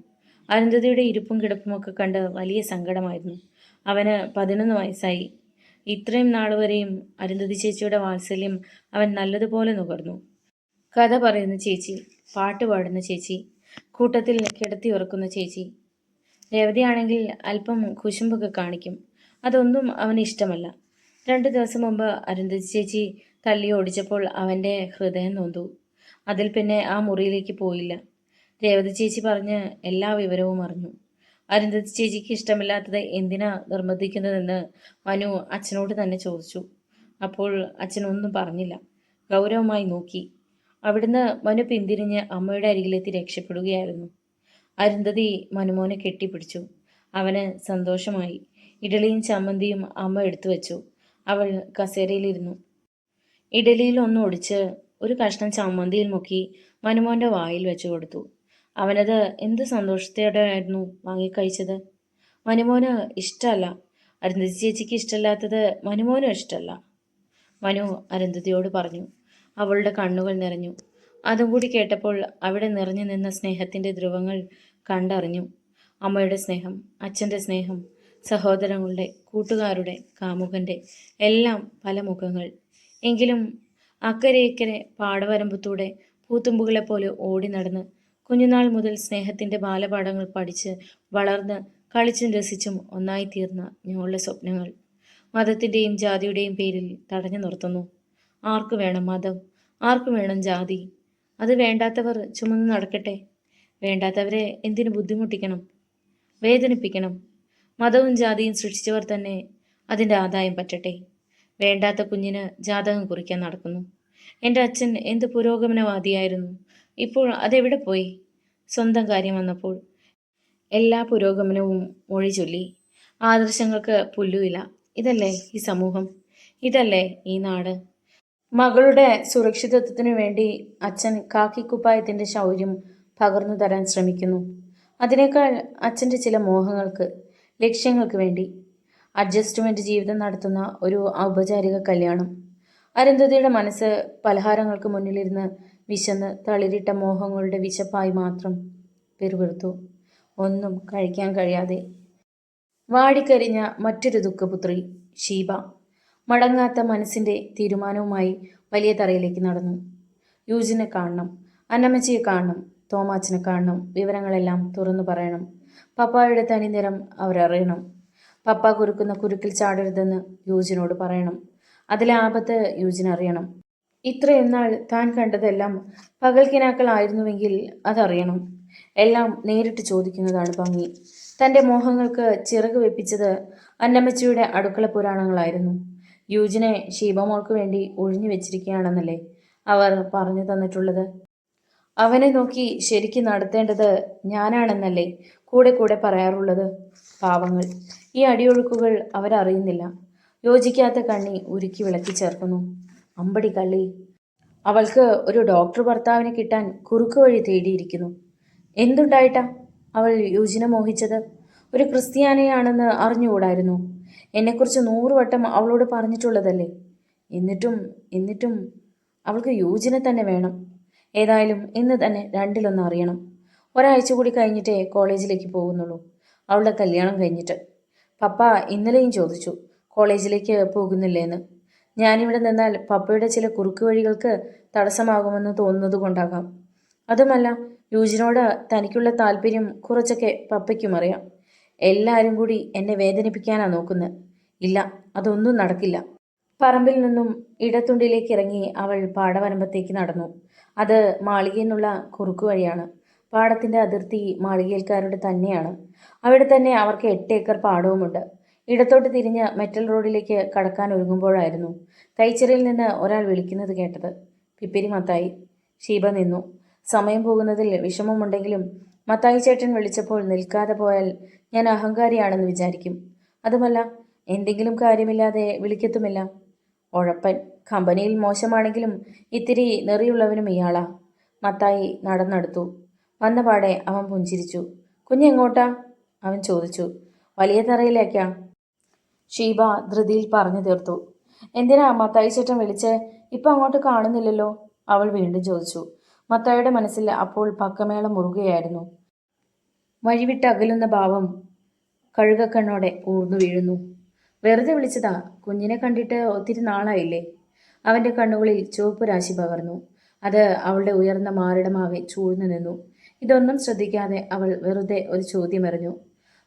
അരുന്ധതിയുടെ ഇരിപ്പും കിടപ്പുമൊക്കെ കണ്ട് വലിയ സങ്കടമായിരുന്നു. അവന് 11 വയസ്സായി. ഇത്രയും നാളുവരെയും അരുന്ധതി ചേച്ചിയുടെ വാത്സല്യം അവൻ നല്ലതുപോലെ നുകർന്നു. കഥ പറയുന്ന ചേച്ചി, പാട്ട് പാടുന്ന ചേച്ചി, കൂട്ടത്തിൽ കിടത്തി ഉറക്കുന്ന ചേച്ചി. രവതിയാണെങ്കിൽ അല്പം കുശുമ്പൊക്കെ കാണിക്കും. അതൊന്നും അവന് ഇഷ്ടമല്ല. 2 ദിവസം മുമ്പ് അരുന്ധതി ചേച്ചി തല്ലി ഓടിച്ചപ്പോൾ അവൻ്റെ ഹൃദയം നൊന്തു. അതിൽ പിന്നെ ആ മുറിയിലേക്ക് പോയില്ല. രേവതി ചേച്ചി പറഞ്ഞ് എല്ലാ വിവരവും അറിഞ്ഞു. അരുന്ധതി ചേച്ചിക്ക് ഇഷ്ടമില്ലാത്തത് എന്തിനാ നിർബന്ധിക്കുന്നതെന്ന് മനു അച്ഛനോട് തന്നെ ചോദിച്ചു. അപ്പോൾ അച്ഛനൊന്നും പറഞ്ഞില്ല. ഗൗരവമായി നോക്കി. അവിടുന്ന് മനു പിന്തിരിഞ്ഞ് അമ്മയുടെ അരികിലെത്തി രക്ഷപ്പെടുകയായിരുന്നു. അരുന്ധതി മനുമോനെ കെട്ടിപ്പിടിച്ചു. അവന് സന്തോഷമായി. ഇഡലിയും ചമ്മന്തിയും അമ്മ എടുത്തു വെച്ചു. അവൾ കസേരയിലിരുന്നു. ഇഡലിയിൽ ഒന്ന് ഒടിച്ച് ഒരു കഷ്ണം ചമ്മന്തിയിൽ മുക്കി മനുമോൻ്റെ വായിൽ വെച്ചു കൊടുത്തു. അവനത് എന്ത് സന്തോഷത്തോടെയായിരുന്നു വാങ്ങിക്കഴിച്ചത്. മനുമോന് ഇഷ്ടമല്ല. അരുന്ധതി ചേച്ചിക്ക് ഇഷ്ടമല്ലാത്തത് മനുമോനും ഇഷ്ടമല്ല, മനു അരുന്ധതിയോട് പറഞ്ഞു. അവളുടെ കണ്ണുകൾ നിറഞ്ഞു. അതും കൂടി കേട്ടപ്പോൾ അവിടെ നിറഞ്ഞു നിന്ന സ്നേഹത്തിൻ്റെ ധ്രുവങ്ങൾ കണ്ടറിഞ്ഞു. അമ്മയുടെ സ്നേഹം, അച്ഛൻ്റെ സ്നേഹം, സഹോദരങ്ങളുടെ, കൂട്ടുകാരുടെ, കാമുകൻ്റെ, എല്ലാം പല മുഖങ്ങൾ. എങ്കിലും അക്കരെ ഇക്കരെ പാടവരമ്പത്തൂടെ പൂത്തുമ്പുകളെപ്പോലെ ഓടി നടന്ന് കുഞ്ഞുനാൾ മുതൽ സ്നേഹത്തിൻ്റെ ബാലപാഠങ്ങൾ പഠിച്ച് വളർന്ന് കളിച്ചും രസിച്ചും ഒന്നായിത്തീർന്ന ഞങ്ങളുടെ സ്വപ്നങ്ങൾ മതത്തിൻ്റെയും ജാതിയുടെയും പേരിൽ തടഞ്ഞു നിർത്തുന്നു. ആർക്കു വേണം മതം? ആർക്കു വേണം ജാതി? അത് വേണ്ടാത്തവർ ചുമന്ന് നടക്കട്ടെ. വേണ്ടാത്തവരെ എന്തിനു ബുദ്ധിമുട്ടിക്കണം, വേദനിപ്പിക്കണം? മതവും ജാതിയും സൃഷ്ടിച്ചവർ തന്നെ അതിൻ്റെ ആദായം പറ്റട്ടെ. വേണ്ടാത്ത കുഞ്ഞിന് ജാതകം കുറിക്കാൻ നടക്കുന്നു. എൻ്റെ അച്ഛൻ എന്ത് പുരോഗമനവാദിയായിരുന്നു. ഇപ്പോൾ അതെവിടെ പോയി? സ്വന്തം കാര്യം വന്നപ്പോൾ എല്ലാ പുരോഗമനവും മൊഴി ചൊല്ലി. ആദർശങ്ങൾക്ക് പുല്ലുമില്ല. ഇതല്ലേ ഈ സമൂഹം? ഇതല്ലേ ഈ നാട്? മകളുടെ സുരക്ഷിതത്വത്തിനു വേണ്ടി അച്ഛൻ കാക്കിക്കുപ്പായത്തിൻ്റെ ശൗര്യം പകർന്നു തരാൻ ശ്രമിക്കുന്നു. അതിനേക്കാൾ അച്ഛൻ്റെ ചില മോഹങ്ങൾക്ക്, ലക്ഷ്യങ്ങൾക്ക് വേണ്ടി അഡ്ജസ്റ്റ്മെൻറ്റ് ജീവിതം നടത്തുന്ന ഒരു ഔപചാരിക കല്യാണം. അരുന്ധതിയുടെ മനസ്സ് പലഹാരങ്ങൾക്ക് മുന്നിലിരുന്ന് വിശന്ന് തളിരിട്ട മോഹങ്ങളുടെ വിശപ്പായി മാത്രം പിറുപിറുത്തു. ഒന്നും കഴിക്കാൻ കഴിയാതെ വാടിക്കരിഞ്ഞ മറ്റൊരു ദുഃഖപുത്രി ഷീബ മടങ്ങാത്ത മനസ്സിൻ്റെ തീരുമാനവുമായി വലിയ തറയിലേക്ക് നടന്നു. യൂജിനെ കാണണം, അന്നമ്മച്ചിയെ കാണണം, തോമാച്ചനെ കാണണം, വിവരങ്ങളെല്ലാം തുറന്നു പറയണം. പപ്പായുടെ തനി നിറം അവരറിയണം. പപ്പ കുരുക്കുന്ന കുരുക്കിൽ ചാടരുതെന്ന് യൂജിനോട് പറയണം. അതിലെ ആപത്ത് യൂജിനറിയണം. ഇത്രയും നാൾ താൻ കണ്ടതെല്ലാം പകൽക്കിനാക്കളായിരുന്നുവെങ്കിൽ അതറിയണം. എല്ലാം നേരിട്ട് ചോദിക്കുന്നതാണ് ഭംഗി. തൻ്റെ മോഹങ്ങൾക്ക് ചിറക് വെപ്പിച്ചത് അന്നമ്മച്ചിയുടെ അടുക്കള പുരാണങ്ങളായിരുന്നു. യൂജിനെ ഷീബമോൾക്ക് വേണ്ടി ഒഴിഞ്ഞു വെച്ചിരിക്കുകയാണെന്നല്ലേ അവർ പറഞ്ഞു തന്നിട്ടുള്ളത്. അവനെ നോക്കി ശരിക്ക് നടത്തേണ്ടത് ഞാനാണെന്നല്ലേ കൂടെ കൂടെ പറയാറുള്ളത്. പാവങ്ങൾ, ഈ അടിയൊഴുക്കുകൾ അവരറിയുന്നില്ല. യോജിക്കാത്ത കണ്ണി ഉരുക്കി വിളക്കി ചേർക്കുന്നു. അമ്പടി കള്ളി, അവൾക്ക് ഒരു ഡോക്ടർ ഭർത്താവിനെ കിട്ടാൻ കുറുക്ക് വഴി തേടിയിരിക്കുന്നു. എന്തുണ്ടായിട്ടാ അവൾ യൂജിനെ മോഹിച്ചത്? ഒരു ക്രിസ്ത്യാനിയാണെന്ന് അറിഞ്ഞുകൂടായിരുന്നു? എന്നെക്കുറിച്ച് 100 വട്ടം അവളോട് പറഞ്ഞിട്ടുള്ളതല്ലേ? എന്നിട്ടും അവൾക്ക് യൂജിനെ തന്നെ വേണം. ഏതായാലും ഇന്ന് തന്നെ രണ്ടിലൊന്ന് അറിയണം. ഒരാഴ്ച കൂടി കഴിഞ്ഞിട്ടേ കോളേജിലേക്ക് പോകുന്നുള്ളൂ, അവളുടെ കല്യാണം കഴിഞ്ഞിട്ട്. പപ്പ ഇന്നലെയും ചോദിച്ചു കോളേജിലേക്ക് പോകുന്നില്ലേന്ന്. ഞാനിവിടെ നിന്നാൽ പപ്പയുടെ ചില കുറുക്ക് വഴികൾക്ക് തടസ്സമാകുമെന്ന് തോന്നുന്നത് കൊണ്ടാകാം. അതുമല്ല, യൂജിനോട് തനിക്കുള്ള താല്പര്യം കുറച്ചൊക്കെ പപ്പയ്ക്കും അറിയാം. എല്ലാവരും കൂടി എന്നെ വേദനിപ്പിക്കാനാ നോക്കുന്നത്. ഇല്ല, അതൊന്നും നടക്കില്ല. പറമ്പിൽ നിന്നും ഇടത്തുണ്ടിലേക്ക് ഇറങ്ങി അവൾ പാടവരമ്പത്തേക്ക് നടന്നു. അത് മാളികയിൽ നിന്നുള്ള കുറുക്കു വഴിയാണ്. പാടത്തിന്റെ അതിർത്തി മാളികയിൽക്കാരുടെ തന്നെയാണ്. അവിടെ തന്നെ അവർക്ക് 8 ഏക്കർ പാടവുമുണ്ട്. ഇടത്തോട്ട് തിരിഞ്ഞ് മെറ്റൽ റോഡിലേക്ക് കടക്കാൻ ഒരുങ്ങുമ്പോഴായിരുന്നു തൈച്ചിറയിൽ നിന്ന് ഒരാൾ വിളിക്കുന്നത് കേട്ടത്. പിപ്പിരി മത്തായി. ഷീബ നിന്നു. സമയം പോകുന്നതിൽ വിഷമമുണ്ടെങ്കിലും മത്തായി ചേട്ടൻ വിളിച്ചപ്പോൾ നിൽക്കാതെ പോയാൽ ഞാൻ അഹങ്കാരിയാണെന്ന് വിചാരിക്കും. അതുമല്ല, എന്തെങ്കിലും കാര്യമില്ലാതെ വിളിക്കത്തുമില്ല. ഉഴപ്പൻ. കമ്പനിയിൽ മോശമാണെങ്കിലും ഇത്തിരി നെറിയുള്ളവനും ഇയാളാ. മത്തായി നടന്നെടുത്തു. വന്നപാടെ അവൻ പുഞ്ചിരിച്ചു. കുഞ്ഞെങ്ങോട്ടാ? അവൻ ചോദിച്ചു. വലിയ തറയിലേക്കാ, ഷീബ ധൃതിയിൽ പറഞ്ഞു തീർത്തു. എന്തിനാ മത്തായി ചേട്ടൻ വിളിച്ചേ? ഇപ്പം അങ്ങോട്ട് കാണുന്നില്ലല്ലോ, അവൾ വീണ്ടും ചോദിച്ചു. മത്തായിയുടെ മനസ്സിൽ അപ്പോൾ പക്കമേളം മുറുകയായിരുന്നു. വഴിവിട്ട് അകലുന്ന ഭാവം കഴുകക്കണ്ണോടെ ഊർന്നു വീഴുന്നു. വെറുതെ വിളിച്ചതാ, കുഞ്ഞിനെ കണ്ടിട്ട് ഒത്തിരി നാളായില്ലേ? അവൻ്റെ കണ്ണുകളിൽ ചുവപ്പ് രാശി പകർന്നു. അത് അവളുടെ ഉയർന്ന മാറിടമാകെ ചൂഴ്ന്നു നിന്നു. ഇതൊന്നും ശ്രദ്ധിക്കാതെ അവൾ വെറുതെ ഒരു ചോദ്യം എറിഞ്ഞു.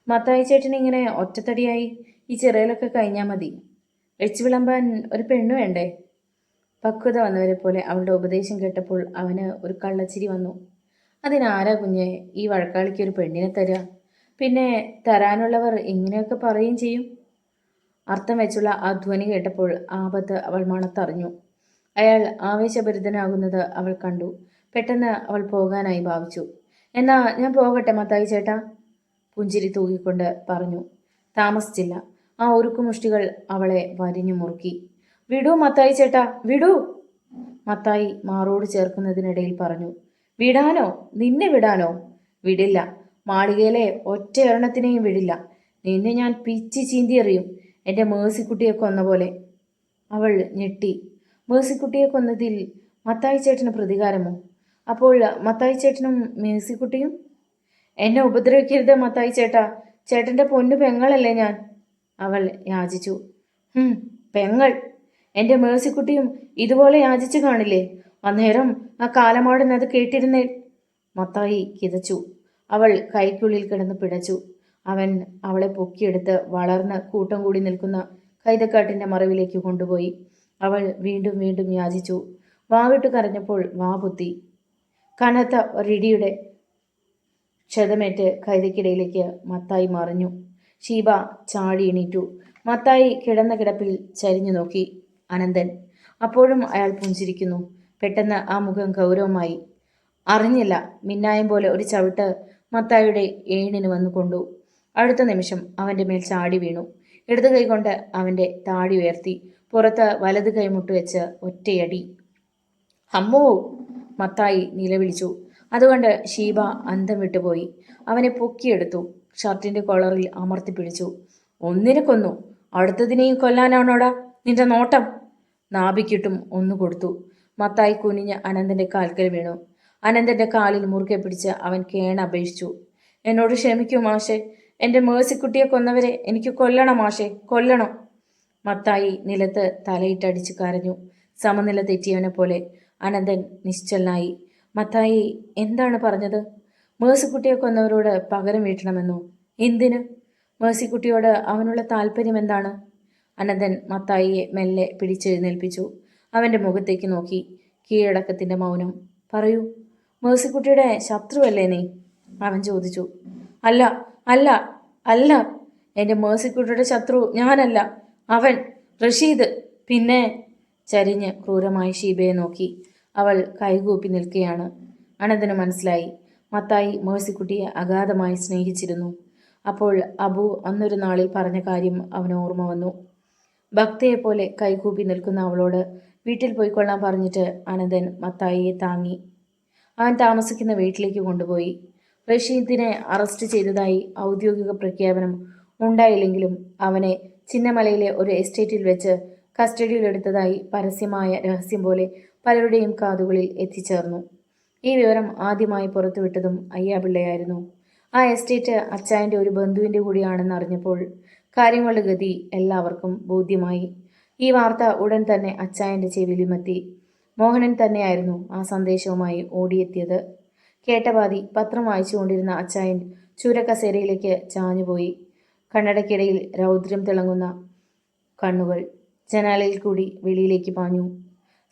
മത്തായി ചേട്ടൻ ഇങ്ങനെ ഒറ്റത്തടിയായി? ഈ ചിറയിലൊക്കെ കഴിഞ്ഞാൽ മതി. വെച്ച് വിളമ്പാൻ ഒരു പെണ്ണ് വേണ്ടേ? പക്വത വന്നവരെ പോലെ അവളുടെ ഉപദേശം കേട്ടപ്പോൾ അവന് ഒരു കള്ളച്ചിരി വന്നു. അതിനാരാ കുഞ്ഞെ ഈ വഴക്കാളിക്ക് ഒരു പെണ്ണിനെ തരിക? പിന്നെ തരാനുള്ളവർ ഇങ്ങനെയൊക്കെ പറയുകയും ചെയ്യും. അർത്ഥം വെച്ചുള്ള ആ ധ്വനി കേട്ടപ്പോൾ ആപത്ത് അവൾ മണത്തറിഞ്ഞു. അയാൾ ആവേശഭരിതനാകുന്നത് അവൾ കണ്ടു. പെട്ടെന്ന് അവൾ പോകാനായി ഭാവിച്ചു. എന്നാ ഞാൻ പോകട്ടെ മത്തായി ചേട്ടാ, പുഞ്ചിരി തൂകിക്കൊണ്ട് പറഞ്ഞു. താമസിച്ചില്ല. ആ ഉരുക്കുമുഷ്ടികൾ അവളെ വരിഞ്ഞു മുറുക്കി. വിടൂ മത്തായി ചേട്ടാ, വിടൂ, മത്തായി മാറോട് ചേർക്കുന്നതിനിടയിൽ പറഞ്ഞു. വിടാനോ? നിന്നെ വിടാനോ? വിടില്ല. മാളികയിലെ ഒറ്റ എണ്ണത്തിനെയും വിടില്ല. നിന്നെ ഞാൻ പിച്ചി ചീന്തി എറിയും, എൻ്റെ മേഴ്സിക്കുട്ടിയെ കൊന്ന പോലെ. അവൾ ഞെട്ടി. മേഴ്സിക്കുട്ടിയെ കൊന്നതിൽ മത്തായി ചേട്ടന് പ്രതികാരമോ? അപ്പോൾ മത്തായി ചേട്ടനും മേഴ്സിക്കുട്ടിയും? എന്നെ ഉപദ്രവിക്കരുത് മത്തായി ചേട്ടാ, ചേട്ടൻ്റെ പൊന്നു പെങ്ങളല്ലേ ഞാൻ, അവൾ യാചിച്ചു. പെങ്ങൾ? എൻ്റെ മേഴ്സിക്കുട്ടിയും ഇതുപോലെ യാചിച്ചു കാണില്ലേ? അന്നേരം ആ കാലമാടൻ അത് കേട്ടിരുന്നേ. മത്തായി കിതച്ചു. അവൾ കൈക്കുള്ളിൽ കിടന്ന് പിടച്ചു. അവൻ അവളെ പൊക്കിയെടുത്ത് വളർന്ന് കൂട്ടം കൂടി നിൽക്കുന്ന കൈതക്കാട്ടിൻ്റെ മറവിലേക്ക് കൊണ്ടുപോയി. അവൾ വീണ്ടും വീണ്ടും യാചിച്ചു. വാവിട്ട് കരഞ്ഞപ്പോൾ വാ പൊത്തി. കനത്ത ഒരിടിയുടെ ക്ഷതമേറ്റ് കൈതയ്ക്കിടയിലേക്ക് മത്തായി മറിഞ്ഞു. ഷീബ ചാടി എണീറ്റു. മത്തായി കിടന്ന കിടപ്പിൽ ചരിഞ്ഞു നോക്കി. അനന്തൻ. അപ്പോഴും അയാൾ പുഞ്ചിരിക്കുന്നു. പെട്ടെന്ന് ആ മുഖം ഗൗരവമായി. അറിഞ്ഞില്ല. മിന്നായം പോലെ ഒരു ചവിട്ട് മത്തായിയുടെ ഏണിന് വന്നു കൊണ്ടു. അടുത്ത നിമിഷം അവൻ്റെ മേൽ ചാടി വീണു. ഇടതു കൈകൊണ്ട് അവൻ്റെ താടി ഉയർത്തി പുറത്ത് വലത് കൈമുട്ട് വെച്ച് ഒറ്റയടി. അമ്മോ! മത്തായി നിലവിളിച്ചു. അതുകൊണ്ട് ഷീബ അന്തം വിട്ടുപോയി. അവനെ പൊക്കിയെടുത്തു. ഷർട്ടിൻ്റെ കോളറിൽ അമർത്തി പിടിച്ചു. ഒന്നിനെ കൊന്നു, അടുത്തതിനെയും കൊല്ലാനാണോടാ നിന്റെ നോട്ടം? നാഭിക്കിട്ടും ഒന്നു കൊടുത്തു. മത്തായി കുനിഞ്ഞ് അനന്തൻ്റെ കാൽക്കൽ വീണു. അനന്തൻ്റെ കാലിൽ മുറുകെ പിടിച്ച് അവൻ കേണപേക്ഷിച്ചു. എന്നോട് ക്ഷമിക്കൂ മാഷെ, എൻ്റെ മേഴ്സിക്കുട്ടിയെ കൊന്നവരെ എനിക്ക് കൊല്ലണം മാഷെ, കൊല്ലണം. മത്തായി നിലത്ത് തലയിട്ടടിച്ച് കരഞ്ഞു. സമനില തെറ്റിയവനെ പോലെ അനന്തൻ നിശ്ചലനായി. മത്തായി എന്താണ് പറഞ്ഞത്? മേഴ്സിക്കുട്ടിയെ കൊന്നവരോട് പകരം വീട്ടണമെന്നോ? എന്തിന്? മേഴ്സിക്കുട്ടിയോട് അവനുള്ള താല്പര്യം എന്താണ്? അനന്തൻ മത്തായിയെ മെല്ലെ പിടിച്ചെഴുന്നേൽപ്പിച്ചു. അവൻ്റെ മുഖത്തേക്ക് നോക്കി. കീഴടക്കത്തിൻ്റെ മൗനം. പറയൂ, മേഴ്സിക്കുട്ടിയുടെ ശത്രുവല്ലേ നീ? അവൻ ചോദിച്ചു. അല്ല അല്ല അല്ല, എൻ്റെ മേഴ്സിക്കുട്ടിയുടെ ശത്രു ഞാനല്ല, അവൻ റഷീദ്. പിന്നെ? ചരിഞ്ഞ് ക്രൂരമായി ഷീബയെ നോക്കി. അവൾ കൈകൂപ്പി നിൽക്കുകയാണ്. അനന്തന് മനസ്സിലായി, മത്തായി മേഴ്സിക്കുട്ടിയെ അഗാധമായി സ്നേഹിച്ചിരുന്നു. അപ്പോൾ അബു അന്നൊരു നാളിൽ പറഞ്ഞ കാര്യം അവന് ഓർമ്മ വന്നു. ഭക്തയെപ്പോലെ കൈകൂപ്പി നിൽക്കുന്ന അവളോട് വീട്ടിൽ പോയിക്കൊള്ളാൻ പറഞ്ഞിട്ട് അനന്തൻ മത്തായിയെ താങ്ങി അവൻ താമസിക്കുന്ന വീട്ടിലേക്ക് കൊണ്ടുപോയി. റഷീദിനെ അറസ്റ്റ് ചെയ്തതായി ഔദ്യോഗിക പ്രഖ്യാപനം ഉണ്ടായില്ലെങ്കിലും അവനെ ചിന്നമലയിലെ ഒരു എസ്റ്റേറ്റിൽ വെച്ച് കസ്റ്റഡിയിലെടുത്തതായി പരസ്യമായ രഹസ്യം പോലെ പലരുടെയും കാതുകളിൽ എത്തിച്ചേർന്നു. ഈ വിവരം ആദ്യമായി പുറത്തുവിട്ടതും അയ്യാപിള്ളയായിരുന്നു. ആ എസ്റ്റേറ്റ് അച്ചായൻ്റെ ഒരു ബന്ധുവിൻ്റെ കൂടിയാണെന്ന് അറിഞ്ഞപ്പോൾ കാര്യങ്ങളുടെ ഗതി എല്ലാവർക്കും ബോധ്യമായി. ഈ വാർത്ത ഉടൻ തന്നെ അച്ചായൻ്റെ ചെവിയിലുമെത്തി. മോഹനൻ തന്നെയായിരുന്നു ആ സന്ദേശവുമായി ഓടിയെത്തിയത്. കേട്ടപാതി പത്രം വായിച്ചുകൊണ്ടിരുന്ന അച്ചായൻ ചൂരക്കസേരയിലേക്ക് ചാഞ്ഞുപോയി. കണ്ണടയ്ക്കിടയിൽ രൗദ്രം തിളങ്ങുന്ന കണ്ണുകൾ ജനാലയിൽ കൂടി വെളിയിലേക്ക് പാഞ്ഞു.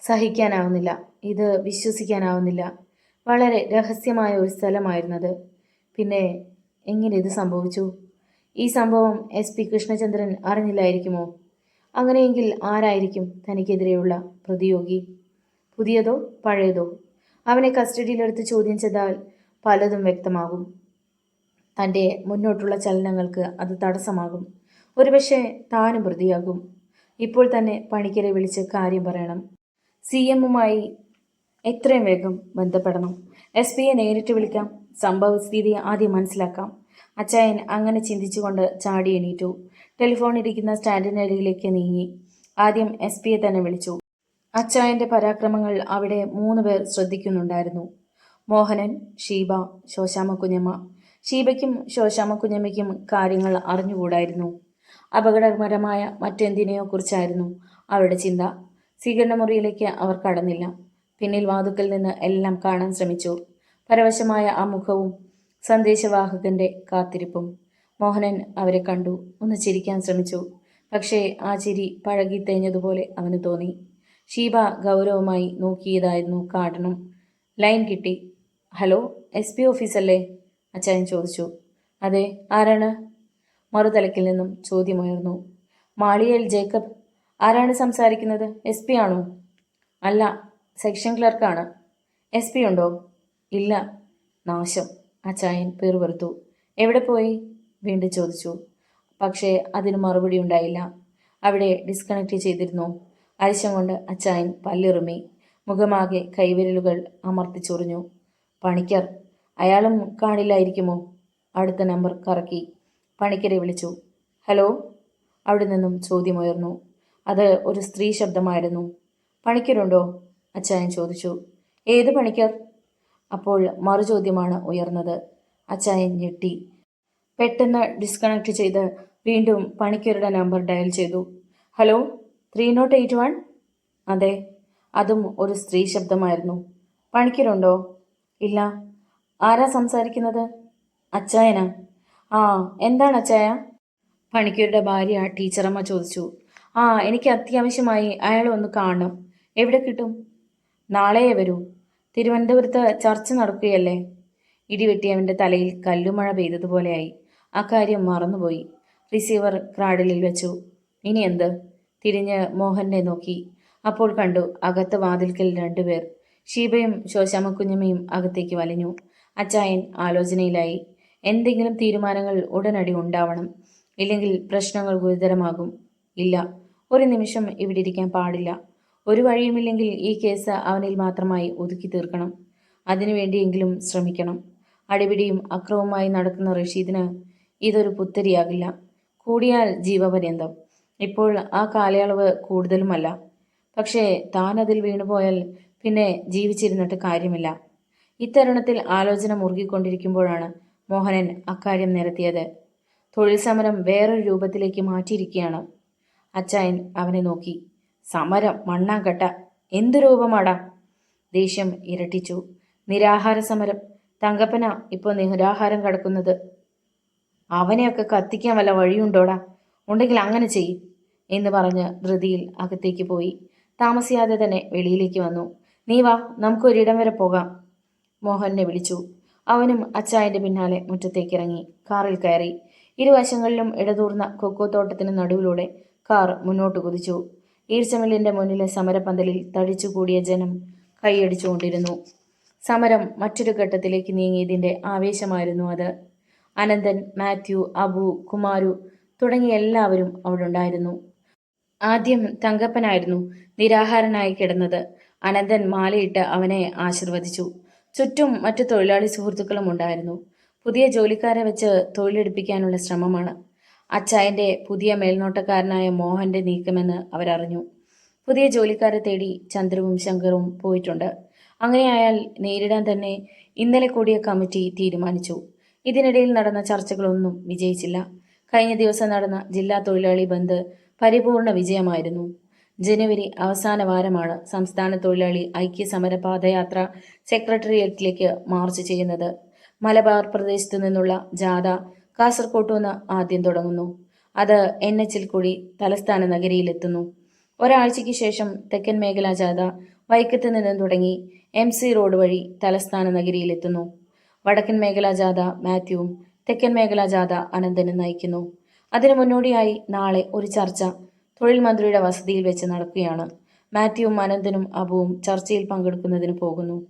സഹിക്കാനാവുന്നില്ല, ഇത് വിശ്വസിക്കാനാവുന്നില്ല. വളരെ രഹസ്യമായ ഒരു സ്ഥലമായിരുന്നത്. പിന്നെ എങ്ങനെ ഇത് സംഭവിച്ചു? ഈ സംഭവം SP കൃഷ്ണചന്ദ്രൻ അറിഞ്ഞില്ലായിരിക്കുമോ? അങ്ങനെയെങ്കിൽ ആരായിരിക്കും തനിക്കെതിരെയുള്ള പ്രതിയോഗി? പുതിയതോ പഴയതോ? അവനെ കസ്റ്റഡിയിലെടുത്ത് ചോദ്യം ചെയ്താൽ പലതും വ്യക്തമാകും. തൻ്റെ മുന്നോട്ടുള്ള ചലനങ്ങൾക്ക് അത് തടസ്സമാകും. ഒരുപക്ഷെ താനും പ്രതിയാകും. ഇപ്പോൾ തന്നെ പണിക്കരെ വിളിച്ച് കാര്യം പറയണം. CMുമായി എത്രയും വേഗം ബന്ധപ്പെടണം. SPയെ നേരിട്ട് വിളിക്കാം. സംഭവസ്ഥിതി ആദ്യം മനസ്സിലാക്കാം. അച്ചായൻ അങ്ങനെ ചിന്തിച്ചുകൊണ്ട് ചാടി എണീറ്റു. ടെലിഫോൺ ഇരിക്കുന്ന സ്റ്റാൻഡിനരികിലേക്ക് നീങ്ങി. ആദ്യം SPയെ തന്നെ വിളിച്ചു. അച്ചായൻ്റെ പരാക്രമങ്ങൾ അവിടെ 3 പേർ ശ്രദ്ധിക്കുന്നുണ്ടായിരുന്നു. മോഹനൻ, ഷീബ, ശോശാമ്മ കുഞ്ഞമ്മ. ഷീബയ്ക്കും ശോശാമ്മ കുഞ്ഞമ്മയ്ക്കും കാര്യങ്ങൾ അറിഞ്ഞുകൂടായിരുന്നു. അപകടകരമായ മറ്റെന്തിനെയോ കുറിച്ചായിരുന്നു അവരുടെ ചിന്ത. സ്വീകരണമുറിയിലേക്ക് അവർ കടന്നില്ല. പിന്നിൽ വാതുക്കൽ നിന്ന് എല്ലാം കാണാൻ ശ്രമിച്ചു. പരവശമായ ആ മുഖവും സന്ദേശവാഹകന്റെ കാത്തിരിപ്പും. മോഹനൻ അവരെ കണ്ടു. ഒന്ന് ചിരിക്കാൻ ശ്രമിച്ചു. പക്ഷേ ആ ചിരി പഴകി തേഞ്ഞതുപോലെ അവന് തോന്നി. ഷീബ ഗൗരവമായി നോക്കിയതായിരുന്നു കാരണം. ലൈൻ കിട്ടി. ഹലോ, SP ഓഫീസല്ലേ? അച്ചായൻ ചോദിച്ചു. അതെ, ആരാണ്? മറുതലക്കിൽ നിന്നും ചോദ്യമുയർന്നു. മാളിയേൽ ജേക്കബ്. ആരാണ് സംസാരിക്കുന്നത്? SP ആണോ? അല്ല, സെക്ഷൻ ക്ലർക്കാണ്. SP ഉണ്ടോ? ഇല്ല. നാശം. അച്ചായൻ പേർവെറുത്തു. എവിടെ പോയി? വീണ്ടും ചോദിച്ചു. പക്ഷേ അതിന് മറുപടി ഉണ്ടായില്ല. അവിടെ ഡിസ്കണക്ട് ചെയ്തിരുന്നു. അരിശം കൊണ്ട് അച്ചായൻ പല്ലിറുമി. മുഖമാകെ കൈവിരലുകൾ അമർത്തിച്ചൊറിഞ്ഞു. പണിക്കർ. അയാളും കാണില്ലായിരിക്കുമോ? അടുത്ത നമ്പർ കറക്കി. പണിക്കരെ വിളിച്ചു. ഹലോ. അവിടെ നിന്നും ചോദ്യമുയർന്നു. അത് ഒരു സ്ത്രീ ശബ്ദമായിരുന്നു. പണിക്കരുണ്ടോ? അച്ചായൻ ചോദിച്ചു. ഏത് പണിക്കർ? അപ്പോൾ മറുചോദ്യമാണ് ഉയർന്നത്. അച്ചായൻ ഞെട്ടി. പെട്ടെന്ന് ഡിസ്കണക്ട് ചെയ്ത് വീണ്ടും പണിക്കരുടെ നമ്പർ ഡയൽ ചെയ്തു. ഹലോ, 3081? അതെ. അതും ഒരു സ്ത്രീ ശബ്ദമായിരുന്നു. പണിക്കരുണ്ടോ? ഇല്ല. ആരാ സംസാരിക്കുന്നത്? അച്ചായനാ. ആ, എന്താണ് അച്ചായ? പണിക്കരുടെ ഭാര്യ ടീച്ചറമ്മ ചോദിച്ചു. എനിക്ക് അത്യാവശ്യമായി അയാളെ ഒന്ന് കാണണം. എവിടെ കിട്ടും? നാളെയേ വരൂ. തിരുവനന്തപുരത്ത് ചർച്ച നടക്കുകയല്ലേ? ഇടിവെട്ടിയവൻ്റെ തലയിൽ കല്ലുമഴ പെയ്തതുപോലെയായി. ആ കാര്യം മറന്നുപോയി. റിസീവർ ക്രാഡിലിൽ വെച്ചു. ഇനി എന്ത്? തിരിഞ്ഞ് മോഹനെ നോക്കി. അപ്പോൾ കണ്ടു അകത്ത് വാതിൽക്കൽ 2 പേർ. ഷീബയും ശോശാമ്മ കുഞ്ഞമ്മയും അകത്തേക്ക് വലിഞ്ഞു. അച്ചായൻ ആലോചനയിലായി. എന്തെങ്കിലും തീരുമാനങ്ങൾ ഉടനടി ഉണ്ടാവണം. ഇല്ലെങ്കിൽ പ്രശ്നങ്ങൾ ഗുരുതരമാകും. ഇല്ല, ഒരു നിമിഷം ഇവിടെ ഇരിക്കാൻ പാടില്ല. ഒരു വഴിയുമില്ലെങ്കിൽ ഈ കേസ് അവനിൽ മാത്രമായി ഒതുക്കി തീർക്കണം. അതിനുവേണ്ടിയെങ്കിലും ശ്രമിക്കണം. അടിപിടിയും അക്രമവുമായി നടക്കുന്ന റഷീദിന് ഇതൊരു പുത്തരിയാകില്ല. കൂടിയാൽ ജീവപര്യന്തം. ഇപ്പോൾ ആ കാലയളവ് കൂടുതലുമല്ല. പക്ഷേ താൻ അതിൽ വീണുപോയാൽ പിന്നെ ജീവിച്ചിരുന്നിട്ട് കാര്യമില്ല. ഇത്തരുണത്തിൽ ആലോചന മുറുകിക്കൊണ്ടിരിക്കുമ്പോഴാണ് മോഹനൻ അക്കാര്യം നിരത്തിയത്. തൊഴിൽ സമരം വേറൊരു രൂപത്തിലേക്ക് മാറ്റിയിരിക്കുകയാണ്. അച്ചായൻ അവനെ നോക്കി. സമരം മണ്ണാങ്കട്ട. എന്തു രൂപമാടാ? ദേഷ്യം ഇരട്ടിച്ചു. നിരാഹാര സമരം. തങ്കപ്പന ഇപ്പോൾ നിരാഹാരം കിടക്കുന്നത്. അവനെയൊക്കെ കത്തിക്കാൻ വല്ല വഴിയുണ്ടോടാ? ഉണ്ടെങ്കിൽ അങ്ങനെ ചെയ്യും എന്ന് പറഞ്ഞ് ധൃതിയിൽ അകത്തേക്ക് പോയി. താമസിയാതെ തന്നെ വെളിയിലേക്ക് വന്നു. നീ വാ, നമുക്കൊരിടം വരെ പോകാം. മോഹനെ വിളിച്ചു. അവനും അച്ചായൻ്റെ പിന്നാലെ മുറ്റത്തേക്കിറങ്ങി. കാറിൽ കയറി. ഇരുവശങ്ങളിലും ഇടതൂർന്ന കൊക്കോ തോട്ടത്തിന് നടുവിലൂടെ കാർ മുന്നോട്ട് കുതിച്ചു. ഈർച്ചമില്ലിൻ്റെ മുന്നിലെ സമരപന്തലിൽ തടിച്ചുകൂടിയ ജനം കൈയടിച്ചുകൊണ്ടിരുന്നു. സമരം മറ്റൊരു ഘട്ടത്തിലേക്ക് നീങ്ങിയതിൻ്റെ ആവേശമായിരുന്നു അത്. അനന്തൻ, മാത്യു, അബു, കുമാരു തുടങ്ങിയ എല്ലാവരും അവിടെ ഉണ്ടായിരുന്നു. ആദ്യം തങ്കപ്പനായിരുന്നു നിരാഹാരനായി കിടന്നത്. അനന്തൻ മാലയിട്ട് അവനെ ആശീർവദിച്ചു. ചുറ്റും മറ്റു തൊഴിലാളി സുഹൃത്തുക്കളും ഉണ്ടായിരുന്നു. പുതിയ ജോലിക്കാരെ വെച്ച് തൊഴിലെടുപ്പിക്കാനുള്ള ശ്രമമാണ് അച്ചായന്റെ പുതിയ മേൽനോട്ടക്കാരനായ മോഹന്റെ നീക്കമെന്ന് അവരറിഞ്ഞു. പുതിയ ജോലിക്കാരെ തേടി ചന്ദ്രവും ശങ്കറും പോയിട്ടുണ്ട്. അങ്ങനെയായാൽ നേരിടാൻ തന്നെ ഇന്നലെ കൂടിയ കമ്മിറ്റി തീരുമാനിച്ചു. ഇതിനിടയിൽ നടന്ന ചർച്ചകളൊന്നും വിജയിച്ചില്ല. കഴിഞ്ഞ ദിവസം നടന്ന ജില്ലാ തൊഴിലാളി ബന്ദ് പരിപൂർണ വിജയമായിരുന്നു. ജനുവരി അവസാന വാരമാണ് സംസ്ഥാന തൊഴിലാളി ഐക്യ സമര പാദയാത്ര സെക്രട്ടേറിയറ്റിലേക്ക് മാർച്ച് ചെയ്യുന്നത്. മലബാർ പ്രദേശത്തു നിന്നുള്ള ജാഥ കാസർകോട്ടുനിന്ന് ആദ്യം തുടങ്ങുന്നു. അത് NH-ൽ കൂടി തലസ്ഥാന നഗരിയിലെത്തുന്നു. ഒരാഴ്ചയ്ക്ക് ശേഷം തെക്കൻ മേഖലാ ജാഥ വൈക്കത്ത് നിന്നും തുടങ്ങി MC റോഡ് വഴി തലസ്ഥാന നഗരിയിലെത്തുന്നു. വടക്കൻ മേഖലാ ജാഥ മാത്യുവും തെക്കൻ മേഖലാ ജാഥ അനന്തനും നയിക്കുന്നു. അതിനു മുന്നോടിയായി നാളെ ഒരു ചർച്ച തൊഴിൽ മന്ത്രിയുടെ വസതിയിൽ വെച്ച് നടക്കുകയാണ്. മാത്യുവും അനന്തനും അബുവും ചർച്ചയിൽ പങ്കെടുക്കുന്നതിന് പോകുന്നു.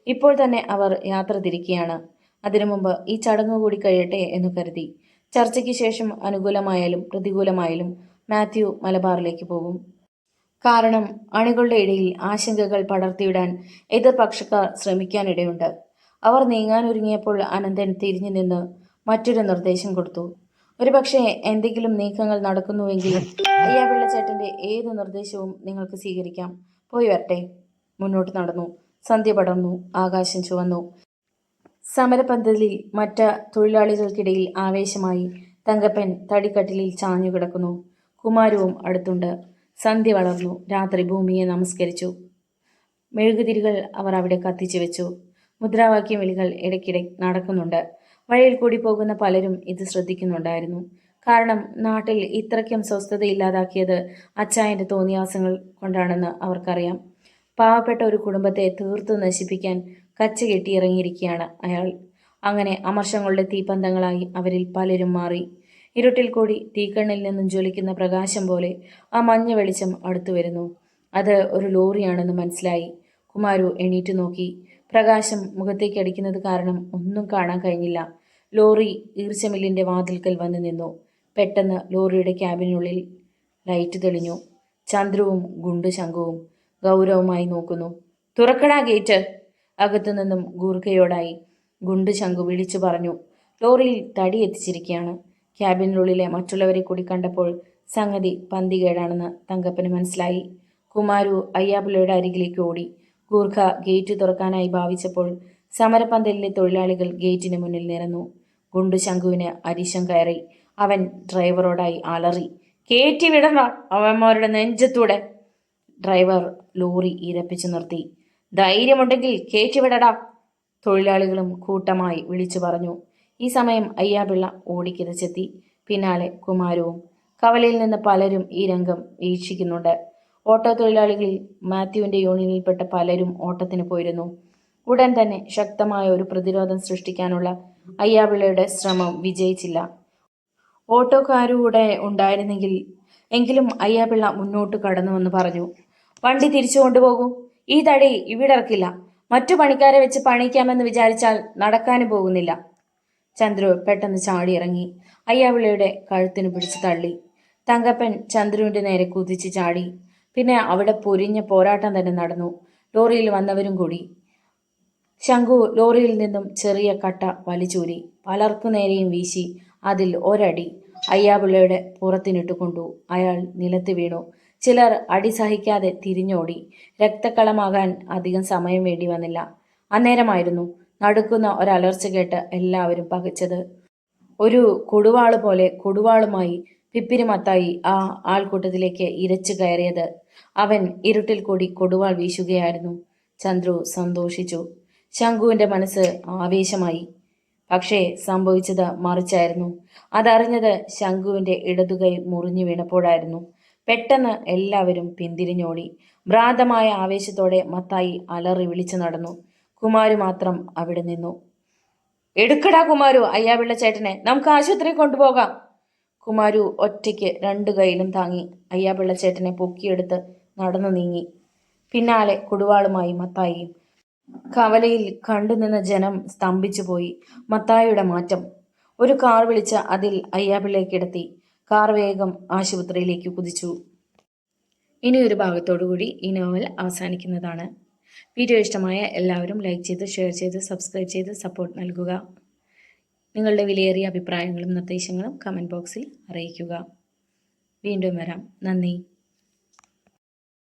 ഇപ്പോൾ തന്നെ അവർ യാത്ര തിരിക്കുകയാണ്. അതിനു മുമ്പ് ഈ ചടങ്ങ് കൂടി കഴിയട്ടെ എന്നു കരുതി. ചർച്ചയ്ക്ക് ശേഷം അനുകൂലമായാലും പ്രതികൂലമായാലും മാത്യു മലബാറിലേക്ക് പോകും. കാരണം അണികളുടെ ഇടയിൽ ആശങ്കകൾ പടർത്തിയിടാൻ എതിർപക്ഷക്കാർ ശ്രമിക്കാനിടയുണ്ട്. അവർ നീങ്ങാനൊരുങ്ങിയപ്പോൾ അനന്തൻ തിരിഞ്ഞു നിന്ന് മറ്റൊരു നിർദ്ദേശം കൊടുത്തു. ഒരുപക്ഷെ എന്തെങ്കിലും നീക്കങ്ങൾ നടക്കുന്നുവെങ്കിൽ അയ്യാപിള്ളച്ചേട്ടന്റെ ഏത് നിർദ്ദേശവും നിങ്ങൾക്ക് സ്വീകരിക്കാം. പോയി വരട്ടെ. മുന്നോട്ട് നടന്നു. സന്ധ്യ പടർന്നു. ആകാശം ചുവന്നു. സമരപന്തലിൽ മറ്റ് തൊഴിലാളികൾക്കിടയിൽ ആവേശമായി തങ്കപ്പൻ തടിക്കട്ടിലിൽ ചാഞ്ഞു കിടക്കുന്നു. കുമാരവും അടുത്തുണ്ട്. സന്ധ്യ വളർന്നു. രാത്രി ഭൂമിയെ നമസ്കരിച്ചു. മെഴുകുതിരികൾ അവർ അവിടെ കത്തിച്ചു വെച്ചു. മുദ്രാവാക്യം വിളികൾ ഇടയ്ക്കിടെ നടക്കുന്നുണ്ട്. വഴിയിൽ കൂടി പോകുന്ന പലരും ഇത് ശ്രദ്ധിക്കുന്നുണ്ടായിരുന്നു. കാരണം നാട്ടിൽ ഇത്രയ്ക്കും സ്വസ്ഥതയില്ലാതാക്കിയത് അച്ചായന്റെ തോന്നിയാസങ്ങൾ കൊണ്ടാണെന്ന് അവർക്കറിയാം. പാവപ്പെട്ട ഒരു കുടുംബത്തെ തീർത്തു നശിപ്പിക്കാൻ കച്ച കെട്ടിയിറങ്ങിയിരിക്കുകയാണ് അയാൾ. അങ്ങനെ അമർഷങ്ങളുടെ തീപ്പന്തങ്ങളായി അവരിൽ പലരും മാറി. ഇരുട്ടിൽ കൂടി തീക്കണ്ണിൽ നിന്നും ജ്വലിക്കുന്ന പ്രകാശം പോലെ ആ മഞ്ഞ വെളിച്ചം അടുത്തു വരുന്നു. അത് ഒരു ലോറിയാണെന്ന് മനസ്സിലായി. കുമാരു എണീറ്റു നോക്കി. പ്രകാശം മുഖത്തേക്ക് അടിക്കുന്നത് കാരണം ഒന്നും കാണാൻ കഴിഞ്ഞില്ല. ലോറി ഈർച്ചമില്ലിന്റെ വാതിൽക്കൽ വന്ന് നിന്നു. പെട്ടെന്ന് ലോറിയുടെ ക്യാബിനുള്ളിൽ ലൈറ്റ് തെളിഞ്ഞു. ചന്ദ്രുവും ഗുണ്ടു ശംഖുവും ഗൗരവമായി നോക്കുന്നു. തുറക്കടാ ഗേറ്റ്. അകത്തുനിന്നും ഗൂർഖയോടായി ഗുണ്ടു ശംഖു വിളിച്ചു പറഞ്ഞു. ലോറിയിൽ തടി എത്തിച്ചിരിക്കുകയാണ്. ക്യാബിനുള്ളിലെ മറ്റുള്ളവരെ കൂടി കണ്ടപ്പോൾ സംഗതി പന്തികേടാണെന്ന് തങ്കപ്പന് മനസ്സിലായി. കുമാരു അയ്യാപിള്ളയുടെ അരികിലേക്ക് ഓടി. ഗൂർഖ ഗേറ്റ് തുറക്കാനായി ഭാവിച്ചപ്പോൾ സമരപന്തലിലെ തൊഴിലാളികൾ ഗേറ്റിന് മുന്നിൽ നിരന്നു. ഗുണ്ടു ശംഖുവിന് അരിശം കയറി. അവൻ ഡ്രൈവറോടായി അലറി, "കേറ്റി വിടണ അവന്മാരുടെ നെഞ്ചത്തൂടെ." ഡ്രൈവർ ലോറി ഇരപ്പിച്ചു നിർത്തി. "ധൈര്യമുണ്ടെങ്കിൽ കേറ്റിവിടടാ," തൊഴിലാളികളും കൂട്ടമായി വിളിച്ചു പറഞ്ഞു. ഈ സമയം അയ്യാപിള്ള ഓടിക്കിതച്ചെത്തി. പിന്നാലെ കുമാരവും. കവലയിൽ നിന്ന് പലരും ഈ രംഗം വീക്ഷിക്കുന്നുണ്ട്. ഓട്ടോ തൊഴിലാളികളിൽ മാത്യുവിന്റെ യൂണിയനിൽപ്പെട്ട പലരും ഓട്ടത്തിന് പോയിരുന്നു. ഉടൻ തന്നെ ശക്തമായ ഒരു പ്രതിരോധം സൃഷ്ടിക്കാനുള്ള അയ്യാപിള്ളയുടെ ശ്രമം വിജയിച്ചില്ല. ഓട്ടോക്കാരുടെ ഉണ്ടായിരുന്നെങ്കിൽ എങ്കിലും അയ്യാപിള്ള മുന്നോട്ട് കടന്നുവെന്ന് പറഞ്ഞു. "വണ്ടി തിരിച്ചു കൊണ്ടുപോകൂ. ഈ തടി ഇവിടെ ഇറക്കില്ല. മറ്റു പണിക്കാരെ വെച്ച് പണിയിക്കാമെന്ന് വിചാരിച്ചാൽ നടക്കാനും പോകുന്നില്ല." ചന്ദ്രു പെട്ടെന്ന് ചാടിയിറങ്ങി. അയ്യാപിള്ളയുടെ കഴുത്തിന് പിടിച്ചു തള്ളി. തങ്കപ്പൻ ചന്ദ്രുവിന്റെ നേരെ കുതിച്ചു ചാടി. പിന്നെ അവിടെ പൊരിഞ്ഞ പോരാട്ടം തന്നെ നടന്നു. ലോറിയിൽ വന്നവരും കൂടി. ശംഖു ലോറിയിൽ നിന്നും ചെറിയ കട്ട വലിച്ചൂരി പലർക്കു നേരെയും വീശി. അതിൽ ഒരടി അയ്യാപിള്ളയുടെ പുറത്തിനിട്ട് കൊണ്ടു. അയാൾ നിലത്ത് വീണു. ചിലർ അടി സഹിക്കാതെ തിരിഞ്ഞോടി. രക്തക്കളമാകാൻ അധികം സമയം വേണ്ടി വന്നില്ല. അന്നേരമായിരുന്നു നടുക്കുന്ന ഒരലർച്ച കേട്ട് എല്ലാവരും പകച്ചത്. ഒരു കൊടുവാള് പോലെ കൊടുവാളുമായി പിപ്പിരിമത്തായി ആ ആൾക്കൂട്ടത്തിലേക്ക് ഇരച്ചു കയറിയത്. അവൻ ഇരുട്ടിൽ കൂടി കൊടുവാൾ വീശുകയായിരുന്നു. ചന്ദ്രു സന്തോഷിച്ചു. ശംഖുവിന്റെ മനസ്സ് ആവേശമായി. പക്ഷേ സംഭവിച്ചത് മറിച്ചായിരുന്നു. അതറിഞ്ഞത് ശംഖുവിന്റെ ഇടതുകൈ മുറിഞ്ഞു വീണപ്പോഴായിരുന്നു. പെട്ടെന്ന് എല്ലാവരും പിന്തിരിഞ്ഞോടി. ഭ്രാന്തമായ ആവേശത്തോടെ മത്തായി അലറി വിളിച്ചു നടന്നു. കുമാരു മാത്രം അവിടെ നിന്നു. "എടുക്കടാ കുമാരു അയ്യാപിള്ള ചേട്ടനെ, നമുക്ക് ആശുപത്രി കൊണ്ടുപോകാം." കുമാരു ഒറ്റയ്ക്ക് 2 കൈയിലും താങ്ങി അയ്യാപിള്ള ചേട്ടനെ പൊക്കിയെടുത്ത് നടന്നു നീങ്ങി. പിന്നാലെ കുടുവാളുമായി മത്തായിയും. കവലയിൽ കണ്ടുനിന്ന ജനം സ്തംഭിച്ചു പോയി. മത്തായിയുടെ മാറ്റം. ഒരു കാർ വിളിച്ച് അതിൽ അയ്യാപിള്ളയെ കിടത്തി. കാർ വേഗം ആശുപത്രിയിലേക്ക് കുതിച്ചു. ഇനി ഒരു ഭാഗത്തോടു കൂടി ഈ നോവൽ അവസാനിക്കുന്നതാണ്. വീഡിയോ ഇഷ്ടമായ എല്ലാവരും ലൈക്ക് ചെയ്ത്, ഷെയർ ചെയ്ത്, സബ്സ്ക്രൈബ് ചെയ്ത് സപ്പോർട്ട് നൽകുക. നിങ്ങളുടെ വിലയേറിയ അഭിപ്രായങ്ങളും നിർദ്ദേശങ്ങളും കമൻറ്റ് ബോക്സിൽ അറിയിക്കുക. വീണ്ടും വരാം. നന്ദി.